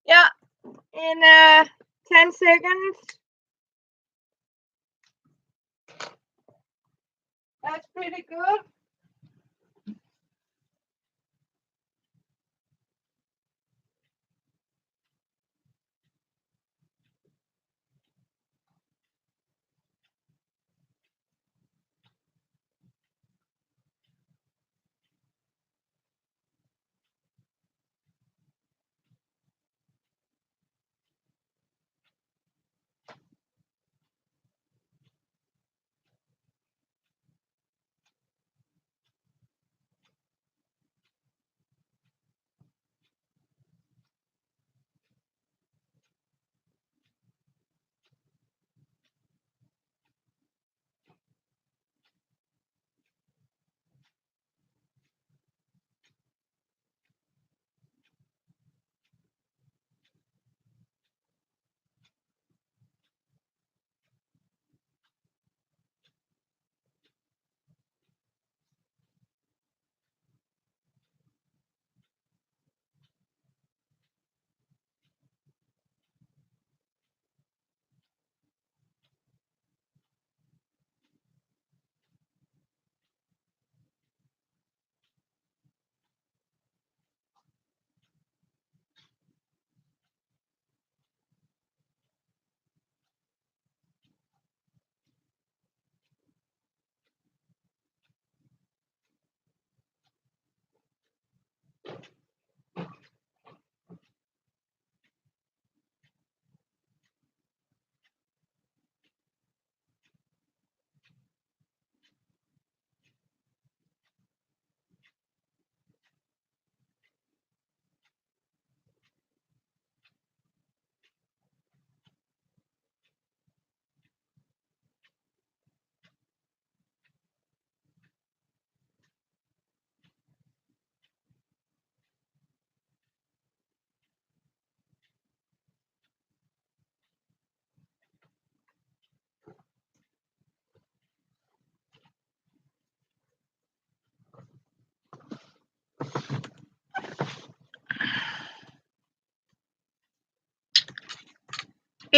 Yeah, in 10 seconds. That's pretty good.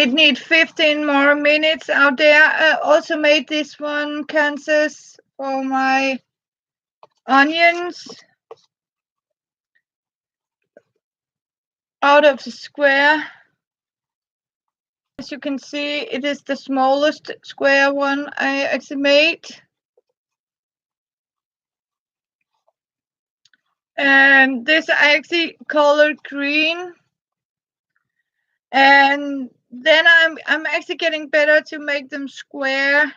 It needs 15 more minutes out there. I also made this one, Kansas, for my onions out of the square. As you can see, it is the smallest square one I actually made. And this I actually colored green. And then I'm actually getting better to make them square.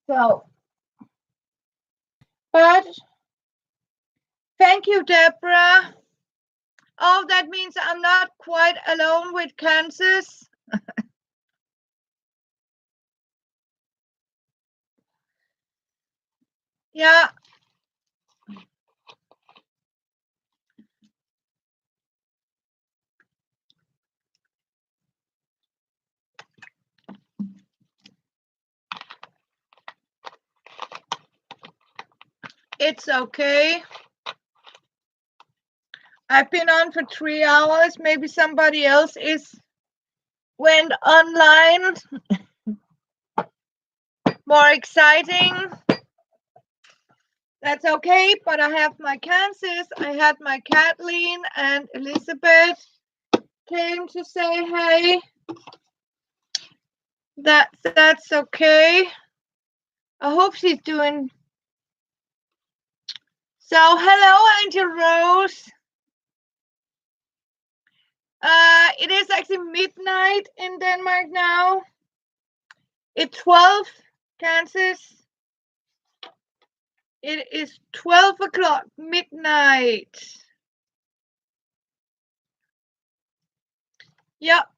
So, but thank you, Deborah. Oh, that means I'm not quite alone with Kansas. Yeah. It's okay. I've been on for 3 hours. Maybe somebody else went online. More exciting. That's okay, but I have my Kansas. I had my Kathleen and Elizabeth came to say hey. That's okay. I hope she's doing. So hello, Angel Rose. It is actually midnight in Denmark now. It's 12, Kansas. It is 12 o'clock, midnight. Yep.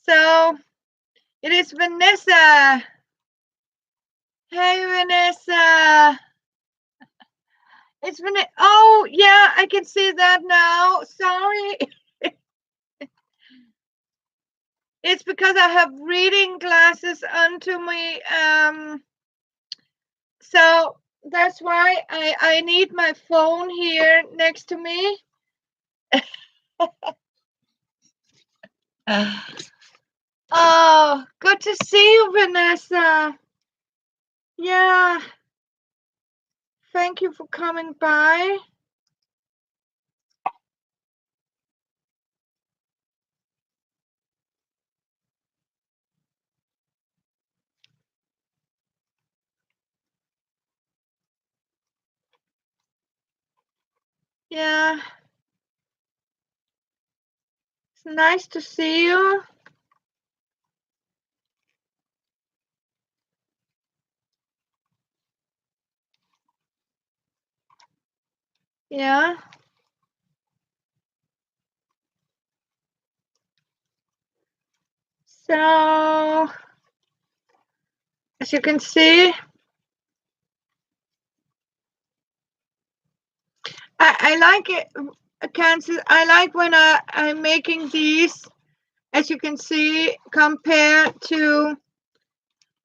So it is Vanessa. Hey, Vanessa. It's Vanessa. Oh, yeah, I can see that now. Sorry. It's because I have reading glasses onto me. So that's why I need my phone here next to me. Oh, good to see you, Vanessa. Yeah. Thank you for coming by. Yeah. It's nice to see you. Yeah. So, as you can see, I like it. Kansas. I like when I'm making these, as you can see, compared to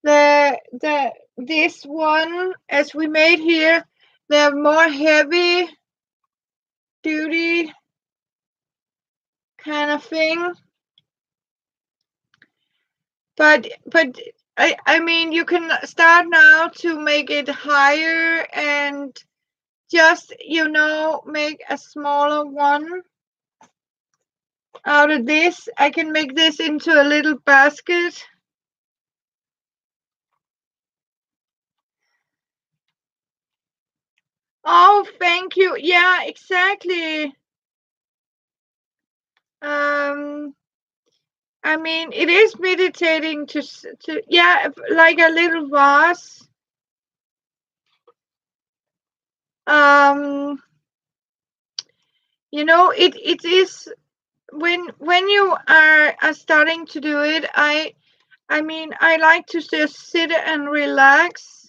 this one as we made here. They're more heavy duty kind of thing. But I mean, you can start now to make it higher and just, make a smaller one out of this. I can make this into a little basket. Oh, thank you. Yeah, exactly. I mean, it is meditating to yeah, like a little vase. It is when you are starting to do it. I mean, I like to just sit and relax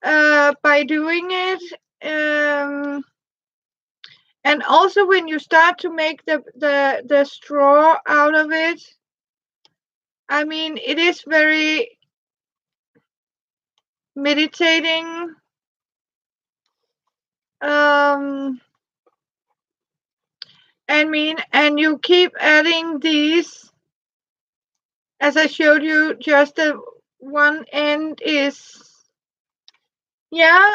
by doing it. And also when you start to make the straw out of it, I mean, it is very meditating. and you keep adding these. As I showed you, just the one end is, yeah.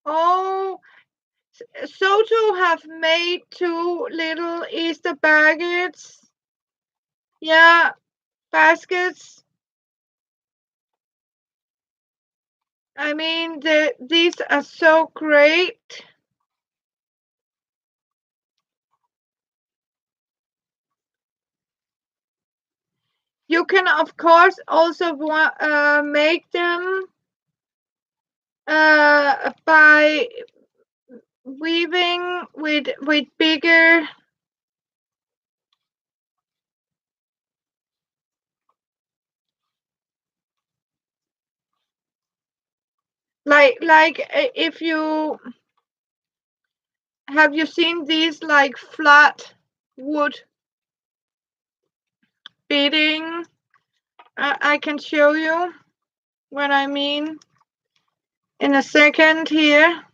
Oh, Soto have made 2 little Easter baskets. Yeah, baskets. I mean, these are so great. You can, of course, also make them by weaving with bigger, like if you have you seen these like flat wood beading? I can show you what I mean in a second here.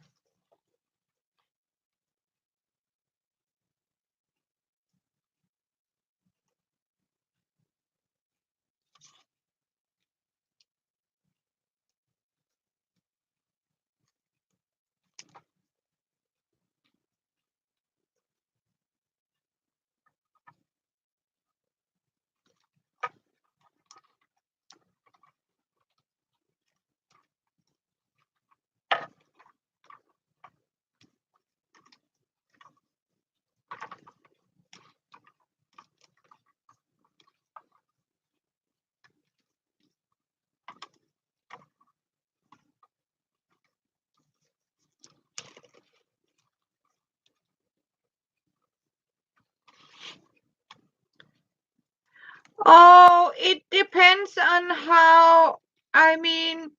Oh, it depends on how, I mean,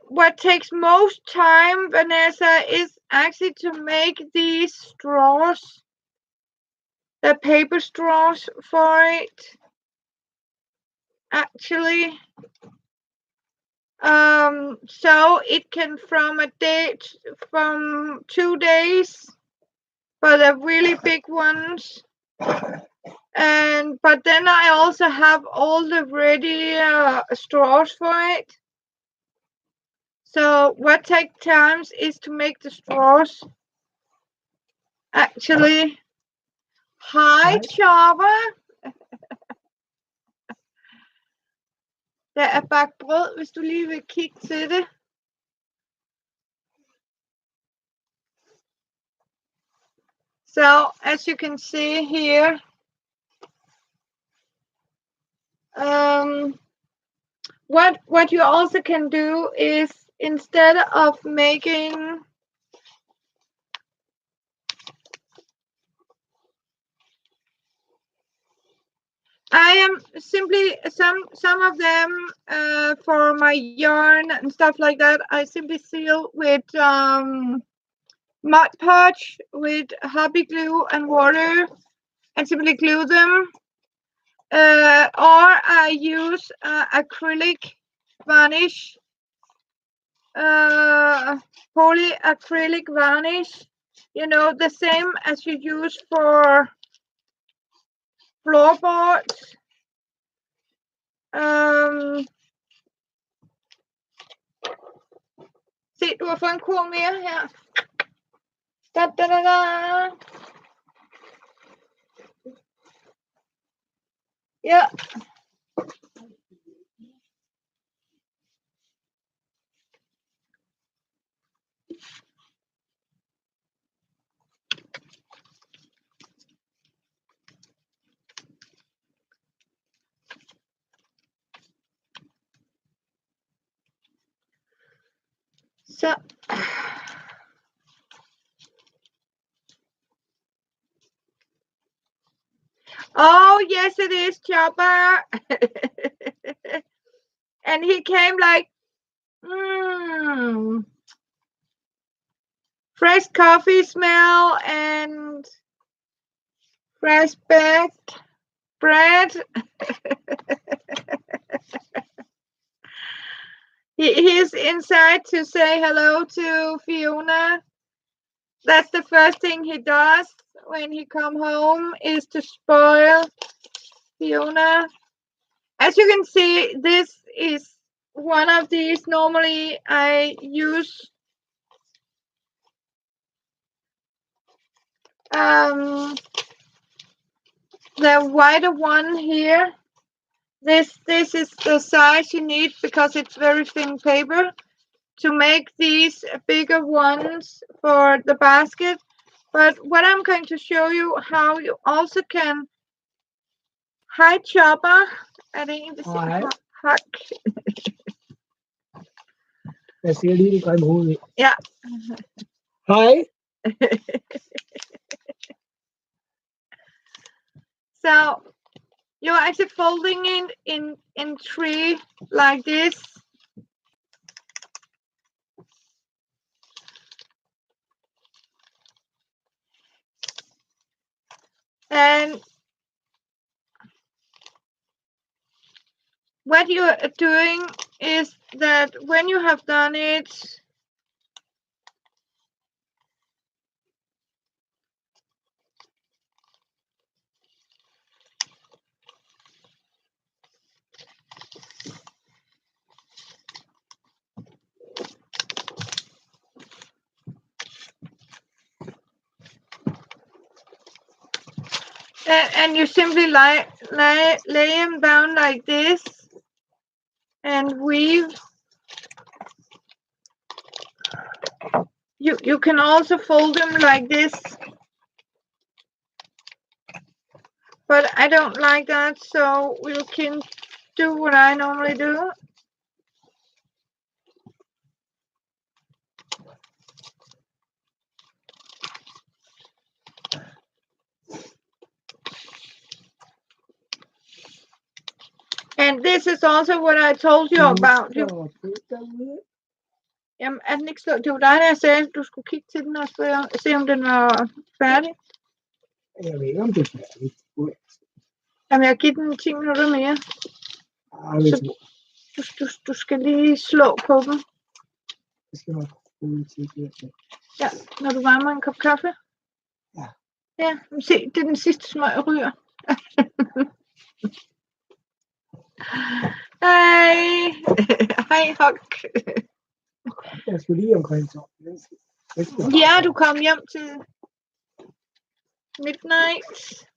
what takes most time, Vanessa, is actually to make these straws, the paper straws for it. Actually, so it can from 2 days for the really big ones. But then I also have all the ready straws for it. So what takes time is to make the straws. Actually, hi Chava. Der er bagt brød, hvis du lige vil kigge til det. So as you can see here, what you also can do is, instead of making I am simply some of them for my yarn and stuff like that, I simply seal with Mod Podge with hobby glue and water and simply glue them. Or I use acrylic varnish, polyacrylic varnish, you know, the same as you use for floorboards. Se, du har fået en kur mere her. Da, da, da, da. Ja. Så. Oh, yes, it is, Chopper. And he came like, fresh coffee smell and fresh baked bread. He's inside to say hello to Fiona. That's the first thing he does when he come home, is to spoil Fiona. As you can see, this is one of these. Normally I use the wider one here. This is the size you need because it's very thin paper. To make these bigger ones for the basket. But what I'm going to show you how you also can. Hi Chopper. Er det en, der siger Hej. hak? Jeg siger lige, det gør i hovedet. Ja. Hej. So you're actually folding it in three like this. And what you're doing is that when you have done it, and you simply lay them down like this and weave. You can also fold them like this, but I don't like that, so we can do what I normally do. And this is also what I told you about. Jamen, er den ikke slået? Det var dig, der sagde, at du skulle kigge til den og se, om den var færdig. Jeg ved ikke, om det er færdigt. Jamen, jeg giver den 10 minutter mere. Så du skal lige slå på dem. Jeg skal nok bruge til det. Ja, når du varmer en kop kaffe. Ja. Ja, se, det er den sidste smøg, jeg ryger. Hej. Hej, Hok. Jeg skulle lige omkring så. Ja, du kom hjem til midnight.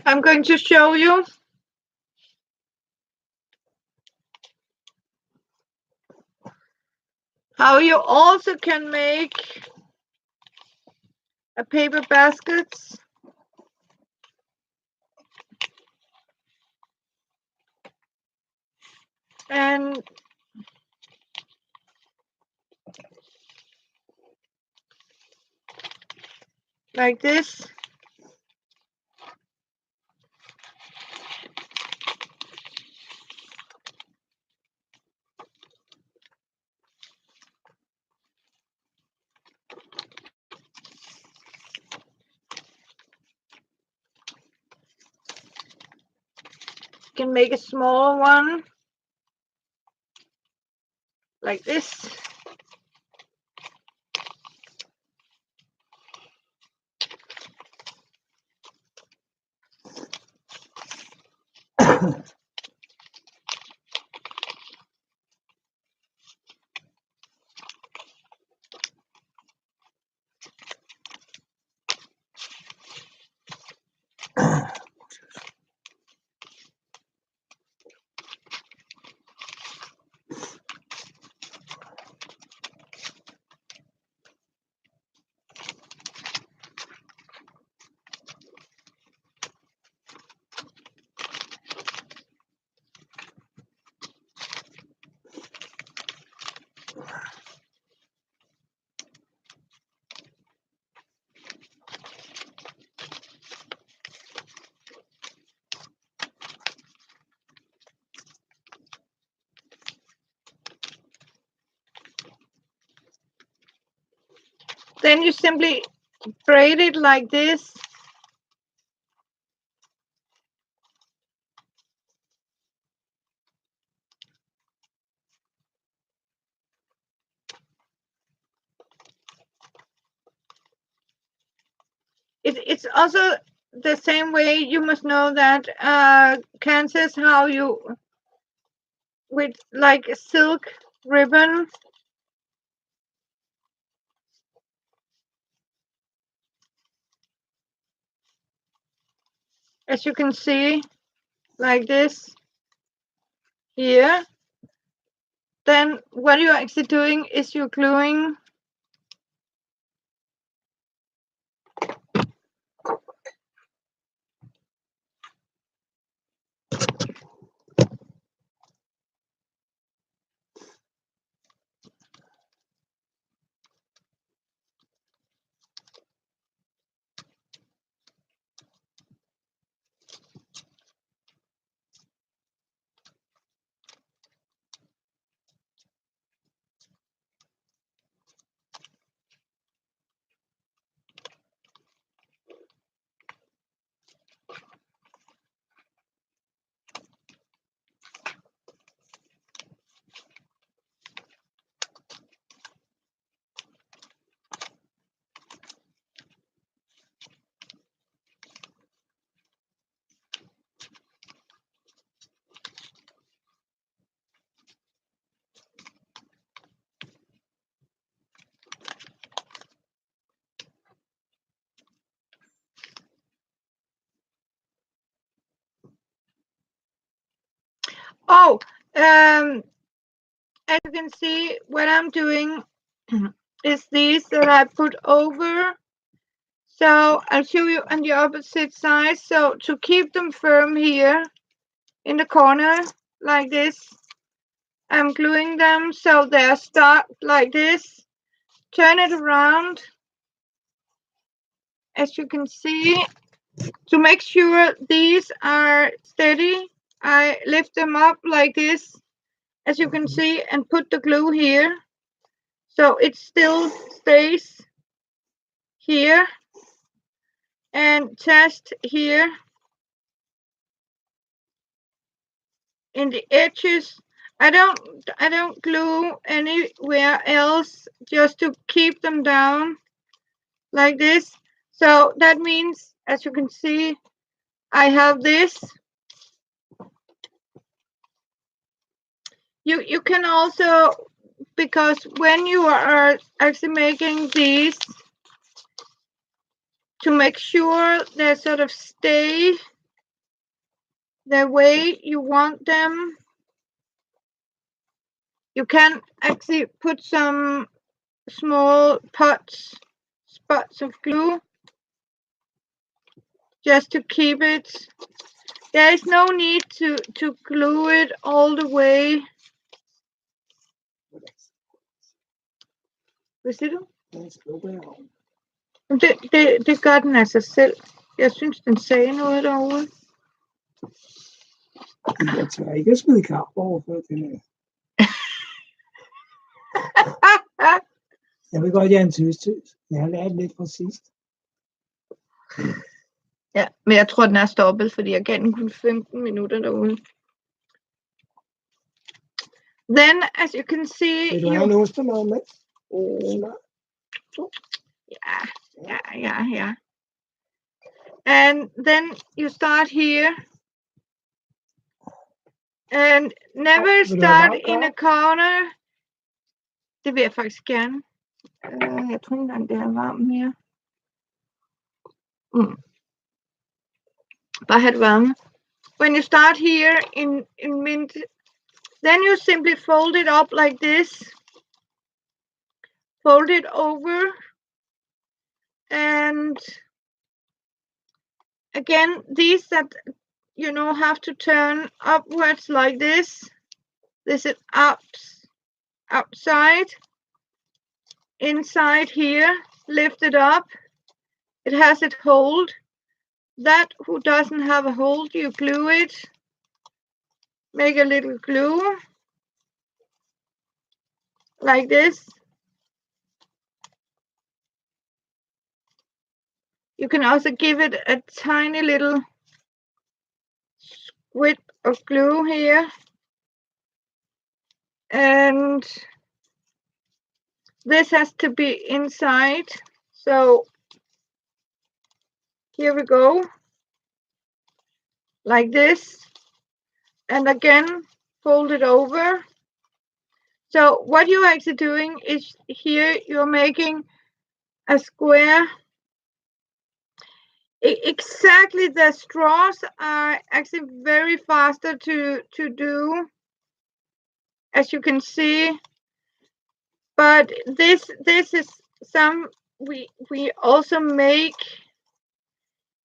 I'm going to show you how you also can make a paper baskets. And like this. You can make a small one like this. Then you simply braid it like this. It's also the same way. You must know that Kansas, how you with like a silk ribbon. As you can see, like this here. Then what you're actually doing is you're gluing Oh, as you can see, what I'm doing is these that I put over. So I'll show you on the opposite side. So to keep them firm here in the corner like this, I'm gluing them so they're stuck like this. Turn it around, as you can see. To make sure these are steady, I lift them up like this, as you can see, and put the glue here. So it still stays here and just here in the edges. I don't glue anywhere else, just to keep them down like this. So that means, as you can see, I have this. You can also, because when you are actually making these, to make sure they sort of stay the way you want them, you can actually put some small spots of glue just to keep it. There is no need to glue it all the way. Hvad siger du? Det gør den af sig selv. Jeg synes, den sagde noget derude. Jeg tør ikke at smide kaffe over for den her. Jeg vil godt, jeg er en tøs. Jeg har lært lidt fra sidst. Ja, men jeg tror, den er stoppet, fordi jeg gav den kun 15 minutter derude. Then, as you can see... Vil du have en ostemad med? Yeah. And then you start here. And never start in a corner. Det vil jeg faktisk gerne. Jeg tror ikke engang, det er varmt mere. Bare have det varme. When you start here in mint, then you simply fold it up like this. Fold it over. And again, these that have to turn upwards like this. This is outside. Inside here, lift it up. It has it hold. That who doesn't have a hold, you glue it. Make a little glue like this. You can also give it a tiny little squid of glue here. And this has to be inside. So here we go, like this, and again fold it over. So what you're actually doing is here you're making a square. Exactly, the straws are actually very faster to do, as you can see. But this is some we also make.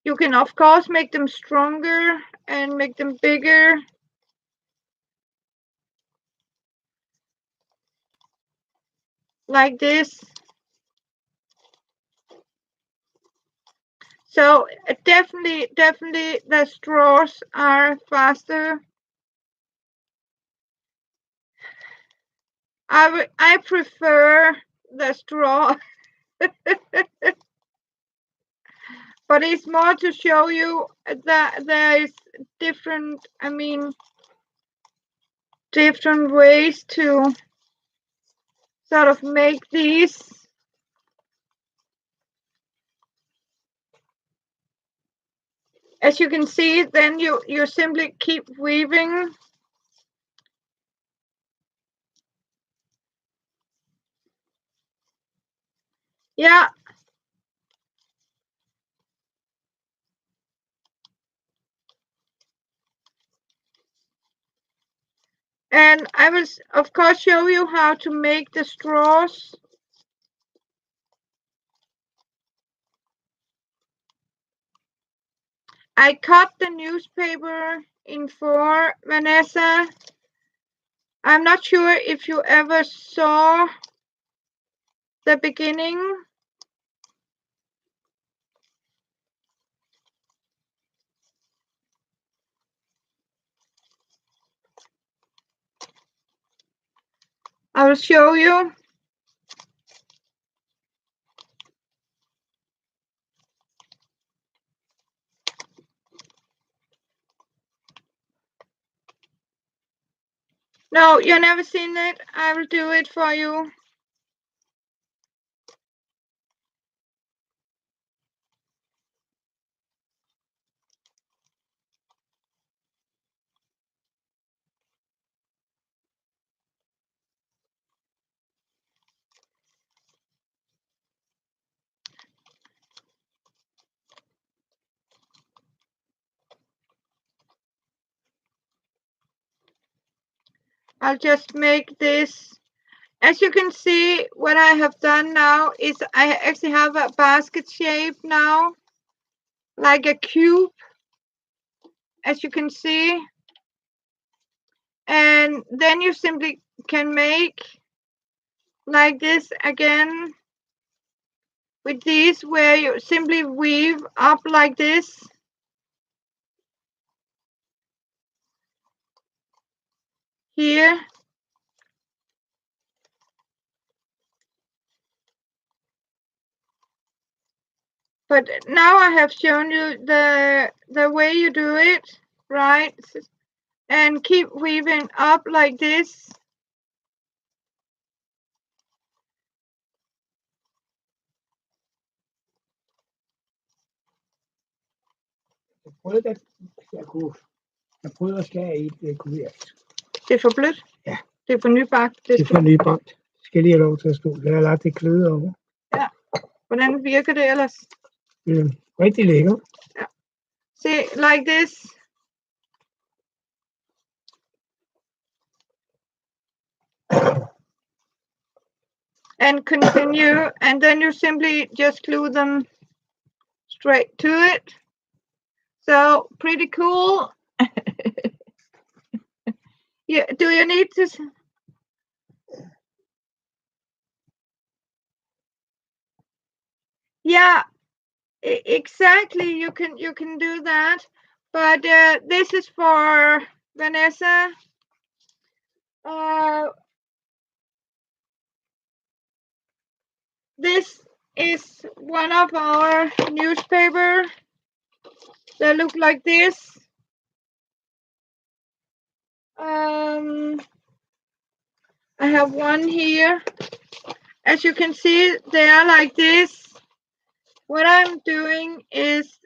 You can of course make them stronger and make them bigger. Like this. So definitely the straws are faster. I prefer the straw. But it's more to show you that there is different, I mean, different ways to sort of make these. As you can see, then you simply keep weaving. Yeah. And I will, of course, show you how to make the straws. I cut the newspaper in four, Vanessa. I'm not sure if you ever saw the beginning. I will show you. No, you've never seen it. I will do it for you. I'll just make this. As you can see, what I have done now is I actually have a basket shape now, like a cube, as you can see. And then you simply can make like this again with these, where you simply weave up like this. Here. But now I have shown you the way you do it, right? And keep weaving up like this. Jeg prøvede at skære i det kuvert. Det er for blødt? Ja. Det er for nybagt? Det er for nybagt. Skal lige have lov til at stå. Jeg har lagt det kløde over. Ja. Hvordan virker det ellers? Rigtig lækker. Ja. See, like this. And continue, and then you simply just glue them straight to it. So pretty cool. Yeah, do you need to? Yeah, exactly. You can do that, but this is for Vanessa. This is one of our newspaper. They look like this. I have one here. As you can see, they are like this. What I'm doing is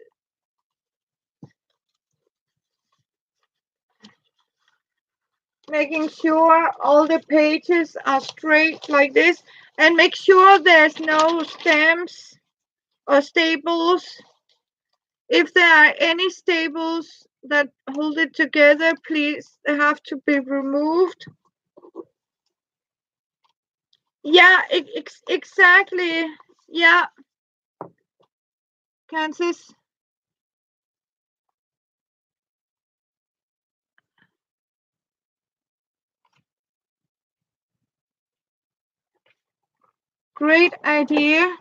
making sure all the pages are straight like this, and make sure there's no stamps or staples. If there are any staples that hold it together, please, they have to be removed. Yeah, exactly. Yeah, Kansas. Great idea.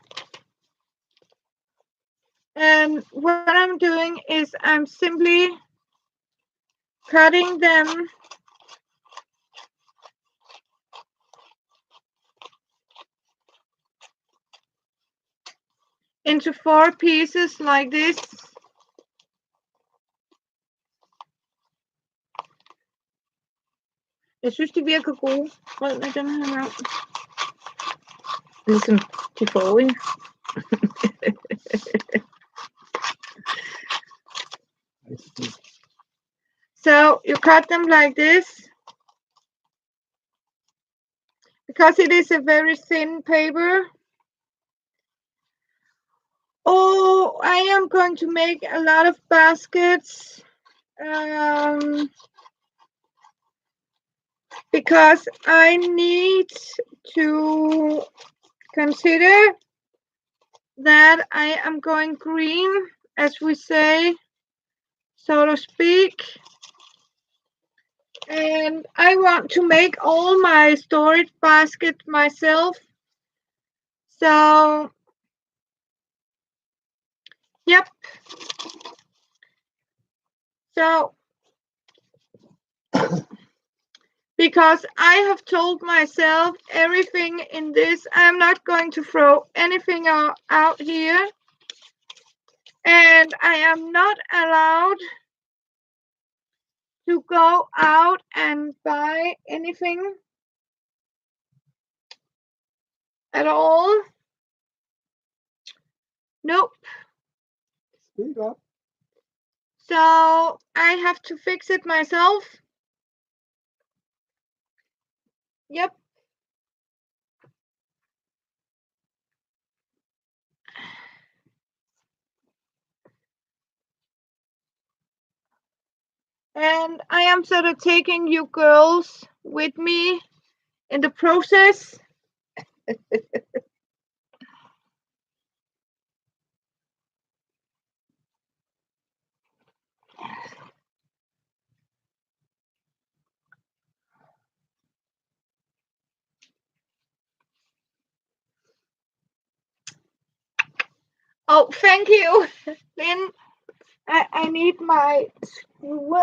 And what I'm doing is I'm simply cutting them into 4 pieces like this. Jeg synes, de virker gode, rød med den her gang. Ligesom de forrige. So you cut them like this, because it is a very thin paper. Oh, I am going to make a lot of baskets. Because I need to consider that I am going green, as we say, so to speak. And I want to make all my storage baskets myself. So, yep. So, because I have told myself everything in this, I'm not going to throw anything out here. And I am not allowed to go out and buy anything at all. Nope. Speak up. So I have to fix it myself. Yep. And I am sort of taking you girls with me in the process. Oh, thank you, Lynn. I need my screw.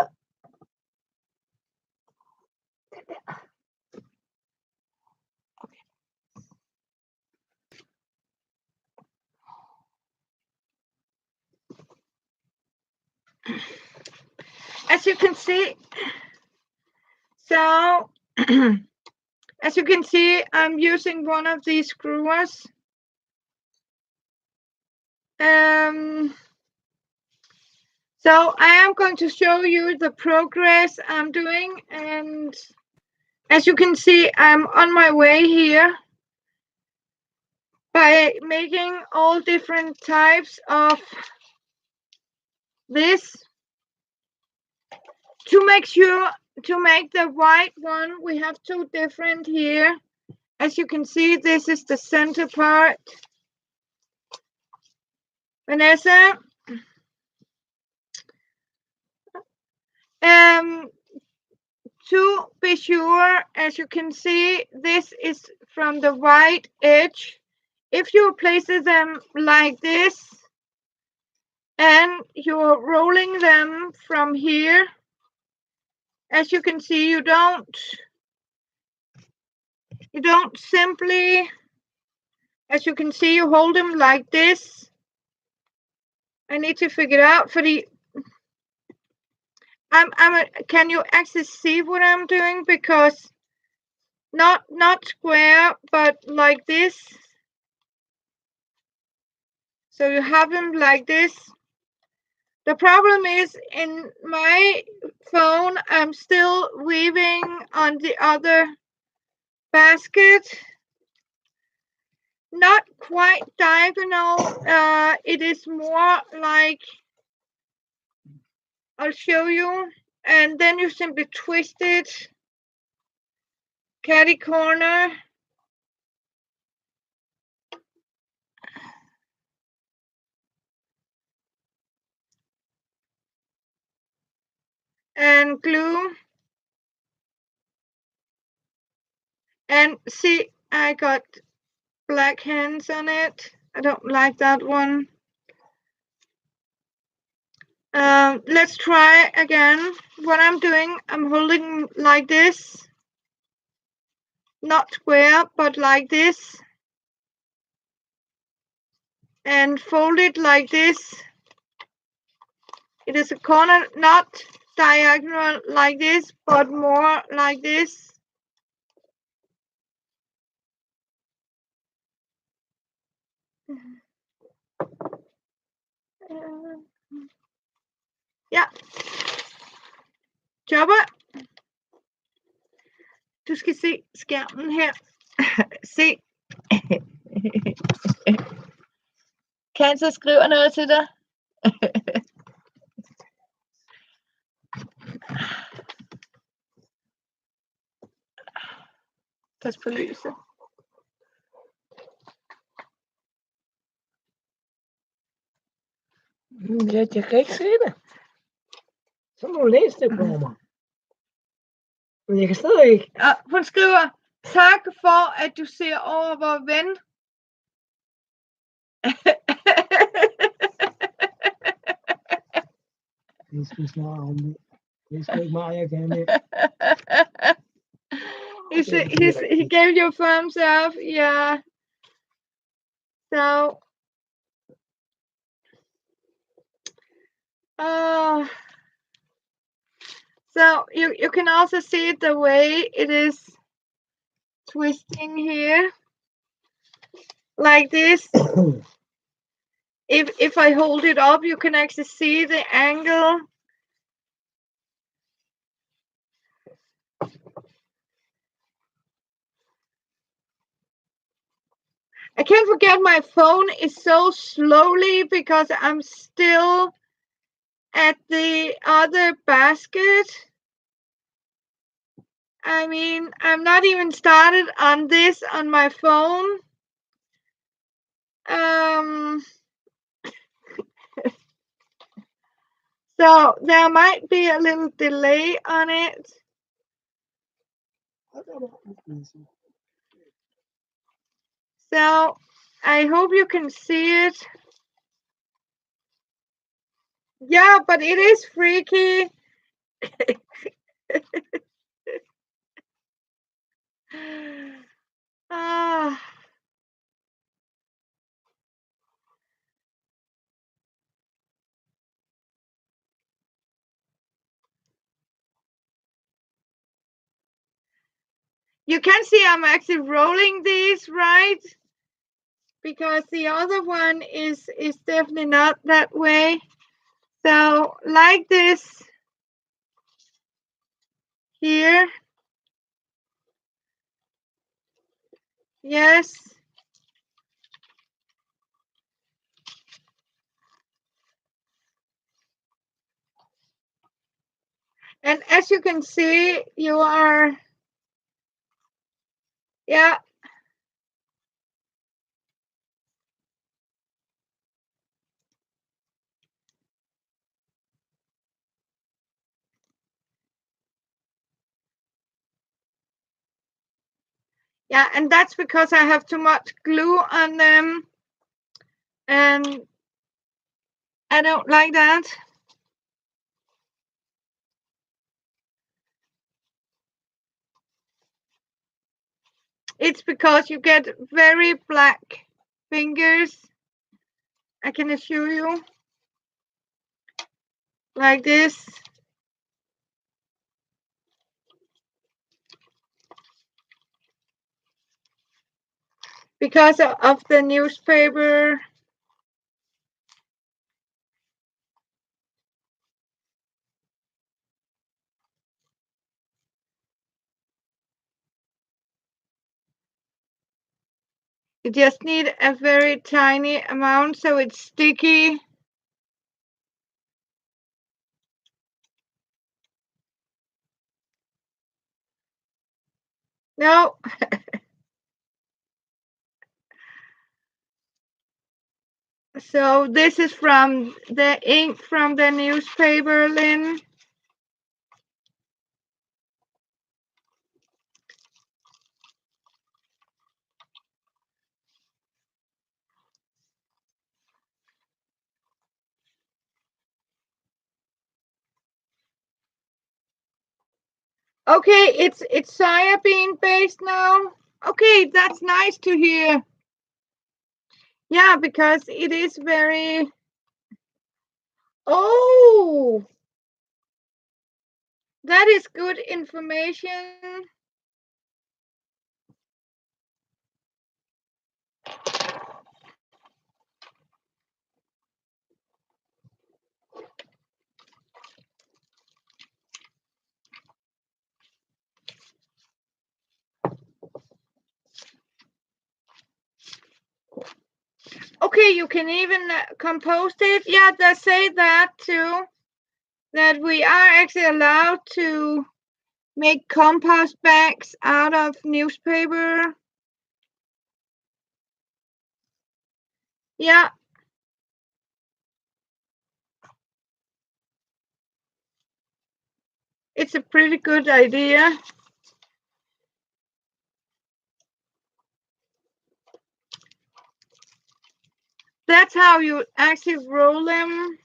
As you can see, so as you can see, I'm using one of these screwers. So I am going to show you the progress I'm doing, and as you can see, I'm on my way here by making all different types of this. To make sure, to make the white one, we have 2 different here. As you can see, this is the center part. Vanessa, to be sure, as you can see, this is from the white edge. If you place them like this and you're rolling them from here, as you can see, you don't simply, as you can see, you hold them like this. I need to figure it out for the can you actually see what I'm doing? Because not square, but like this. So you have them like this. The problem is in my phone, I'm still weaving on the other basket. Not quite diagonal. It is more like, I'll show you. And then you simply twist it. Catty corner. And glue. And see, I got black hands on it. I don't like that one. Let's try again. What I'm doing, I'm holding like this. Not square, but like this. And fold it like this. It is a corner, not diagonal like this, but more like this. Ja. Chopper. Du skal se skærmen her. Se. Kan jeg så skrive noget til dig? Pas på lyset. Jeg kan ikke se det. Så må du læse det for mig. Men jeg kan stadig ikke. Ja, hun skriver, tak for, at du ser over vor ven. Vi skal snart om det. Det skal ikke meget, jeg kan med. He gave you a thumbs up, yeah. So, so you can also see the way it is twisting here, like this. If I hold it up, you can actually see the angle. I can't forget my phone is so slowly because I'm still at the other basket. I mean, I'm not even started on this on my phone. So there might be a little delay on it. So I hope you can see it. Yeah, but it is freaky. You can see I'm actually rolling these, right? Because the other one is definitely not that way. So like this here. Yes. And as you can see, you are, yeah. Yeah, and that's because I have too much glue on them. And I don't like that. It's because you get very black fingers. I can assure you. Like this. Because of the newspaper. You just need a very tiny amount so it's sticky. No. So this is from the ink from the newspaper, Lynn. Okay, it's soybean based now. Okay, that's nice to hear. Yeah, because it is very. Oh, that is good information. Okay, you can even compost it. Yeah, they say that too. That we are actually allowed to make compost bags out of newspaper. Yeah. It's a pretty good idea. That's how you actually roll them.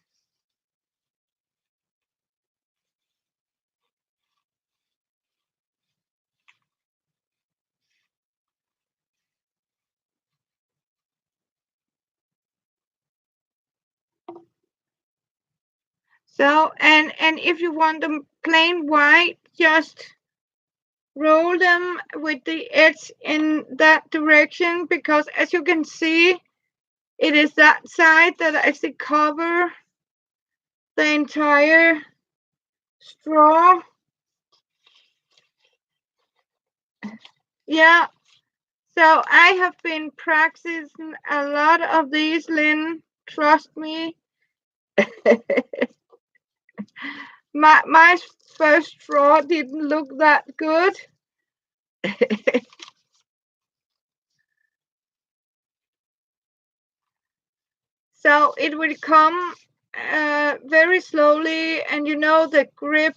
So, and if you want them plain white, just roll them with the edge in that direction, because as you can see, it is that side that actually cover the entire straw. Yeah. So I have been practicing a lot of these, Lynn. Trust me. My first straw didn't look that good. So it will come very slowly, and you know the grip,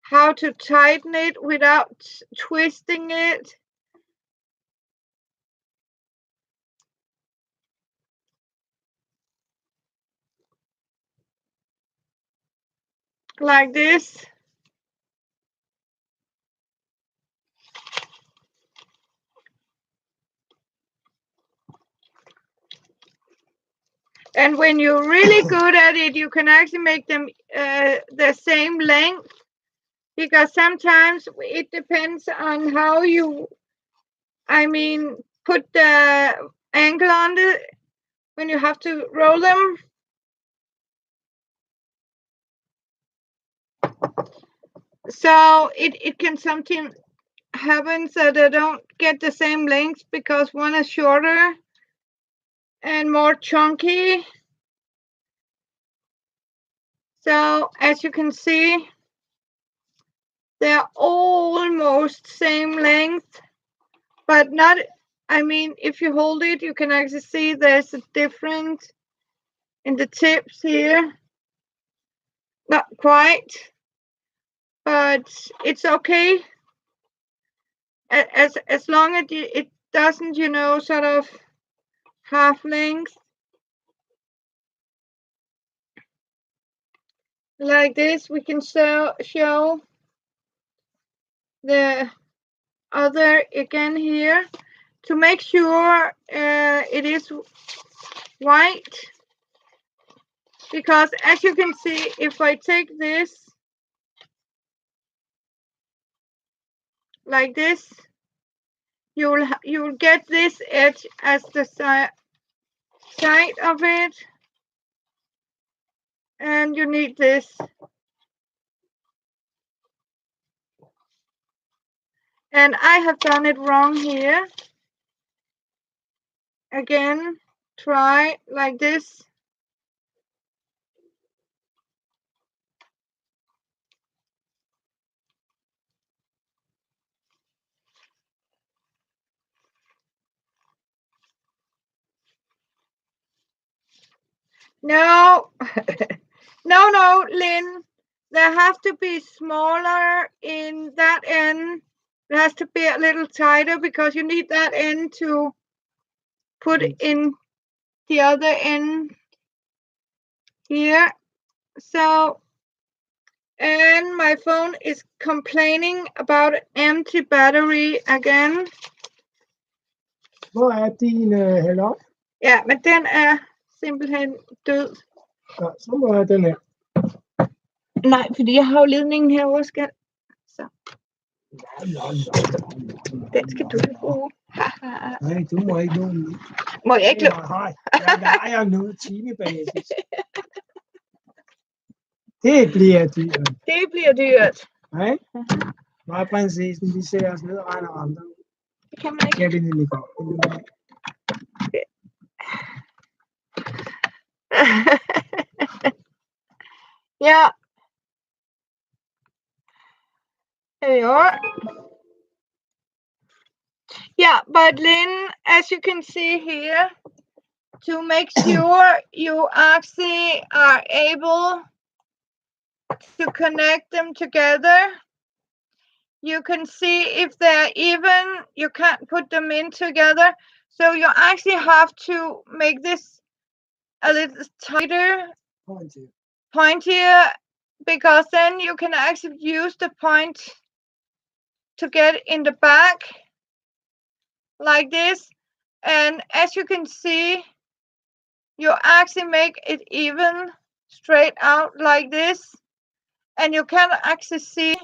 how to tighten it without twisting it. Like this. And when you're really good at it, you can actually make them the same length, because sometimes it depends on how you, put the angle on it when you have to roll them. So it can sometimes happen that they don't get the same length because one is shorter and more chunky. So as you can see, they're almost same length, but not, if you hold it, you can actually see there's a difference in the tips here. Not quite, but it's okay. As long as it doesn't, sort of half length. Like this, we can show the other again here to make sure it is white, because as you can see, if I take this like this, you'll get this edge as the side of it, and you need this. And I have done it wrong here. again, try like this. No, no, Lynn. There have to be smaller in that end. It has to be a little tighter because you need that end to put in the other end here. So, and my phone is complaining about empty battery again. Hvor er din halvøj? Ja, men den er simpelthen død. Ja, så må jeg den her. Nej, fordi jeg har jo ledningen herovre, skal. Så. Den skal du bruge. Nej, du må ikke nå den. Må jeg ikke låne? Nej, jeg leger noget timebasis. Det bliver dyrt. Det bliver dyrt. Nej? Nej, prinsessen, vi ser os ned og regner andre. Det kan man ikke. Jeg vil nemlig godt. Yeah. There you are. Yeah, but Lynn, as you can see here, to make sure you actually are able to connect them together, you can see if they're even, you can't put them in together. So you actually have to make this a little tighter, pointier, because then you can actually use the point to get in the back like this. And as you can see, you actually make it even straight out like this. And you can actually see,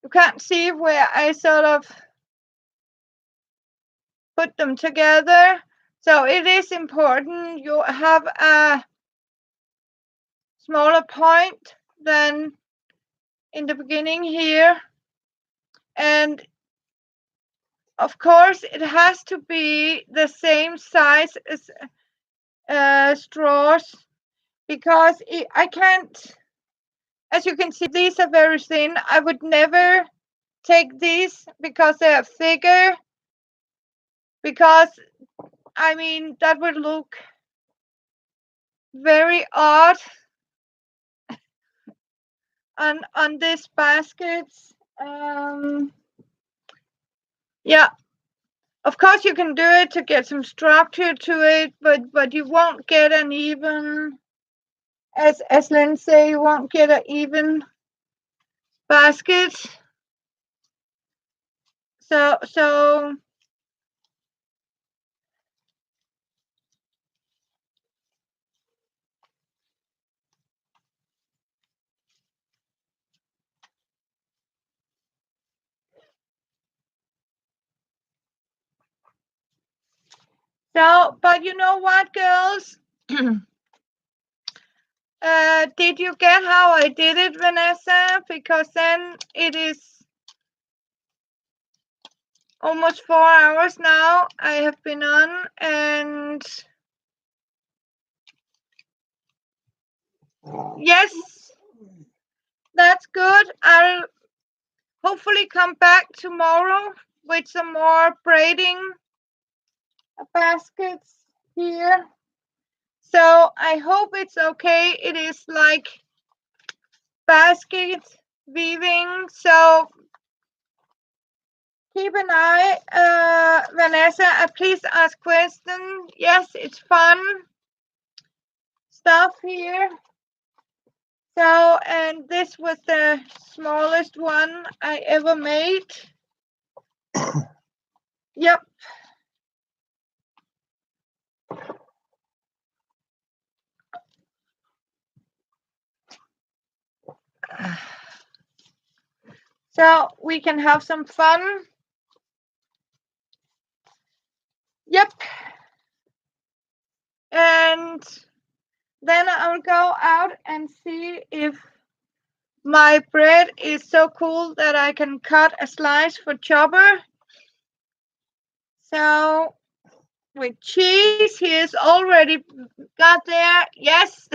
you can't see where I sort of put them together. So it is important you have a smaller point than in the beginning here. And of course it has to be the same size as straws, because I can't, as you can see, these are very thin. I would never take these because they are thicker, because I mean that would look very odd on this baskets. Yeah, of course you can do it to get some structure to it, but you won't get an even, as Lynn say, you won't get an even basket. So but you know what, girls? Did you get how I did it, Vanessa? Because then it is almost 4 hours now I have been on, and yes, that's good. I'll hopefully come back tomorrow with some more braiding baskets here. So I hope it's okay. It is like basket weaving, so keep an eye. Vanessa, please ask questions. Yes, it's fun stuff here. So, and this was the smallest one I ever made. Yep. So we can have some fun. Yep. And then I'll go out and see if my bread is so cool that I can cut a slice for chopper. So with cheese. He is already got there. Yes.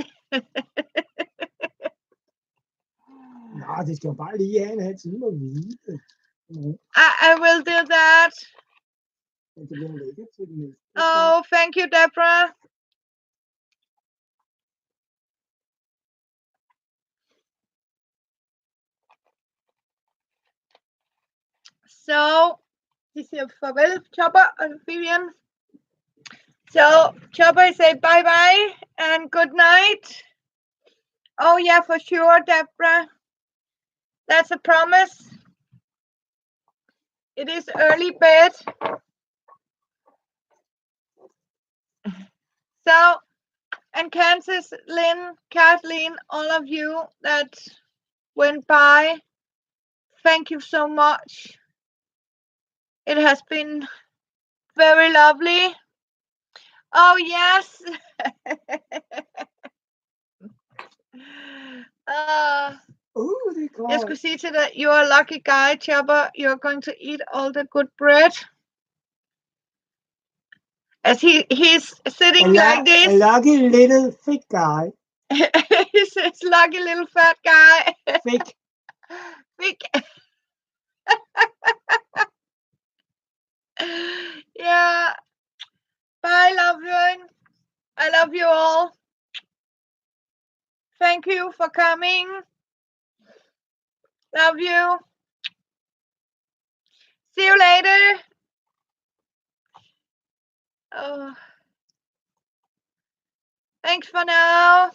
Nå, det skal jo bare lige have en halv time at hvile. I will do that. Men det bliver lækkert til den næste. Oh, thank you, Deborah. So, de siger farvel, Chopper og Vivian. So, Chopper say bye-bye and good night. Oh, yeah, for sure, Deborah. That's a promise. It is early bed. So, and Kansas, Lynn, Kathleen, all of you that went by, thank you so much. It has been very lovely. Oh, yes. Det er godt. Jeg skulle sige til dig, you're a lucky guy, Chopper. You're going to eat all the good bread. As he's sitting like this. A lucky little thick guy. He's a lucky little fat guy. Thick. Thick. Yeah. Bye, love you. I love you all. Thank you for coming. Love you. See you later. Oh. Thanks for now.